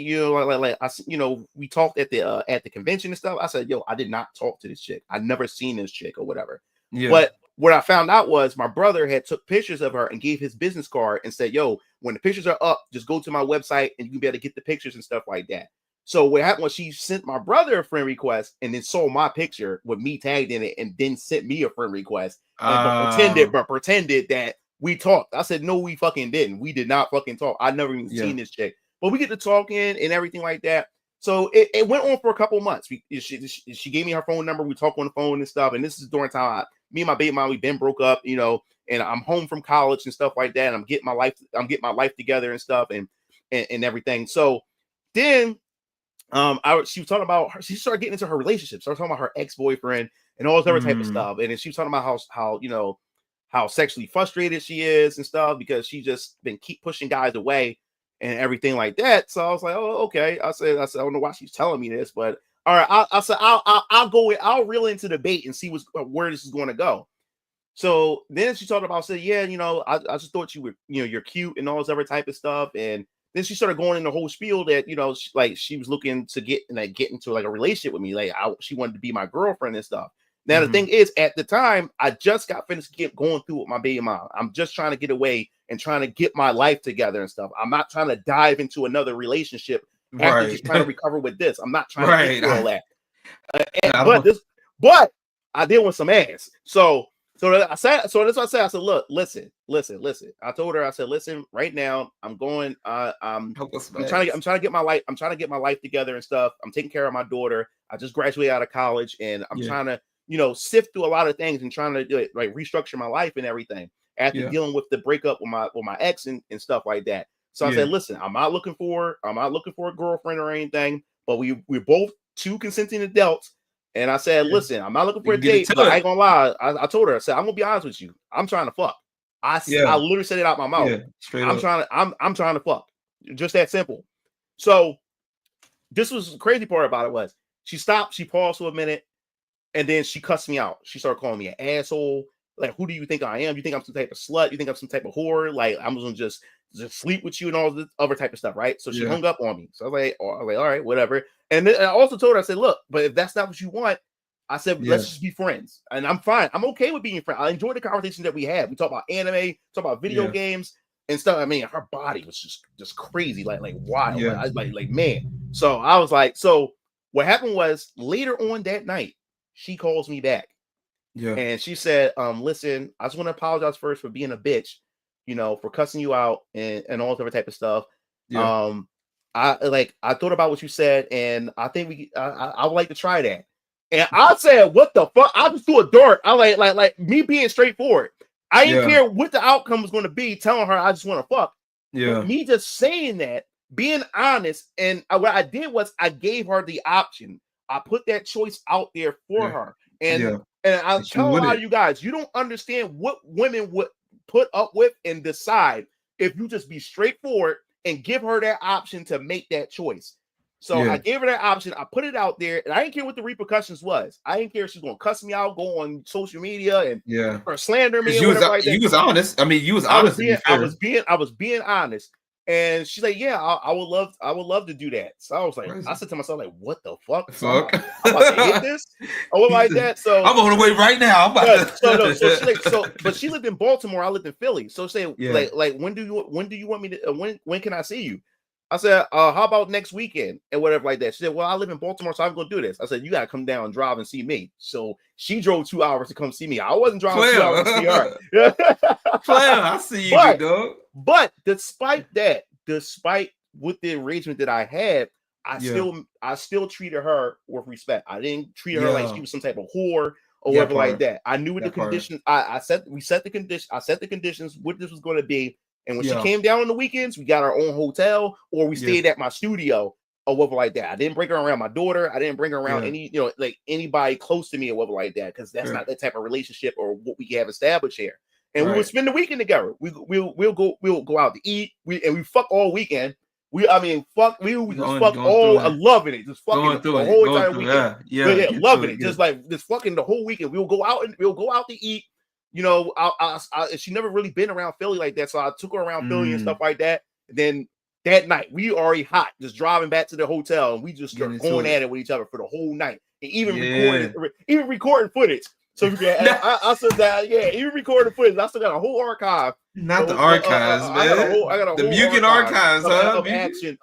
we talked at the convention and stuff. I said, yo, I did not talk to this chick. I never seen this chick or whatever. Yeah. But what I found out was my brother had took pictures of her and gave his business card and said, yo, when the pictures are up, just go to my website and you can be able to get the pictures and stuff like that. So what happened was she sent my brother a friend request and then saw my picture with me tagged in it and then sent me a friend request but pretended that we talked. I said, no, we fucking didn't. We did not fucking talk. I never even seen this chick. But we get to talking and everything like that. So it went on for a couple months. She gave me her phone number. We talked on the phone and stuff. And this is during time me and my baby mom, we been broke up, and I'm home from college and stuff like that. And I'm getting my life together and stuff and everything. So then she was talking about she started getting into her relationship. Started talking about her ex-boyfriend and all this other type of stuff. And then she was talking about how sexually frustrated she is and stuff because she just been keep pushing guys away and everything like that. So I was like, oh, okay. I said, I don't know why she's telling me this, but all right. I said, I'll reel into the bait and see where this is going to go. So then she talked about, said, yeah, I just thought you were, you're cute and all this other type of stuff. And then she started going in the whole spiel that, she was looking to get into like a relationship with me. Like she wanted to be my girlfriend and stuff. Now, the thing is, at the time, I just got finished going through with my baby mom. I'm just trying to get away and trying to get my life together and stuff. I'm not trying to dive into another relationship after just trying to recover with this. I'm not trying to do all that. But I did want some ass. So that's what I said. I said, look, listen. I told her, I said, listen, right now, I'm going. I'm trying to get my life. I'm trying to get my life together and stuff. I'm taking care of my daughter. I just graduated out of college, and I'm trying to. Sift through a lot of things and trying to do it, like restructure my life and everything after dealing with the breakup with my ex and stuff like that. So I said, listen, I'm not looking for a girlfriend or anything, but we're both two consenting adults. And I said, listen, I'm not looking for a date, but I ain't gonna lie. I told her, I said, I'm gonna be honest with you. I'm trying to fuck. I literally said it out my mouth. I'm trying to fuck. Just that simple. So this was the crazy part about it was she stopped, she paused for a minute. And then she cussed me out. She started calling me an asshole. Like, who do you think I am? You think I'm some type of slut? You think I'm some type of whore? Like, I'm gonna just sleep with you and all this other type of stuff, right? So she hung up on me. So I was like, all right, whatever. And then I also told her, I said, look, but if that's not what you want, I said, let's just be friends. And I'm fine. I'm okay with being friends. I enjoyed the conversation that we had. We talked about anime, talk about video games and stuff. I mean, her body was just crazy, like wild. Like man. So I was like, so what happened was later on that night, she calls me back. Yeah. And she said, listen, I just want to apologize first for being a bitch, for cussing you out and all different type of stuff. Yeah. I thought about what you said, and I think I would like to try that. And I said, what the fuck? I just threw a dart. I like me being straightforward. I didn't care what the outcome was going to be, telling her I just want to fuck. Yeah. But me just saying that, being honest, and what I did was I gave her the option. I put that choice out there for her. And I'm telling a lot of you guys, you don't understand what women would put up with and decide if you just be straightforward and give her that option to make that choice. So I gave her that option. I put it out there, and I didn't care what the repercussions was. I didn't care if she's gonna cuss me out, go on social media, and or slander me. You was honest. I mean, you was honest. I was being honest. And she's like, "Yeah, I would love to do that." So I was like, I said to myself, like, "What the fuck? So I'm about to hit this or like that." So I'm on the way right now. But she lived in Baltimore. I lived in Philly. So say, like, when do you want me to? When can I see you? I said, how about next weekend and whatever like that. She said, well, I live in Baltimore, so I'm gonna do this. I said, you gotta come down and drive and see me. So she drove 2 hours to come see me. I wasn't driving 2 hours to see her. I see you, dog. But despite with the arrangement that I had, I still treated her with respect. I didn't treat her like she was some type of whore or whatever like that. I knew what the conditions. I set the condition. I set the conditions what this was going to be. And when she came down on the weekends, we got our own hotel or we stayed at my studio or whatever like that. I didn't bring her around my daughter. I didn't bring her around any, like anybody close to me or whatever like that, because that's not that type of relationship or what we have established here. And we would spend the weekend together. We'll go out to eat. We fuck all weekend. We just fuck all. I'm loving it. Just fucking the whole entire weekend. Loving it. Just like just fucking the whole weekend. We'll go out to eat. She never really been around Philly like that, so I took her around Philly and stuff like that. And then that night, we already hot, just driving back to the hotel, and we just started going at it with each other for the whole night, and even recording footage. So I said that, even recording footage. I still got a whole archive. Not the archives, man. I got a whole Buchan archives,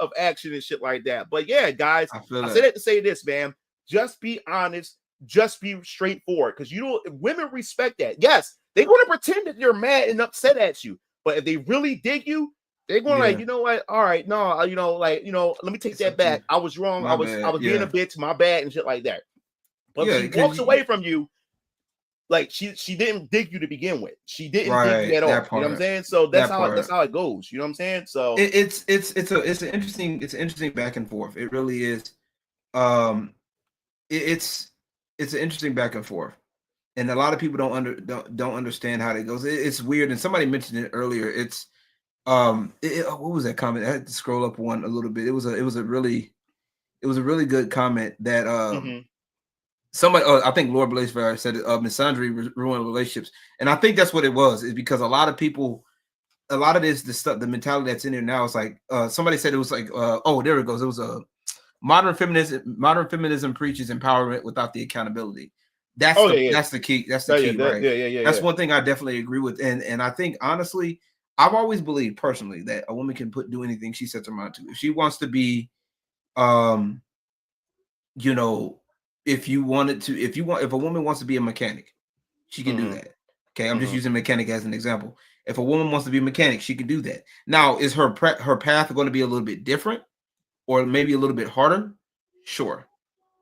of action and shit like that. But yeah, guys, I say that to say this, man. Just be honest. Just be straightforward, because women respect that. Yes, they're going to pretend that you're mad and upset at you, but if they really dig you, they're going like, you know what? All right, no, let me take that back. I was wrong. I was being a bitch. My bad and shit like that. But if she walks away from you, like she didn't dig you to begin with. She didn't dig you at all. You know what I'm saying? So that's how it goes. You know what I'm saying? So it's an interesting back and forth. It really is. It's an interesting back and forth, and a lot of people don't understand how that goes. It's weird, and somebody mentioned it earlier. It's what was that comment? I had to scroll up one a little bit. It was a really good comment that somebody, I think Lord Blazefair said it, misandry ruin relationships, and I think that's what it was. Is because a lot of people, a lot of the mentality that's in there now is like somebody said it was like there it goes. It was a modern feminism preaches empowerment without the accountability. That's the key. That's the key, right? That's one thing I definitely agree with. And I think honestly, I've always believed personally that a woman can do anything she sets her mind to. If she wants to be, if a woman wants to be a mechanic, she can do that. Okay, I'm just using mechanic as an example. If a woman wants to be a mechanic, she can do that. Now, is her path going to be a little bit different? Or maybe a little bit harder, sure.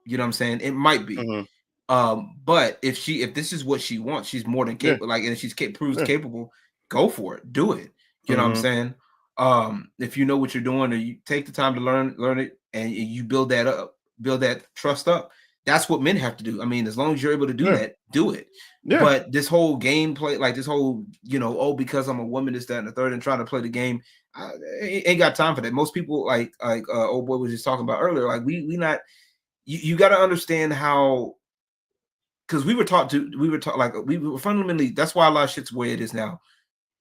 You know what I'm saying? It might be. But if this is what she wants, she's more than capable. Like, and she's proves capable, go for it. Do it. You know what I'm saying? If you know what you're doing, or you take the time to learn it, and you build that up, build that trust up. That's what men have to do. I mean, as long as you're able to do that, do it. But this whole gameplay, like this whole, because I'm a woman, this, that, and the third, and trying to play the game, I ain't got time for that. Most people, like old boy was just talking about earlier, like we not. You got to understand how, because we were fundamentally. That's why a lot of shit's the way it is now.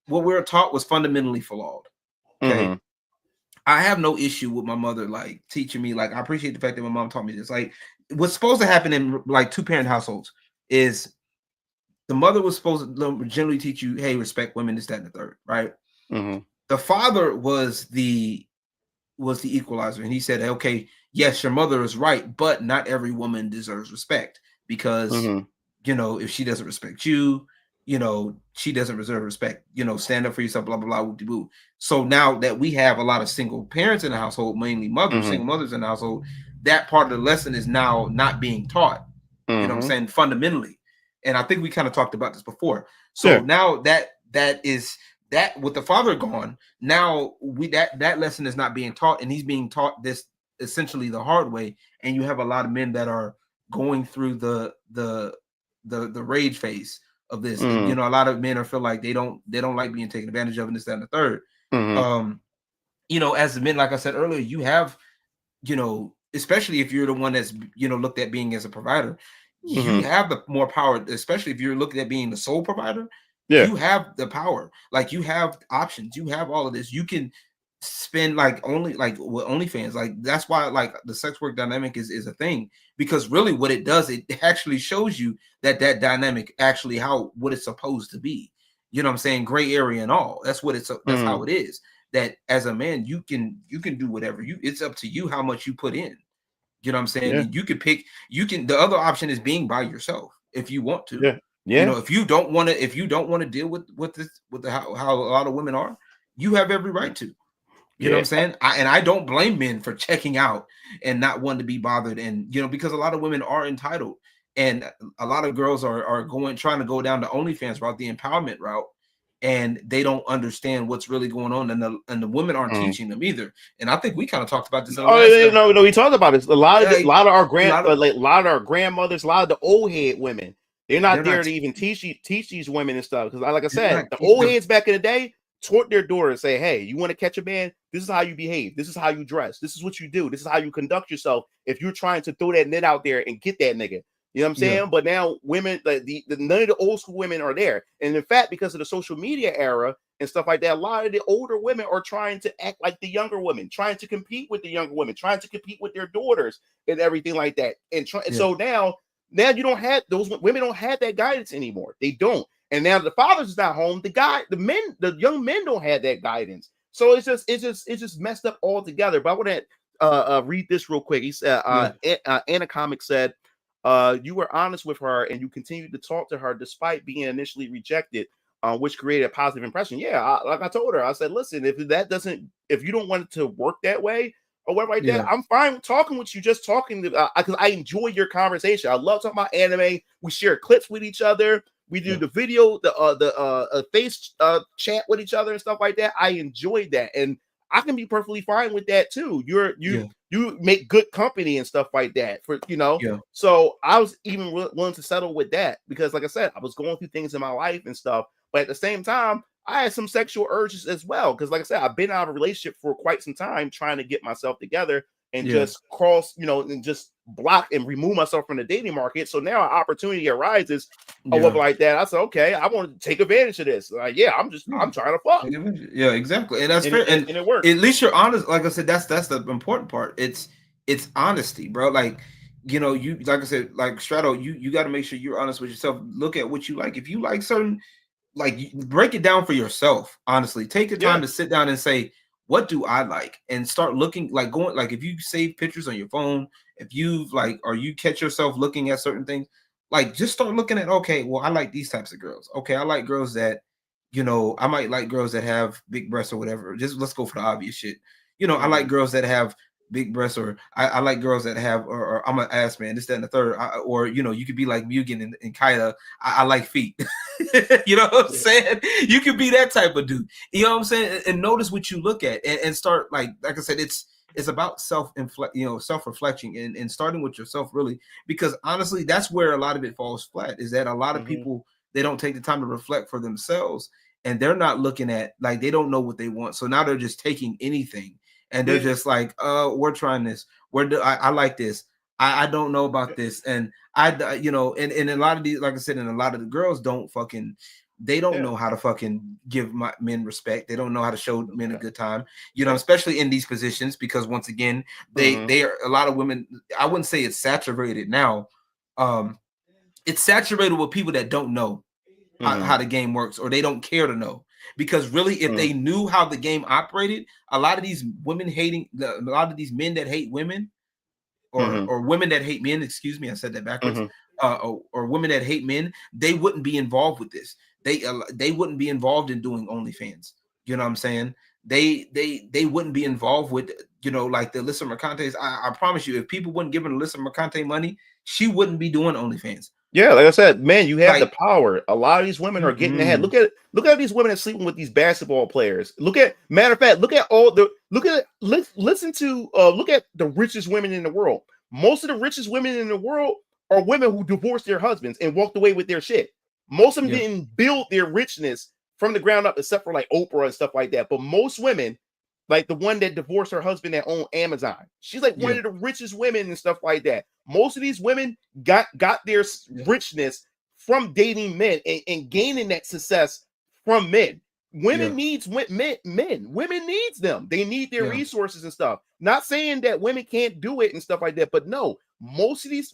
What we were taught was fundamentally flawed. Okay. I have no issue with my mother like teaching me. Like, I appreciate the fact that my mom taught me this. Like, what's supposed to happen in like 2-parent households is the mother was supposed to generally teach you, hey, respect women, this, that, and the third, right? The father was the equalizer, and he said, okay, yes, your mother is right, but not every woman deserves respect, because Mhm. you know, if she doesn't respect you, you know, she doesn't deserve respect. You know, stand up for yourself, blah blah blah. Woo-de-boo. So now that we have a lot of single parents in the household, mainly mothers, Mhm. single mothers in the household, that part of the lesson is now not being taught. You know what I'm Mhm. saying? Fundamentally. And I think we kind of talked about this before. So Sure. now that is that with the father gone, now that lesson is not being taught, and he's being taught this essentially the hard way. And you have a lot of men that are going through the rage phase of this. And, you Mhm. know, a lot of men are feel like they don't like being taken advantage of, and this, that, and the third. Mhm. You know, as the men, like I said earlier, you have, you know, especially if you're the one that's, you know, looked at being as a provider, you Mhm. have the more power, especially if you're looking at being the sole provider. Yeah. You have the power, like you have options, you have all of this. You can spend like only like with OnlyFans, like that's why like the sex work dynamic is a thing, because really what it does, it actually shows you that dynamic actually what it's supposed to be. You know what I'm saying? Gray area and all. That's what that's how Mhm. it is. That as a man, you can do whatever it's up to you how much you put in. You know what I'm saying? Yeah. And you can pick, the other option is being by yourself if you want to. Yeah. You Yeah. know, if you don't want to deal with this, with how a lot of women are, you have every right to. You know what Yeah. I'm saying? I don't blame men for checking out and not wanting to be bothered. And, you know, because a lot of women are entitled, and a lot of girls are trying to go down the OnlyFans route, the empowerment route, and they don't understand what's really going on. And the women aren't Mhm. teaching them either. And I think we kind of talked about this in the Oh last yeah, no, we talked about this. A lot of our a lot of a lot of our grandmothers, a lot of the old head women, they're they're not there not to even teach these women and stuff. Because like I they're said, not the old the heads back in the day taught their daughter and say, "Hey, you want to catch a man? This is how you behave. This is how you dress. This is what you do. This is how you conduct yourself. If you're trying to throw that net out there and get that nigga." You know what I'm saying? Yeah. But now women, like none of the old school women are there. And in fact, because of the social media era and stuff like that, a lot of the older women are trying to act like the younger women, trying to compete with the younger women, trying to compete with their daughters and everything like that. And so now you don't have those women don't have that guidance anymore. They don't. And now the fathers is not home. The young men don't have that guidance. So it's just messed up altogether. But I want to read this real quick. He said, Anna Comic said, you were honest with her and you continued to talk to her despite being initially rejected, which created a positive impression. Yeah, like I told her, I said, listen, if you don't want it to work that way or whatever like that, I'm fine with talking with you, just talking because I enjoy your conversation. I love talking about anime. We share clips with each other. We do the video, the face chat with each other and stuff like that. I enjoy that, and I can be perfectly fine with that too. You make good company and stuff like that for So I was even willing to settle with that because, like I said, I was going through things in my life and stuff. But at the same time, I had some sexual urges as well because, like I said, I've been out of a relationship for quite some time, trying to get myself together and just and just block and remove myself from the dating market. So now an opportunity arises or whatever like that. I said, okay, I want to take advantage of this. Like, I'm trying to fuck. Yeah, exactly. And that's fair. And it works. At least you're honest. Like I said, that's the important part. It's honesty, bro. Like, you know, you like I said, like Strato, you got to make sure you're honest with yourself. Look at what you like. If you like certain, like, break it down for yourself. Honestly, take the time to sit down and say, what do I like, and start looking, like going, like if you save pictures on your phone, if you've like, or you catch yourself looking at certain things, like just start looking at, okay, well, I like these types of girls. Okay, I like girls that, you know, I might like girls that have big breasts or whatever. Just let's go for the obvious shit. You know, I like girls that have big breasts, or I like girls that have, or I'm an ass man, this, that, and the third. Or, you know, you could be like Mugen and Kaida. I like feet. You know what I'm saying? You could be that type of dude. You know what I'm saying? And notice what you look at and start, like I said, it's about self-reflection and starting with yourself, really, because honestly, that's where a lot of it falls flat, is that a lot of people, they don't take the time to reflect for themselves, and they're not looking at, like, they don't know what they want. So now they're just taking anything, and they're just like, we're trying this. I like this. I don't know about this. And and a lot of these, like I said, and a lot of the girls they don't know how to fucking give men respect. They don't know how to show men a good time, especially in these positions, because once again, they are, a lot of women, I wouldn't say it's saturated now. It's saturated with people that don't know how the game works, or they don't care to know. Because really, if they knew how the game operated, a lot of these men that hate women, or women that hate men. Excuse me, I said that backwards. Mm-hmm. Or women that hate men, they wouldn't be involved with this. They wouldn't be involved in doing OnlyFans. You know what I'm saying? They wouldn't be involved with, like the Alyssa Mercante's. I promise you, if people wouldn't give Alyssa Mercante money, she wouldn't be doing OnlyFans. Yeah, like I said, man, you have the power. A lot of these women are getting ahead. Look at these women that sleeping with these basketball players. Matter of fact, look at the richest women in the world. Most of the richest women in the world are women who divorced their husbands and walked away with their shit. Most of them didn't build their richness from the ground up, except for like Oprah and stuff like that. But most women, like the one that divorced her husband that owned Amazon, she's like one of the richest women and stuff like that. Most of these women got their richness from dating men and gaining that success from men. Women needs men. Women needs them. They need their resources and stuff. Not saying that women can't do it and stuff like that, but no, most of these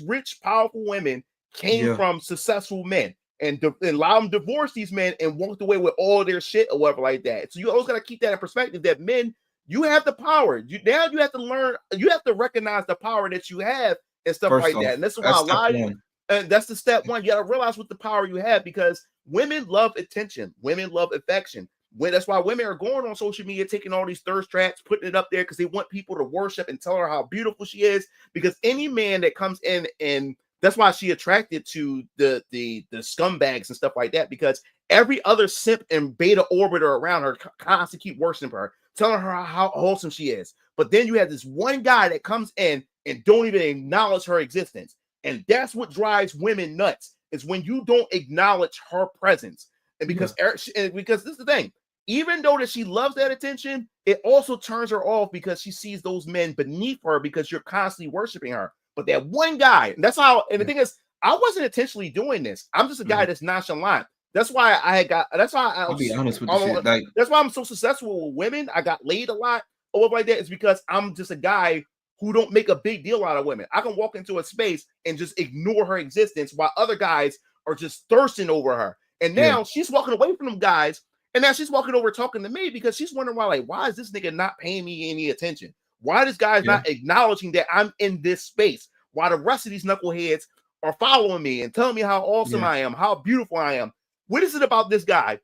rich, powerful women came from successful men and allow them to divorce these men and walked away with all their shit or whatever like that. So you always got to keep that in perspective that men, you have the power. You have to learn, you have to recognize the power that you have and stuff like that. And that's why a lot of and that's the step one. You got to realize what the power you have, because women love attention. Women love affection. That's why women are going on social media, taking all these thirst traps, putting it up there because they want people to worship and tell her how beautiful she is. Because any man that comes in, and that's why she attracted to the scumbags and stuff like that, because every other simp and beta orbiter around her constantly keep worshiping her, telling her how wholesome she is. But then you have this one guy that comes in and don't even acknowledge her existence. And that's what drives women nuts, is when you don't acknowledge her presence. And because this is the thing, even though that she loves that attention, it also turns her off because she sees those men beneath her because you're constantly worshiping her. But that one guy, and that's how, and the thing is, I wasn't intentionally doing this. I'm just a guy that's nonchalant. That's why I'll be honest with you. That's why I'm so successful with women. I got laid a lot or whatever like that. It's because I'm just a guy who don't make a big deal out of women. I can walk into a space and just ignore her existence while other guys are just thirsting over her. And now she's walking away from them guys, and now she's walking over talking to me because she's wondering why is this nigga not paying me any attention? Why this guy's not acknowledging that I'm in this space? Why the rest of these knuckleheads are following me and telling me how awesome I am, how beautiful I am? What is it about this guy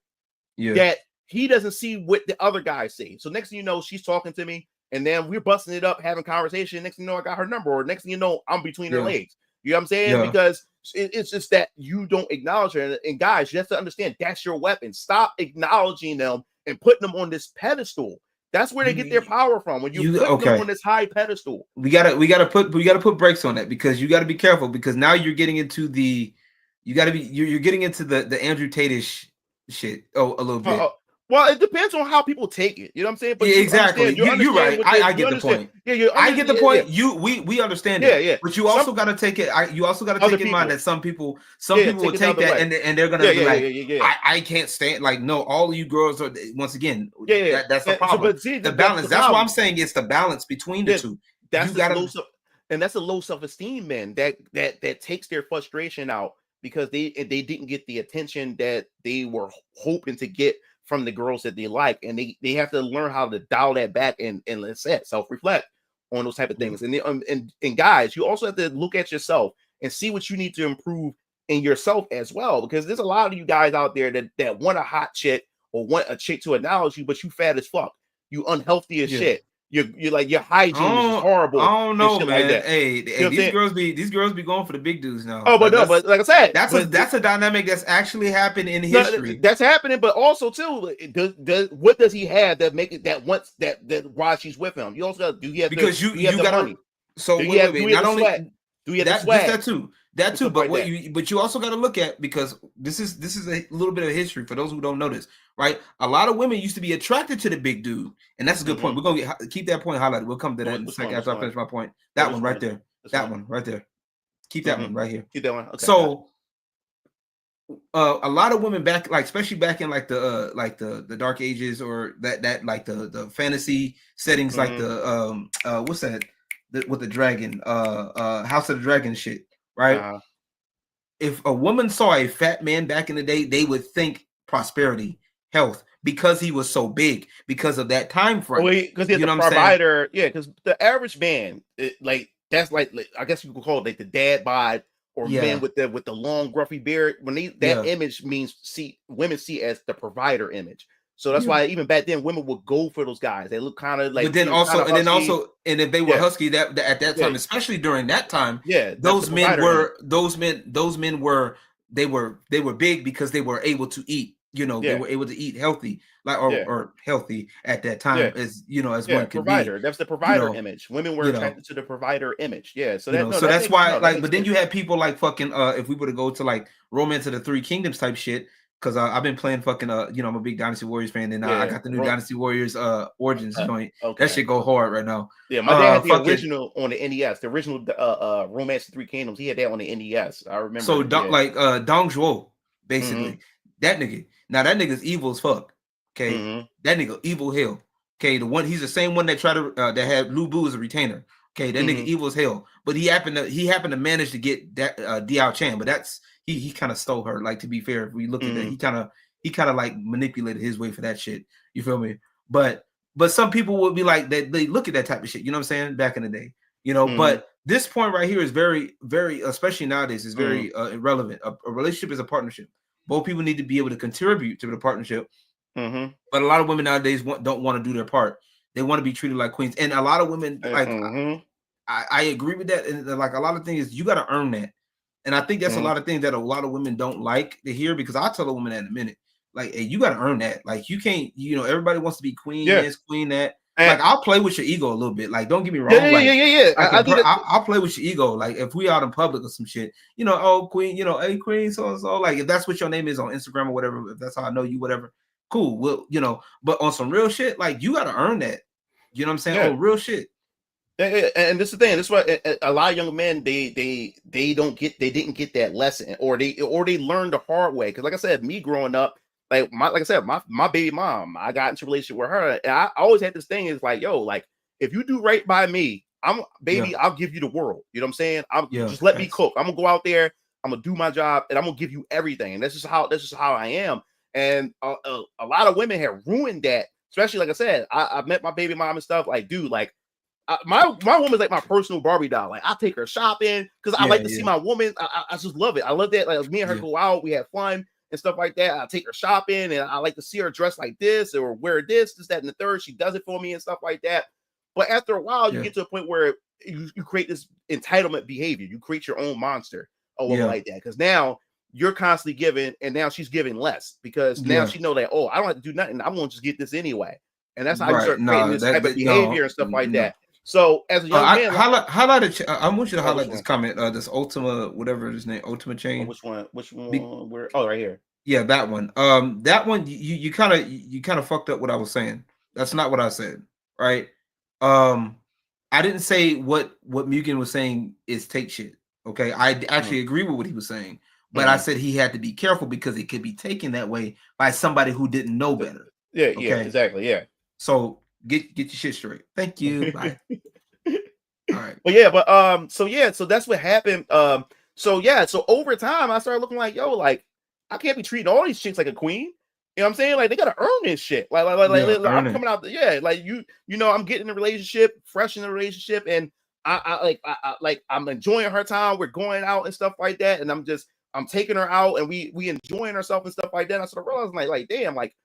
that he doesn't see what the other guys see? So next thing you know, she's talking to me, and then we're busting it up, having conversation. Next thing you know, I got her number, or next thing you know, I'm between her legs. You know what I'm saying? Because it's just that you don't acknowledge her. And guys, you have to understand that's your weapon. Stop acknowledging them and putting them on this pedestal. That's where they get their power from. When you put them on this high pedestal, we gotta put brakes on that, because you got to be careful, because now you're getting into you're getting into the Andrew Tate-ish shit a little bit. Well, it depends on how people take it. You know what I'm saying? But exactly. You're right. I get the point. Yeah, I get the point. We understand it. Yeah. But you also got to take it. You also got to take in mind that some people will take that and they're gonna be like, I can't stand. Like, no, all of you girls are. Once again, that's the problem. So, the balance. That's why I'm saying it's the balance between the two. That's a low self-esteem, man. That takes their frustration out because they didn't get the attention that they were hoping to get from the girls that they like, and they have to learn how to dial that back and let's say self-reflect on those type of things. And guys, you also have to look at yourself and see what you need to improve in yourself as well, because there's a lot of you guys out there that want a hot chick or want a chick to acknowledge you, but you fat as fuck, you unhealthy as shit. You're like, your hygiene is horrible. I don't know, man. Like that. Hey, these girls be going for the big dudes now. Oh, but like I said, that's a dynamic that's actually happened in history. That's happening, but also too, what does he have that make it that once that while she's with him? You also do you have because you have the money. So not only do you have the swag? That too, but but you also got to look at, because this is a little bit of history for those who don't know this, right? A lot of women used to be attracted to the big dude, and that's a good point. We're gonna keep that point highlighted. We'll come to that in a second after I finish my point. That one right there. That one right there. Keep that one right here. Keep that one. Okay. So a lot of women back, like especially back in like the dark ages, or that like the fantasy settings, like the what's that with the dragon, House of the Dragon shit. Right. If a woman saw a fat man back in the day, they would think prosperity, health, because he was so big, because of that time frame. Because he's a provider. Yeah, because the average man, that's like I guess you could call it like the dad bod or men with the long gruffy beard. When that image means women see as the provider image. So that's why even back then women would go for those guys. They look kind of like. But then also, and if they were husky that at that time, especially during that time, those men were big because they were able to eat. You know, they were able to eat healthy, like or healthy at that time, as one could provider. be. That's the provider image. Women were attracted to the provider image. Yeah, so that's why. But then you had people like fucking. If we were to go to like Romance of the Three Kingdoms type shit, because I've been playing fucking. I'm a big Dynasty Warriors fan, and I got the new Dynasty Warriors Origins joint. Okay. That shit go hard right now. Yeah, my dad had the original on the NES. The original Romance of the Three Kingdoms. He had that on the NES. I remember. So Dong Zhuo, basically that nigga. Now that nigga's evil as fuck. Okay, that nigga evil hell. Okay, he's the same one that tried to that had Lu Bu as a retainer. Okay, that nigga evil as hell. But he happened to manage to get that Diao Chan. But that's he kind of stole her. Like, to be fair, if we look at that, he kind of like manipulated his way for that shit. You feel me? But some people would be like they look at that type of shit. You know what I'm saying? Back in the day, But this point right here is very, very, especially nowadays, is very irrelevant. A relationship is a partnership. Both people need to be able to contribute to the partnership. But a lot of women nowadays don't want to do their part. They want to be treated like queens. And a lot of women, like, I agree with that. And like a lot of things, you got to earn that. And I think that's a lot of things that a lot of women don't like to hear, because I'll tell a woman that in a minute. Like, hey, you got to earn that. Like, you can't, everybody wants to be queen this, queen that. Like, I'll play with your ego a little bit. Like, don't get me wrong. I'll play with your ego. Like, if we out in public or some shit, oh, queen, hey, queen, so. Like, if that's what your name is on Instagram or whatever, if that's how I know you, whatever, cool. Well, but on some real shit, like, you got to earn that. You know what I'm saying? Oh, real shit. And this is the thing. This is why a lot of young men they didn't get that lesson, or they learned the hard way. Because like I said, me growing up, like I said, my baby mom, I got into a relationship with her, and I always had this thing is like, yo, like, if you do right by me, I'll give you the world. You know what I'm saying? Just let me cook. I'm gonna go out there, I'm gonna do my job, and I'm gonna give you everything. And that's just how I am. And a lot of women have ruined that. Especially, like I said, I met my baby mom and stuff. Like, dude, like, my woman's like my personal Barbie doll. Like, I take her shopping because I like to see my woman. I just love it. I love that. Like, me and her go out, we have fun and stuff like that. I take her shopping, and I like to see her dress like this or wear this, that, and the third. She does it for me and stuff like that. But after a while, you get to a point where you create this entitlement behavior. You create your own monster or whatever like that. Because now you're constantly giving, and now she's giving less because now she know that, oh, I don't have to do nothing. I'm going to just get this anyway. And that's how you start creating this type of behavior and stuff like that. So as a young man, I want you to highlight this comment. This Ultima, whatever his name, Ultima Chain. Which one? Where? Oh, right here. Yeah, that one. That one. You kind of fucked up what I was saying. That's not what I said, right? I didn't say what Mugen was saying is take shit. Okay, I actually agree with what he was saying, but I said he had to be careful because it could be taken that way by somebody who didn't know better. Yeah, exactly. Yeah. So get your shit straight. Thank you. Bye. All right. Well, so that's what happened. So over time, I started looking like, yo, like, I can't be treating all these chicks like a queen. You know what I'm saying? Like, they gotta earn this shit. Like I'm coming out. Like I'm getting in a relationship, fresh in the relationship, and I'm enjoying her time. We're going out and stuff like that, and I'm taking her out, and we enjoying ourselves and stuff like that. And I sort of realized, like, damn, like,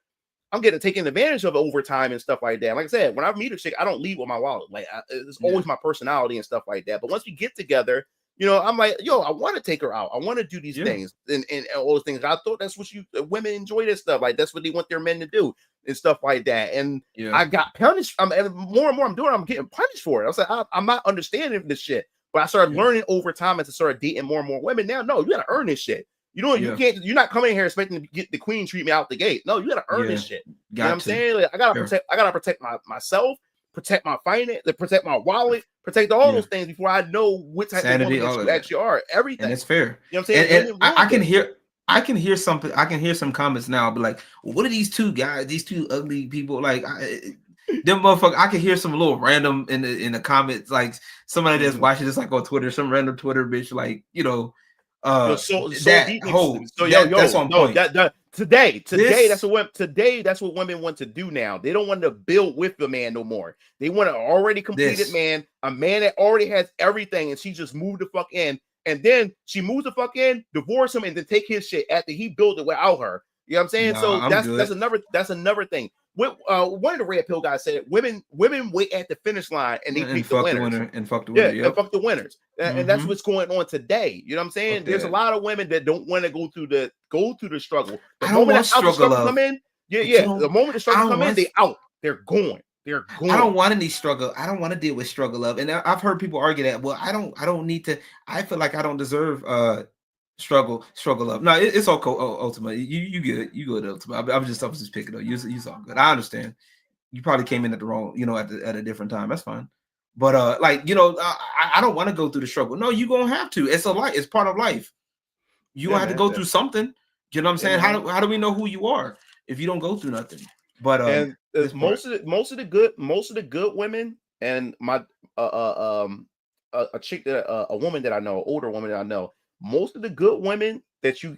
I'm getting taken advantage of over time and stuff like that. Like I said, when I meet a chick, I don't leave with my wallet. Like, it's always my personality and stuff like that. But once we get together, I'm like, yo, I want to take her out. I want to do these things and all those things. I thought that's what women enjoy this stuff. Like, that's what they want their men to do and stuff like that. And I got punished. And more and more I'm doing, I'm getting punished for it. I was like, I'm not understanding this shit. But I started learning over time as I started dating more and more women. Now, no, you got to earn this shit. You can't. You're not coming in here expecting to get the queen treatment out the gate. No, you got to earn this shit. You know what I'm saying? Like, I gotta protect myself, protect my finance, protect my wallet, protect all those things before I know what type of woman you actually are. Everything. And it's fair. You know what I'm saying? And I can hear something. I can hear some comments now. I'll be like, well, what are these two guys? These two ugly people? Like, them motherfuckers. I can hear some little random in the comments, like somebody that's watching this, like on Twitter, some random Twitter bitch, like, that's on point. Today, This- that's what women want to do now. They don't want to build with the man no more. They want an already completed This. man, a man that already has everything, and she just moved the fuck in. And then she moves the fuck in, divorce him, and then take his shit after he built it without her. You know what I'm saying? Nah, So I'm that's good. another thing. One of the red pill guys said women wait at the finish line and they And pick the fuck the winners. winner. And fuck the winner. Yeah, Yep. and fuck the winners. And that's Mhm. what's going on today. You know what I'm saying? Fuck There's a that. lot of women that don't want to go through the struggle. The I don't moment want that outer struggle, come in, But you yeah. don't- The moment the I struggle don't come in, want- they out. They're going. They're going. I don't want any struggle. I don't want to deal with struggle love. And I've heard people argue that. Well, I don't need to. I feel like I don't deserve struggle love. No, it's all Ultima. You good. You good, Ultima. I was just picking up. You all good. I understand. You probably came in at the wrong, at a different time. That's fine. But I don't want to go through the struggle. No, you're gonna have to. It's it's part of life. You're gonna have to go through something. You know what I'm saying? How do we know who you are if you don't go through nothing? But and most of the good women, and my a chick that a woman that I know, an older woman that I know, most of the good women that you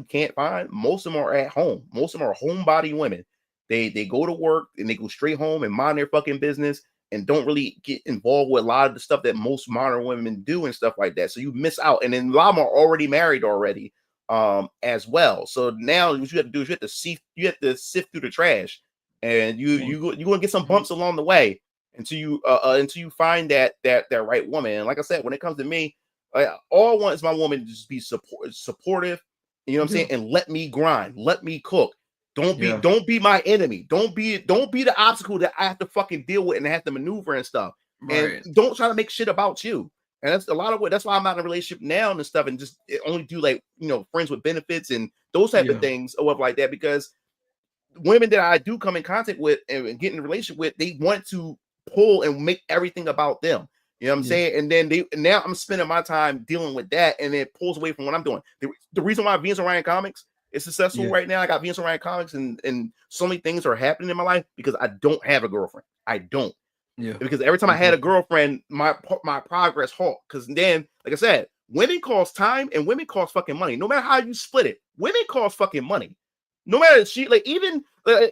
can't find, most of them are at home. Most of them are homebody women. They go to work and they go straight home and mind their fucking business and don't really get involved with a lot of the stuff that most modern women do and stuff like that. So you miss out. And then a lot of them are already married already as well. So now what you have to do is you have to sift through the trash, and you're gonna get some bumps along the way until you find that right woman. And like I said, when it comes to me, all I want is my woman to just be supportive, you know what I'm saying, and let me grind, let me cook. Don't be my enemy. Don't be the obstacle that I have to fucking deal with and have to maneuver and stuff. Right. And don't try to make shit about you. And that's a lot of what. That's why I'm not in a relationship now and stuff, and just only do friends with benefits and those type of things or whatever like that. Because women that I do come in contact with and get in a relationship with, they want to pull and make everything about them. You know what I'm saying? And then now I'm spending my time dealing with that, and it pulls away from what I'm doing. The reason why Venus and Ryan Comics is successful right now, I got Venus and Ryan Comics, and so many things are happening in my life because I don't have a girlfriend. I don't. Yeah. Because every time I had a girlfriend, my progress halt. Because then, like I said, women cost time and women cost fucking money. No matter how you split it, women cost fucking money. No matter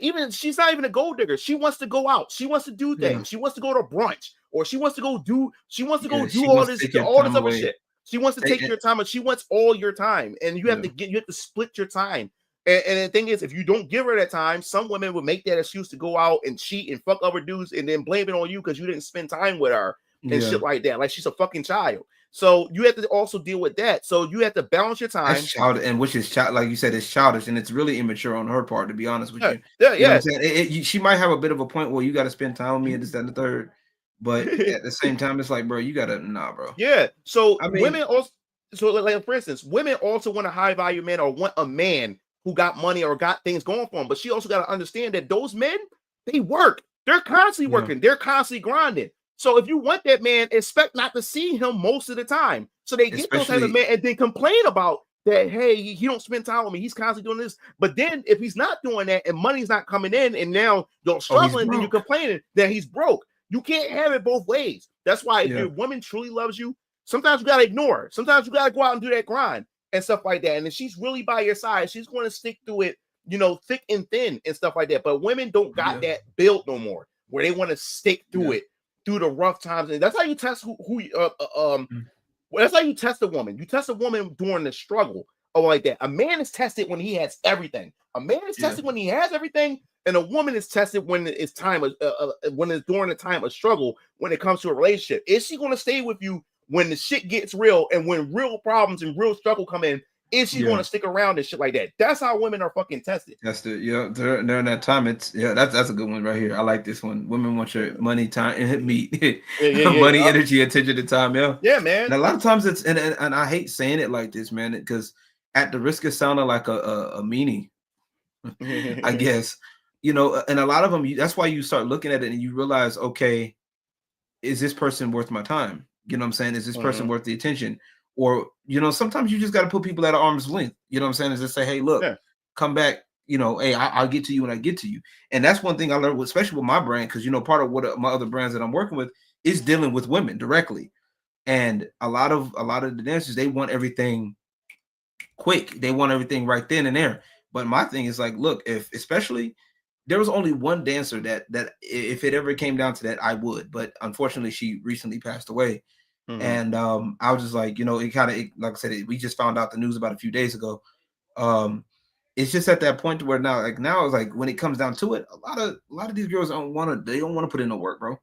even she's not even a gold digger. She wants to go out. She wants to do things. She wants to go to brunch, or she wants to go do all this other shit. She wants to take your time, and she wants all your time. And you have to split your time. And the thing is, if you don't give her that time, some women would make that excuse to go out and cheat and fuck other dudes and then blame it on you because you didn't spend time with her and shit like that. Like she's a fucking child. So you have to also deal with that. So you have to balance your time. That's childish, and which is like you said, it's childish, and it's really immature on her part, to be honest with you. Yeah. You know what I'm saying? She might have a bit of a point where you got to spend time with me and this, that, and the third. But at the same time, it's like, bro, you gotta bro. Yeah. So I mean, women also, like for instance, women also want a high value man or want a man who got money or got things going for them. But she also got to understand that those men, they work. They're constantly working. They're constantly grinding. So if you want that man, expect not to see him most of the time. So they get those type of men and then complain about that. Hey, he don't spend time with me. He's constantly doing this. But then if he's not doing that and money's not coming in and now you're struggling, then you're complaining that he's broke. You can't have it both ways. That's why if your woman truly loves you, sometimes you got to ignore her. Sometimes you got to go out and do that grind and stuff like that. And if she's really by your side, she's going to stick through it, thick and thin and stuff like that. But women don't got that built no more, where they want to stick through it, through the rough times. And that's how you test that's how you test a woman. You test a woman during the struggle or like that. A man is tested when he has everything. A man is tested when he has everything, and a woman is tested when it's time when it's during the time of struggle when it comes to a relationship. Is she going to stay with you when the shit gets real and when real problems and real struggle come in? Is she going to stick around and shit like that? That's how women are fucking tested. That's during that time. It's that's a good one right here. I like this one. Women want your money, time, and meat. Money, energy, attention, and time. Yeah, man. And a lot of times it's and I hate saying it like this, man, because at the risk of sounding like a meanie, I guess, and a lot of them. That's why you start looking at it and you realize, okay, is this person worth my time? You know what I'm saying? Is this person worth the attention? Or, sometimes you just got to put people at arm's length. You know what I'm saying? Is just say, hey, look, come back. Hey, I'll get to you when I get to you. And that's one thing I learned, especially with my brand, because, part of what my other brands that I'm working with is dealing with women directly. And a lot of the dancers, they want everything quick. They want everything right then and there. But my thing is like, look, if especially there was only one dancer that if it ever came down to that, I would. But unfortunately, she recently passed away. Mhm. And I was just like, you know, it kind of like I said, we just found out the news about a few days ago. It's just at that point where now it's like when it comes down to it, a lot of these girls don't want to put in the work, bro.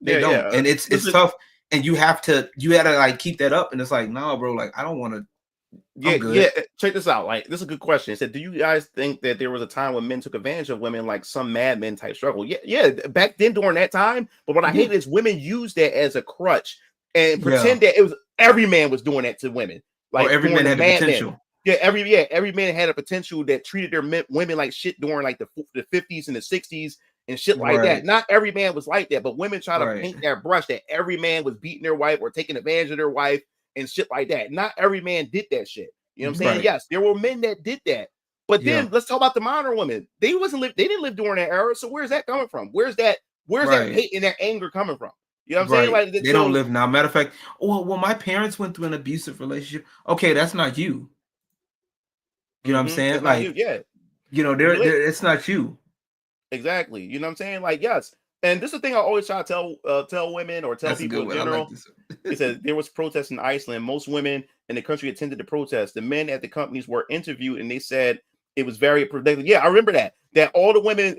They don't, and it's tough. And you gotta like keep that up. And it's like, no, bro, like I don't want to. Yeah. Check this out. Like, this is a good question. It said, do you guys think that there was a time when men took advantage of women, like some Mad Men type struggle? Yeah. Back then, during that time. But what I hate is women use that as a crutch and pretend that it was every man was doing that to women. Like, or every man had the potential. Every man had a potential that treated their women like shit during like the 50s and the 60s and shit like that. Not every man was like that, but women try to paint that brush that every man was beating their wife or taking advantage of their wife and shit like that. Not every man did that shit. You know what I'm saying? Yes, there were men that did that. But then let's talk about the modern women. They didn't live during that era. So where's that coming from? Where's that hate and that anger coming from? You know what I'm saying? Like, they don't live now. Matter of fact, well, my parents went through an abusive relationship. Okay, that's not you. You know what I'm saying? Like, you know, it's not you. Exactly. You know what I'm saying? Like, yes. And this is the thing I always try to tell women or tell people in general. It says there was protests in Iceland. Most women in the country attended the protest. The men at the companies were interviewed and they said it was very productive. Yeah, I remember that. That all the women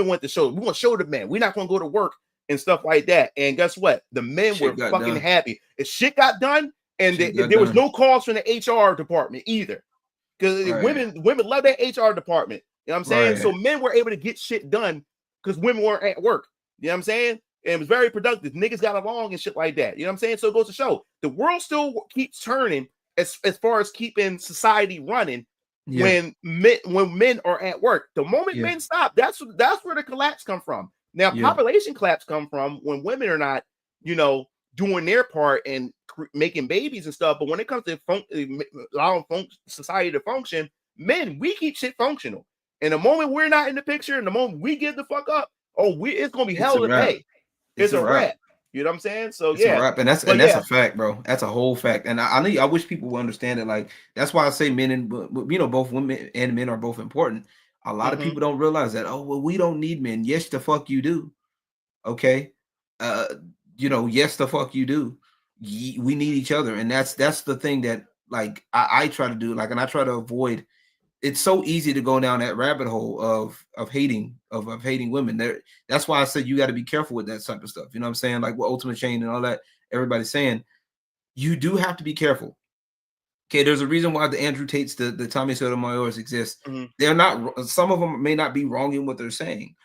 went to show. We want to show the men. We're not going to go to work and stuff like that. And guess what? The men were fucking happy. If shit got done, and there was no calls from the HR department either. Because women love that HR department. You know what I'm saying? So men were able to get shit done because women weren't at work. You know what I'm saying? And it was very productive. Niggas got along and shit like that. You know what I'm saying? So it goes to show the world still keeps turning as far as keeping society running when men are at work. The moment men stop, that's where the collapse come from. Now, population collapse come from when women are not, you know, doing their part and making babies and stuff. But when it comes to allowing society to function, men, we keep shit functional. And the moment we're not in the picture, and the moment we give the fuck up, it's gonna be hell to pay. It's a wrap. You know what I'm saying? So it's a wrap. And that's a fact, bro. That's a whole fact. And I wish people would understand it. Like, that's why I say men and, you know, both women and men are both important. A lot of people don't realize that. Oh, well, we don't need men. Yes, the fuck you do. Okay. You know, yes, the fuck you do. We need each other. And that's the thing that, like, I try to do, like, and I try to avoid. It's so easy to go down that rabbit hole of hating women. That's why I said you got to be careful with that type of stuff. You know what I'm saying? Like, what Ultimate Chain and all that, everybody's saying, you do have to be careful. Okay, there's a reason why the Andrew Tates, the Tommy Sotomayor's exist. They're not. Some of them may not be wrong in what they're saying.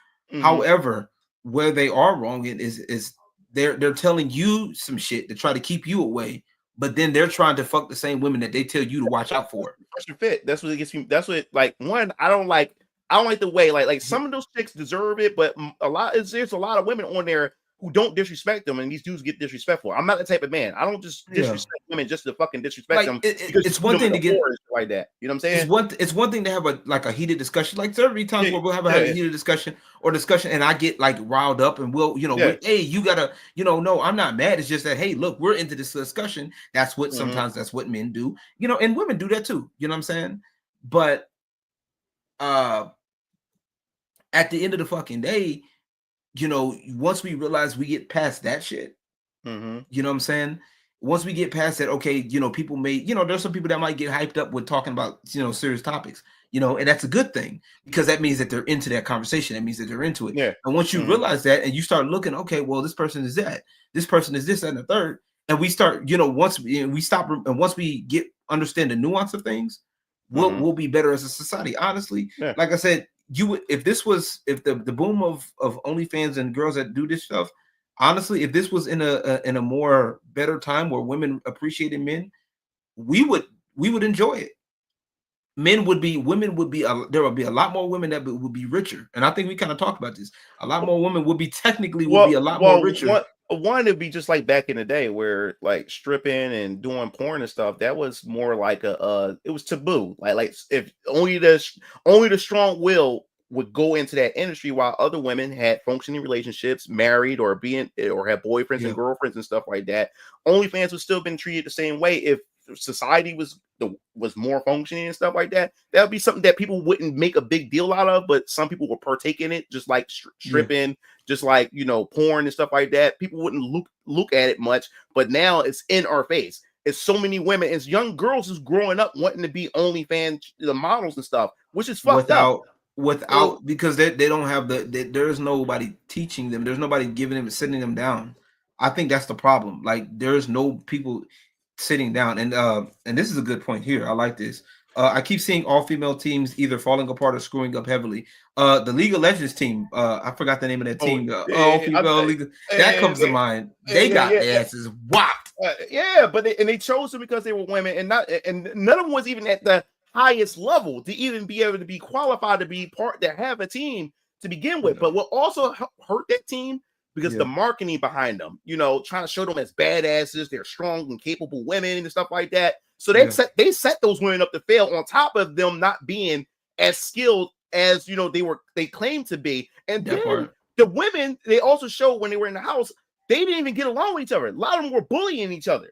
However, where they are wrong in is they're telling you some shit to try to keep you away. But then they're trying to fuck the same women that they tell you to watch out for. Fit. That's what it gets me. That's what, like, one, I don't like the way like some of those chicks deserve it, but there's a lot of women on there who don't disrespect them, and these dudes get disrespectful. I'm not the type of man. I don't just disrespect women just to fucking disrespect them. It's one thing to get like that. You know what I'm saying? It's one thing to have a heated discussion. Like, there are times where we'll have a heated discussion, and I get like riled up, and we'll, you know, hey, you gotta, you know, no, I'm not mad. It's just that, hey, look, we're into this discussion. That's what sometimes that's what men do, you know, and women do that too. You know what I'm saying? But at the end of the fucking day, you know, once we realize we get past that shit, you know what I'm saying? Once we get past that, okay, you know, people may, you know, there's some people that might get hyped up with talking about, you know, serious topics, you know, and that's a good thing because that means that they're into that conversation. That means that they're into it. Yeah. And once you realize that and you start looking, okay, well, this person is that, this person is this, and the third, and we start, you know, once we stop and once we understand the nuance of things, we'll be better as a society. Honestly, like I said, if the boom of OnlyFans and girls that do this stuff, honestly, if this was in a more better time where women appreciated men, we would enjoy it. Women would be there would be a lot more women that would be richer. And I think we kind of talked about this. A lot more women would be a lot more richer. One, it'd be just like back in the day where like stripping and doing porn and stuff, that was more like it was taboo. Like if only the strong will would go into that industry, while other women had functioning relationships, married or had boyfriends and girlfriends and stuff like that. OnlyFans would still been treated the same way if society was was more functioning and stuff like that, that would be something that people wouldn't make a big deal out of, but some people would partake in it, just like stripping, just like porn and stuff like that. People wouldn't look at it much, but now it's in our face. It's so many women, it's young girls who's growing up wanting to be OnlyFans models and stuff, which is fucked up. Without because they don't have there's nobody teaching them, there's nobody giving them, sitting them down. I think that's the problem. Like there's no people sitting down, and this is a good point here. I like this. I keep seeing all female teams either falling apart or screwing up heavily. The League of Legends team, I forgot the name of that team. All female League that comes to mind. They got their asses whopped. But they chose them because they were women, and none of them was even at the highest level to even be able to be qualified to be to have a team to begin with. But what also hurt that team because the marketing behind them, trying to show them as badasses, they're strong and capable women and stuff like that. So they set those women up to fail on top of them not being as skilled as they claimed to be. And then the women, they also showed when they were in the house, they didn't even get along with each other. A lot of them were bullying each other.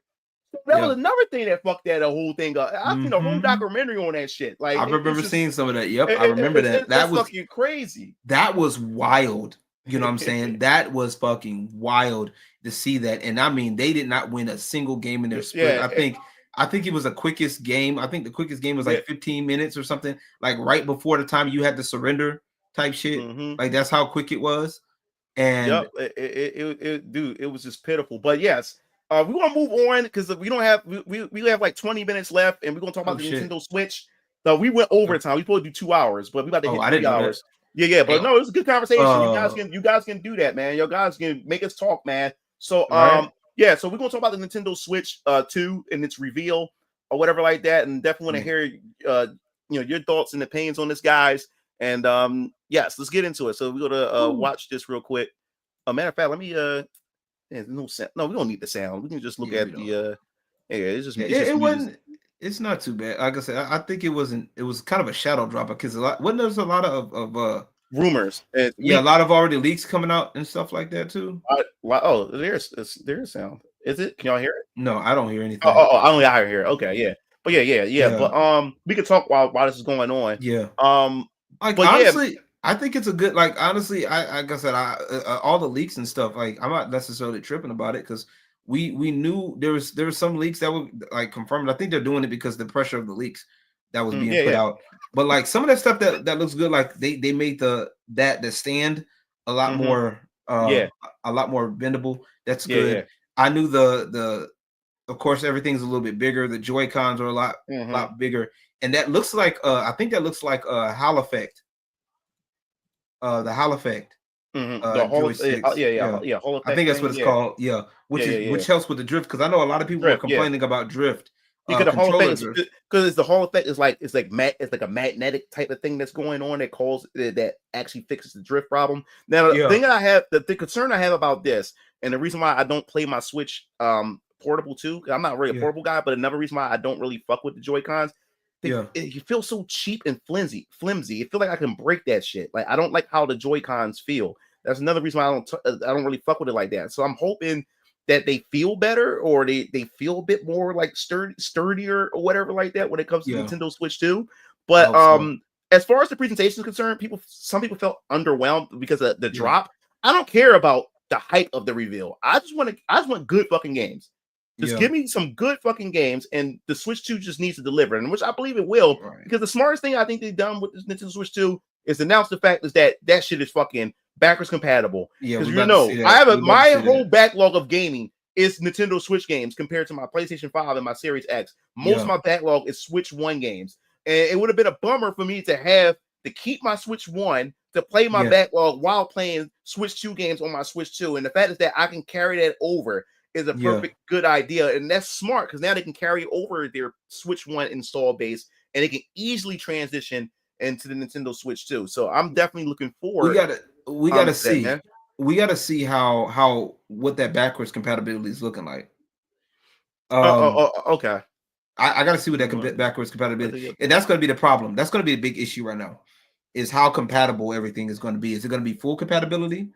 That was another thing that fucked that whole thing up. I've seen a whole documentary on that shit. Like I remember seeing some of that. Yep, I remember that. That was fucking crazy. That was wild. You know what I'm saying? That was fucking wild to see that. And I mean, they did not win a single game in their split. I think it was the quickest game. I think the quickest game was like 15 minutes or something. Like right before the time you had to surrender type shit. Like that's how quick it was. And it was just pitiful. But yes. We want to move on because we don't have we have like 20 minutes left, and we're gonna talk about the Nintendo Switch. So we went overtime. We supposed to do 2 hours, but we about to hit 3 hours. Yeah, but no, it was a good conversation. You guys can do that, man. You guys can make us talk, man. So so we're gonna talk about the Nintendo Switch 2 and its reveal or whatever like that, and definitely want to hear your thoughts and opinions on this, guys. And yes, let's get into it. So we're gonna watch this real quick. Matter of fact, let me there's no sound. No, we don't need the sound. We can just look at the it's not too bad. Like I said, I think it was kind of a shadow drop because there's a lot of rumors. A lot of already leaks coming out and stuff like that too. There's sound. Is it? Can y'all hear it? No, I don't hear anything. I only hear it. Okay, yeah. But yeah. But we can talk while this is going on. Yeah. Honestly, I think it's a good, honestly, like I said, all the leaks and stuff, I'm not necessarily tripping about it because we knew there was some leaks that were confirmed. I think they're doing it because the pressure of the leaks that was being put out. But some of that stuff that looks good, they made the stand a lot more a lot more bendable. That's good. Yeah. I knew of course everything's a little bit bigger. The Joy-Cons are a lot bigger, and that looks like I think that looks like a Hall effect. The Hall effect. The Hall effect. Hall effect. I think that's what it's called. Yeah, which helps with the drift because I know a lot of people are complaining about drift. Because the Hall effect because the Hall effect is like a magnetic type of thing that's going on that actually fixes the drift problem. Now the thing the concern I have about this, and the reason why I don't play my Switch portable too, I'm not really a portable guy, but another reason why I don't really fuck with the Joy-Cons. You feel so cheap and flimsy. It feel like I can break that shit. Like I don't like how the Joy-Cons feel. That's another reason why I don't really fuck with it like that. So I'm hoping that they feel better or they feel a bit more like sturdier or whatever like that when it comes to Nintendo Switch 2. But as far as the presentation is concerned, some people felt underwhelmed because of the drop. I don't care about the hype of the reveal. I just want good fucking games. Just give me some good fucking games, and the Switch 2 just needs to deliver, and which I believe it will. Right. Because the smartest thing I think they've done with this Nintendo Switch 2 is announce the fact is that shit is fucking backwards compatible. Because I have my whole backlog of gaming is Nintendo Switch games compared to my PlayStation 5 and my Series X. Most of my backlog is Switch 1 games, and it would have been a bummer for me to keep my Switch 1 to play my backlog while playing Switch 2 games on my Switch 2. And the fact is that I can carry that over is a perfect good idea, and that's smart because now they can carry over their Switch 1 install base and they can easily transition into the Nintendo Switch 2. So I'm definitely looking forward. We gotta see. We gotta see how what that backwards compatibility is looking like. Okay. I gotta see what that backwards compatibility, and that's gonna be the problem. That's gonna be a big issue right now. Is how compatible everything is going to be. Is it going to be full compatibility?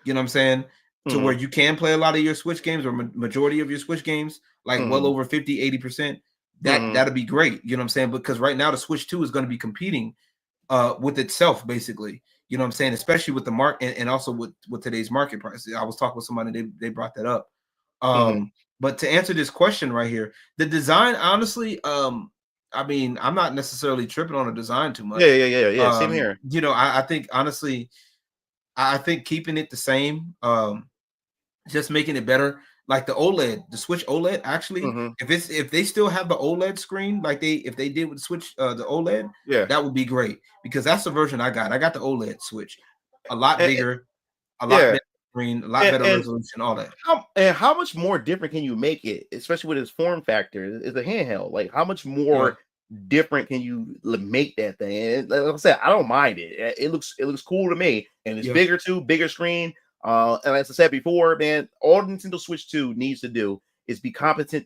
You know what I'm saying? To where you can play a lot of your Switch games or majority of your Switch games, like well over 50, 80%. that'll be great. You know what I'm saying? Because right now the Switch 2 is going to be competing with itself, basically. You know what I'm saying? Especially with the market and also with today's market price. I was talking with somebody, they brought that up. But to answer this question right here, the design, honestly, I mean, I'm not necessarily tripping on the design too much. Yeah. Same here. You know, I think honestly, I think keeping it the same, just making it better. Like the OLED, the Switch OLED, actually, if they still have the OLED screen, like if they did with the Switch, the OLED, that would be great, because that's the version I got. I got the OLED Switch, a lot bigger, a lot better screen, a lot better resolution, all that. How much more different can you make it, especially with its form factor? It's a handheld. Like, how much more different can you make that thing? And like I said, I don't mind it. It looks cool to me, and it's bigger too, bigger screen. And as I said before, man, all Nintendo Switch 2 needs to do is be competent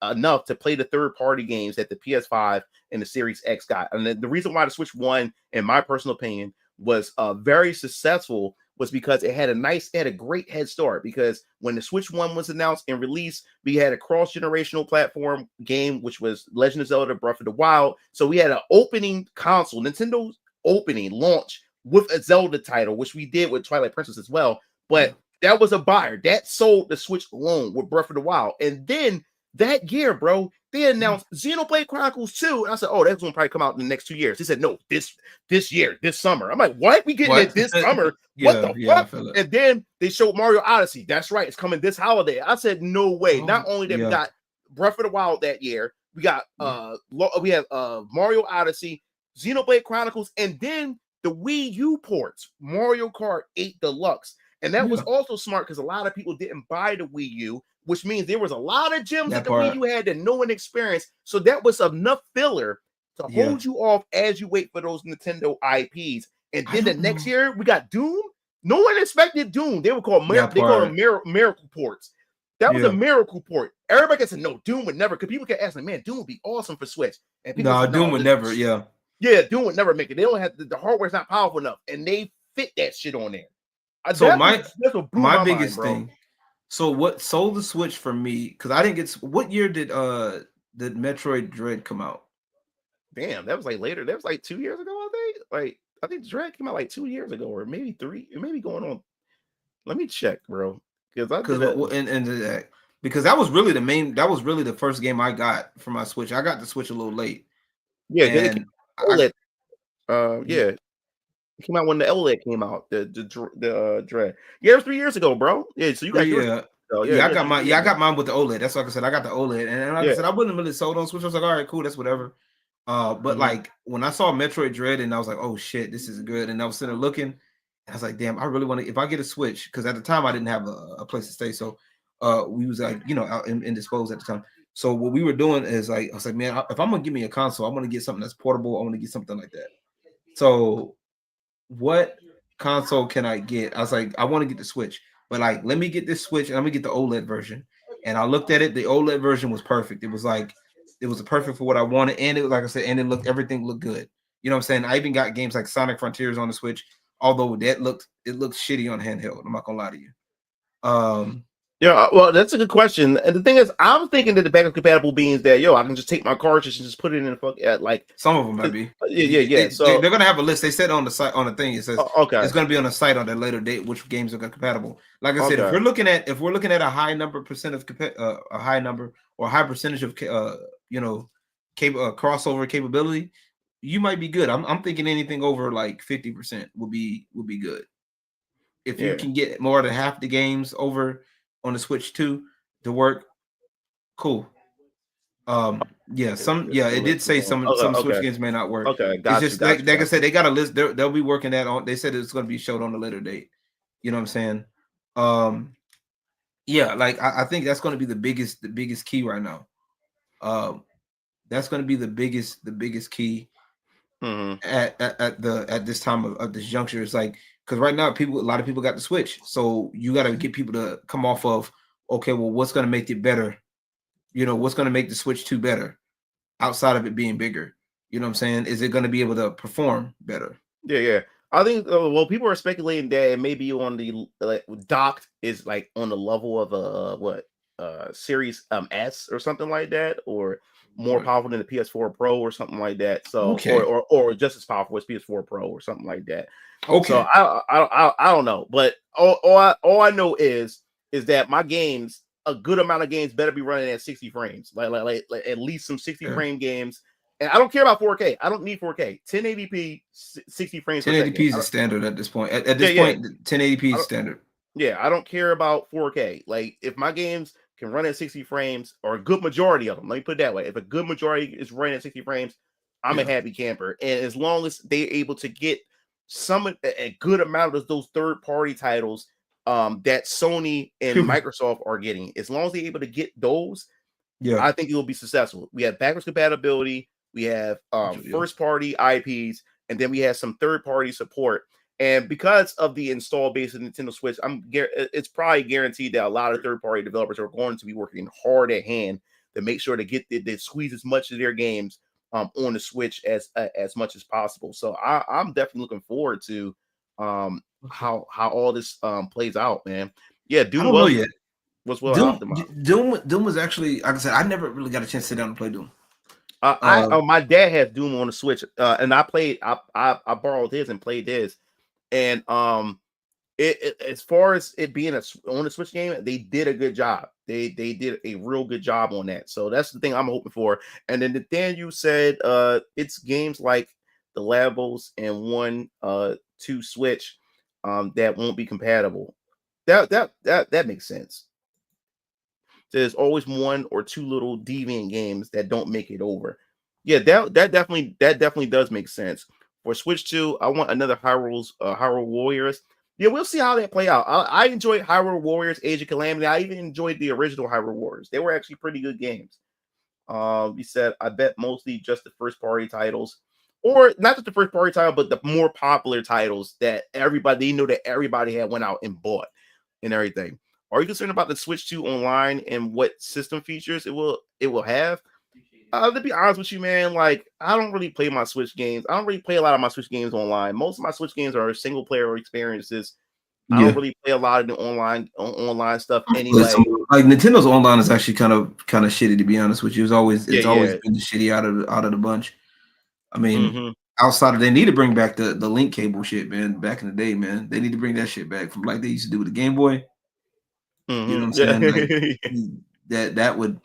enough to play the third-party games that the PS5 and the Series X got. And the reason why the Switch 1, in my personal opinion, was very successful was because it had a great head start. Because when the Switch 1 was announced and released, we had a cross-generational platform game, which was Legend of Zelda Breath of the Wild. So we had an opening console, Nintendo's opening launch with a Zelda title, which we did with Twilight Princess as well. But that was a buyer. That sold the Switch alone with Breath of the Wild. And then that year, bro, they announced Xenoblade Chronicles 2. And I said, oh, that's going to probably come out in the next 2 years. They said, no, this year, this summer. I'm like, what? We getting it this summer? What the fuck? And then they showed Mario Odyssey. That's right. It's coming this holiday. I said, no way. Not only that we got Breath of the Wild that year, we got Mario Odyssey, Xenoblade Chronicles, and then the Wii U ports, Mario Kart 8 Deluxe. And that was also smart because a lot of people didn't buy the Wii U, which means there was a lot of gems that the Wii U had that no one experienced. So that was enough filler to hold you off as you wait for those Nintendo IPs. And then the next year, we got Doom. No one expected Doom. They were called miracle ports. That was a miracle port. Everybody said, no, Doom would never, because people kept asking, man, Doom would be awesome for Switch. And people said, Doom would never, Yeah, Doom would never make it. They don't have the hardware's not powerful enough, and they fit that shit on there. So my biggest thing. So what sold the Switch for me? Because I didn't get. What year did Metroid Dread come out? Damn, that was like later. That was like 2 years ago. I think Dread came out like 2 years ago, or maybe 3. It may be going on. Let me check, bro. Because that was really the main. That was really the first game I got for my Switch. I got the Switch a little late. Yeah, it came out when the OLED came out. The Dread. Yeah, it was 3 years ago, bro. Yeah, so you got I got mine. I got mine with the OLED. That's like I said. I got the OLED, and like I said, I wasn't really sold on Switch. I was like, all right, cool, that's whatever. But like when I saw Metroid Dread, and I was like, oh shit, this is good. And I was sitting there looking, and I was like, damn, I really want to. If I get a Switch, because at the time I didn't have a place to stay, so we was like, out indisposed at the time. So what we were doing is like, I was like, man, if I'm gonna give me a console, I'm gonna get something that's portable. I want to get something like that. So what console can I get? I was like, I want to get the Switch, but like, let me get this Switch and I'm gonna get the OLED version. And I looked at it, the OLED version was perfect. It was perfect for what I wanted, and it was, like I said, and everything looked good. You know what I'm saying? I even got games like Sonic Frontiers on the Switch, although it looked shitty on handheld. I'm not gonna lie to you. Yeah, well, that's a good question. And the thing is, I'm thinking that the backwards compatible means that I can just take my cartridge and just put it in like some of them might be. Yeah. So they're gonna have a list. They said on the site on the thing. It says it's gonna be on the site on that later date which games are compatible. Like I said, if we're looking at a high number percent of a high number or a high percentage of crossover capability, you might be good. I'm thinking anything over like 50% will be good. If you can get more than half the games over on the Switch 2 to work, cool. It did say some Switch games may not work. Okay, it's just like I said, they got a list. They'll be working that on. They said it's going to be showed on a later date. You know what I'm saying? Like I think that's going to be the biggest key right now. That's going to be the biggest key at this time of this juncture. It's like, because right now a lot of people got the Switch, so you got to get people to come off of, okay, well, what's going to make it better? What's going to make the Switch 2 better outside of it being bigger? You know what I'm saying? Is it going to be able to perform better? Yeah. I think people are speculating that it may be on the docked is like on the level of Series S or something like that, or more Right. powerful than the PS4 Pro or something like that. So Okay. or just as powerful as PS4 Pro or something like that. Okay. So I don't know, but all I know is that my games, a good amount of games, better be running at 60 frames, like at least some 60 frame games. And I don't care about 4K. I don't need 4K. 1080p, 60 frames per 1080p second. is the standard at this point. At this Yeah, point, 1080p is standard. Yeah, I don't care about 4K. Like if my games can run at 60 frames, or a good majority of them, let me put it that way. If a good majority is running at 60 frames, I'm a happy camper. And as long as they're able to get a good amount of those third-party titles that Sony and Microsoft are getting, as long as they're able to get those, I think it will be successful. We have backwards compatibility, we have first-party IPs, and then we have some third-party support. And because of the install base of Nintendo Switch, it's probably guaranteed that a lot of third-party developers are going to be working hard at hand to make sure they squeeze as much of their games on the Switch as much as possible. So I'm definitely looking forward to how all this plays out, man. Yeah, Doom I don't know yet. was well optimized. Doom was actually, like I said, I never really got a chance to sit down and play Doom. My dad has Doom on the Switch, and I borrowed his and played his. And as far as it being on the Switch game, they did a good job. They did a real good job on that. So that's the thing I'm hoping for. And then Nathaniel said it's games like the Labos and 1-2 Switch that won't be compatible. That makes sense. There's always 1 or 2 little deviant games that don't make it over. Yeah, that definitely does make sense. For Switch 2, I want another Hyrule Warriors. Yeah, we'll see how that play out. I enjoyed Hyrule Warriors, Age of Calamity. I even enjoyed the original Hyrule Warriors. They were actually pretty good games. He said, I bet mostly just the first-party titles. Or not just the first-party title, but the more popular titles that everybody had went out and bought and everything. Are you concerned about the Switch 2 online and what system features it will have? To be honest with you, man, like I don't really play my Switch games. I don't really play a lot of my Switch games online. Most of my Switch games are single player experiences. I don't really play a lot of the online stuff anyway. Like Nintendo's online is actually kind of shitty, to be honest with you. It's always been the shitty out of the bunch. I mean, outside of, they need to bring back the link cable shit, man. Back in the day, man, they need to bring that shit back from like they used to do with the Game Boy. You know what I'm saying? Like,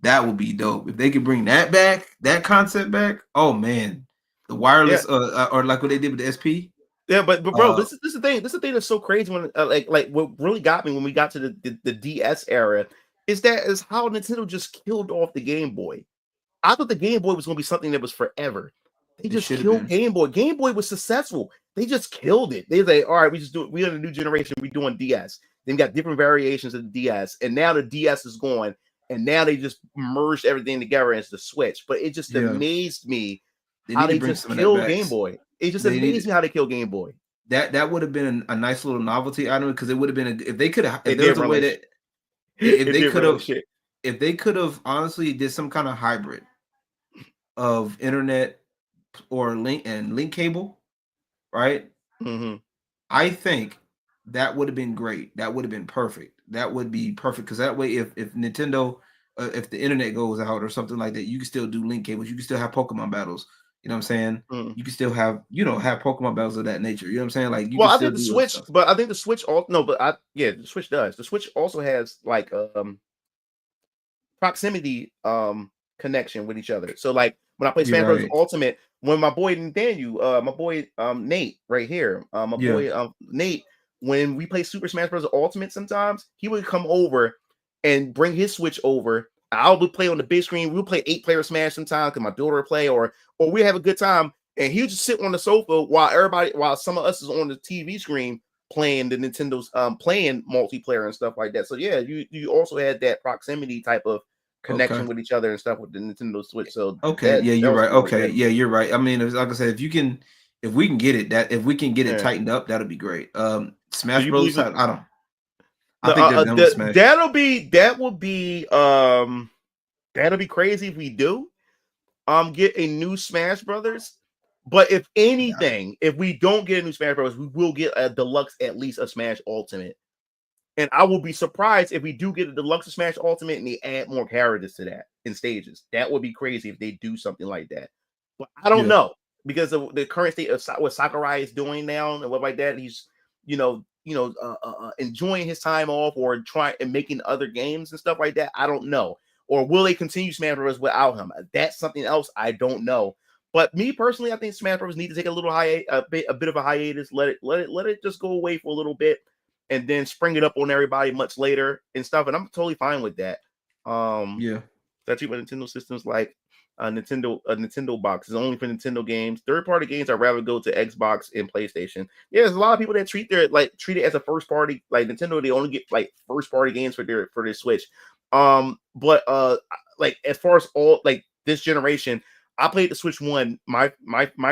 that would be dope if they could bring that back, that concept back. Oh man, the wireless or like what they did with the SP. Yeah, but bro, this is the thing. This is the thing that's so crazy when like what really got me when we got to the DS era is how Nintendo just killed off the Game Boy. I thought the Game Boy was going to be something that was forever. They just killed Game Boy. Game Boy was successful. They just killed it. They like, all right, we in a new generation. We doing DS. Then got different variations of the DS, and now the DS is gone. And now they just merged everything together as the Switch. But it just amazed me how they just killed Game Boy. It just amazed me how they killed Game Boy. That would have been a nice little novelty item because it would have been if they could have if there was a way that if they could have honestly did some kind of hybrid of internet or link cable, right? I think that would have been great. That would have been perfect. That would be perfect because that way, if Nintendo, if the internet goes out or something like that, you can still do link cables. You can still have Pokemon battles. You know what I'm saying? You can still have have Pokemon battles of that nature. You know what I'm saying? Like, I think the Switch, but I think the Switch the Switch does. The Switch also has like proximity connection with each other. So like when I play Smash Bros. Ultimate, when my boy Nathaniel, my boy Nate right here, boy Nate. When we play Super Smash Bros. Ultimate, sometimes he would come over and bring his Switch over. I would play on the big screen. We'll play 8-player Smash sometimes because my daughter would play, or we have a good time. And he would just sit on the sofa while some of us is on the TV screen playing the Nintendo's playing multiplayer and stuff like that. So yeah, you also had that proximity type of connection with each other and stuff with the Nintendo Switch. So you're right. Okay, you're right. I mean, like I said, if we can get it tightened up, that'll be great. Smash Bros. I think they're done with Smash. That'll be crazy if we do get a new Smash Brothers. But if anything, if we don't get a new Smash Brothers, we will get a deluxe, at least a Smash Ultimate. And I will be surprised if we do get a Deluxe Smash Ultimate and they add more characters to that in stages. That would be crazy if they do something like that. But I don't know, because of the current state of what Sakurai is doing now and what like that. He's, enjoying his time off or trying and making other games and stuff like that. I don't know. Or will they continue Smash Bros. Without him? That's something else I don't know. But me personally, I think Smash Bros. Need to take a bit of a hiatus. Let it just go away for a little bit, and then spring it up on everybody much later and stuff. And I'm totally fine with that. That's what Nintendo systems like. A Nintendo box is only for Nintendo games. Third-party games, I'd rather go to Xbox and PlayStation. Yeah, there's a lot of people that treat it as a first party. Like Nintendo, they only get like first party games for their Switch. But like as far as all like this generation, I played the Switch One, my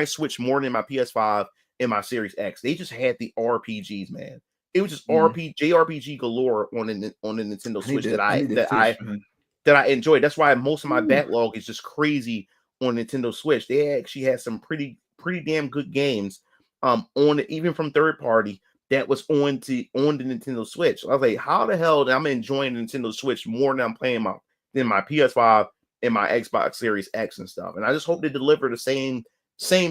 Switch more than my PS5 and my Series X. They just had the RPGs, man. It was just JRPG galore on the Nintendo Switch that I enjoyed. That's why most of my backlog is just crazy on Nintendo Switch. They actually had some pretty damn good games even from third party that was on the Nintendo Switch. I was like, how the hell am I enjoying the Nintendo Switch more than I'm playing than my PS5 and my Xbox Series X and stuff? And I just hope they deliver the same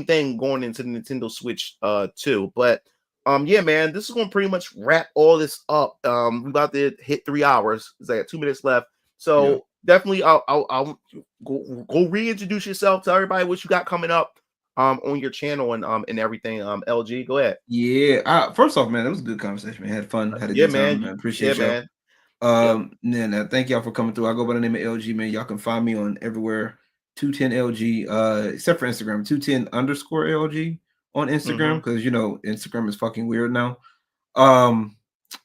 thing going into the Nintendo Switch too. But yeah, man, this is gonna pretty much wrap all this up. We're about to hit 3 hours. It's like 2 minutes left. So definitely, I'll go reintroduce yourself. Tell everybody what you got coming up on your channel and everything. LG, go ahead. Yeah. First off, man, that was a good conversation. Man, had fun. Had a good time. Man. Appreciate y'all. Man. Thank y'all for coming through. I go by the name of LG, man. Y'all can find me on everywhere. 210LG, except for Instagram, 210_LG on Instagram, because Instagram is fucking weird now.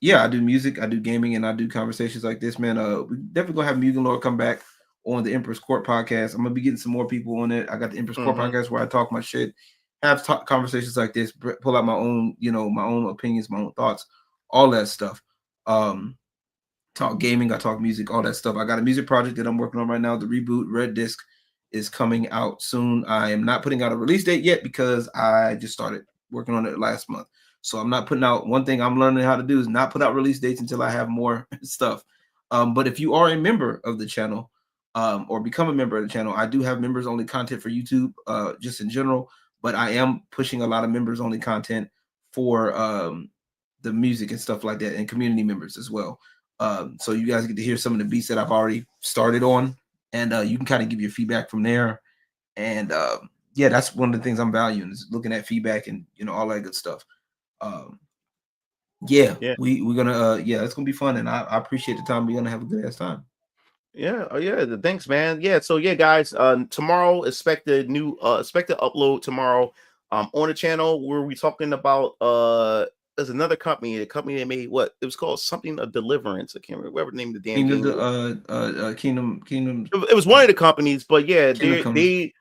Yeah, I do music, I do gaming, and I do conversations like this, man. We definitely gonna have Mugen Lord come back on the Empress Court podcast. I'm gonna be getting some more people on it. I got the Empress Court podcast where I talk my shit, have conversations like this, pull out my own, my own opinions, my own thoughts, all that stuff. Talk gaming, I talk music, all that stuff. I got a music project that I'm working on right now. The reboot Red Disc is coming out soon. I am not putting out a release date yet because I just started working on it last month. So I'm not putting out. One thing I'm learning how to do is not put out release dates until I have more stuff. But if you are a member of the channel or become a member of the channel, I do have members only content for YouTube just in general. But I am pushing a lot of members only content for the music and stuff like that, and community members as well. So you guys get to hear some of the beats that I've already started on, and you can kind of give your feedback from there. And yeah, that's one of the things I'm valuing, is looking at feedback and all that good stuff. We're gonna it's gonna be fun, and I appreciate the time. We're gonna have a good ass time. Thanks, man. So guys, tomorrow expect the upload tomorrow on the channel where we talking about there's another company, a company that made it was called something of Deliverance. I can't remember the name of the damn Kingdom. It was one of the companies, but yeah, they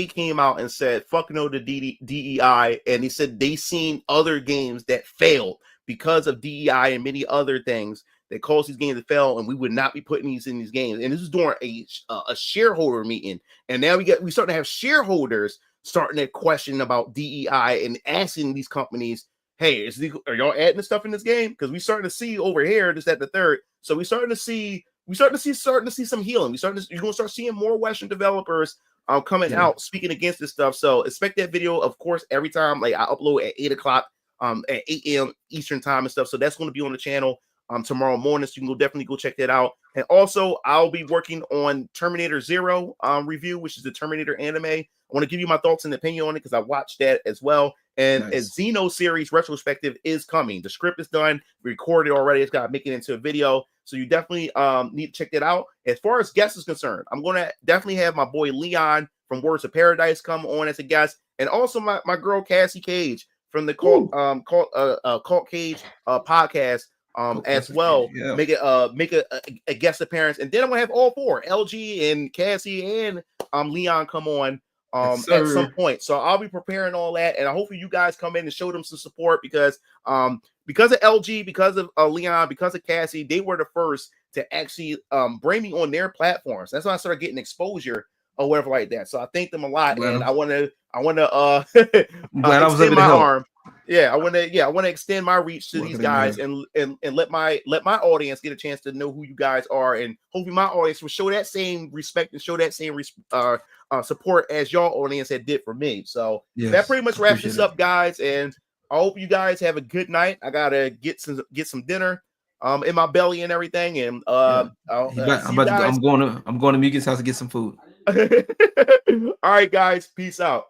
came out and said fuck no to DEI, and they said they seen other games that failed because of DEI and many other things that caused these games to fail, and we would not be putting these in these games. And this is during a shareholder meeting, and now we starting to have shareholders starting to question about DEI and asking these companies, hey, are y'all adding the stuff in this game? Because we starting to see over here this, that, the third. So we starting to see some healing. You're gonna start seeing more Western developers coming out speaking against this stuff. So expect that video, of course, every time. Like I upload at 8 o'clock, at 8 a.m. Eastern time and stuff. So that's going to be on the channel tomorrow morning. So you can definitely go check that out. And also, I'll be working on Terminator Zero review, which is the Terminator anime. I want to give you my thoughts and opinion on it because I watched that as well. And a Xeno series retrospective is coming. The script is done, recorded already. It's got to make it into a video. So you definitely need to check that out. As far as guests is concerned, I'm going to definitely have my boy Leon from Words of Paradise come on as a guest. And also my girl Cassie Cage from the Cult Cage podcast as well. Yeah. Make a guest appearance. And then I'm going to have all four, LG and Cassie and Leon come on at some point. So I'll be preparing all that, and I hope you guys come in and show them some support because of LG, because of Leon, because of Cassie, they were the first to actually bring me on their platforms. That's why I started getting exposure or whatever like that. So I thank them a lot, Glad and I'm- I want to I'm glad I was extend able to my help. arm. Yeah, I want to extend my reach to Welcome these in guys there. and let my audience get a chance to know who you guys are, and hopefully my audience will show that same respect and show that same support as your audience had did for me. So Yes, that pretty much wraps appreciate this it. up, guys, and I hope you guys have a good night. I gotta get some dinner in my belly and everything, and I'll see you guys. I'm going to Megan's house to get some food. All right, guys, peace out.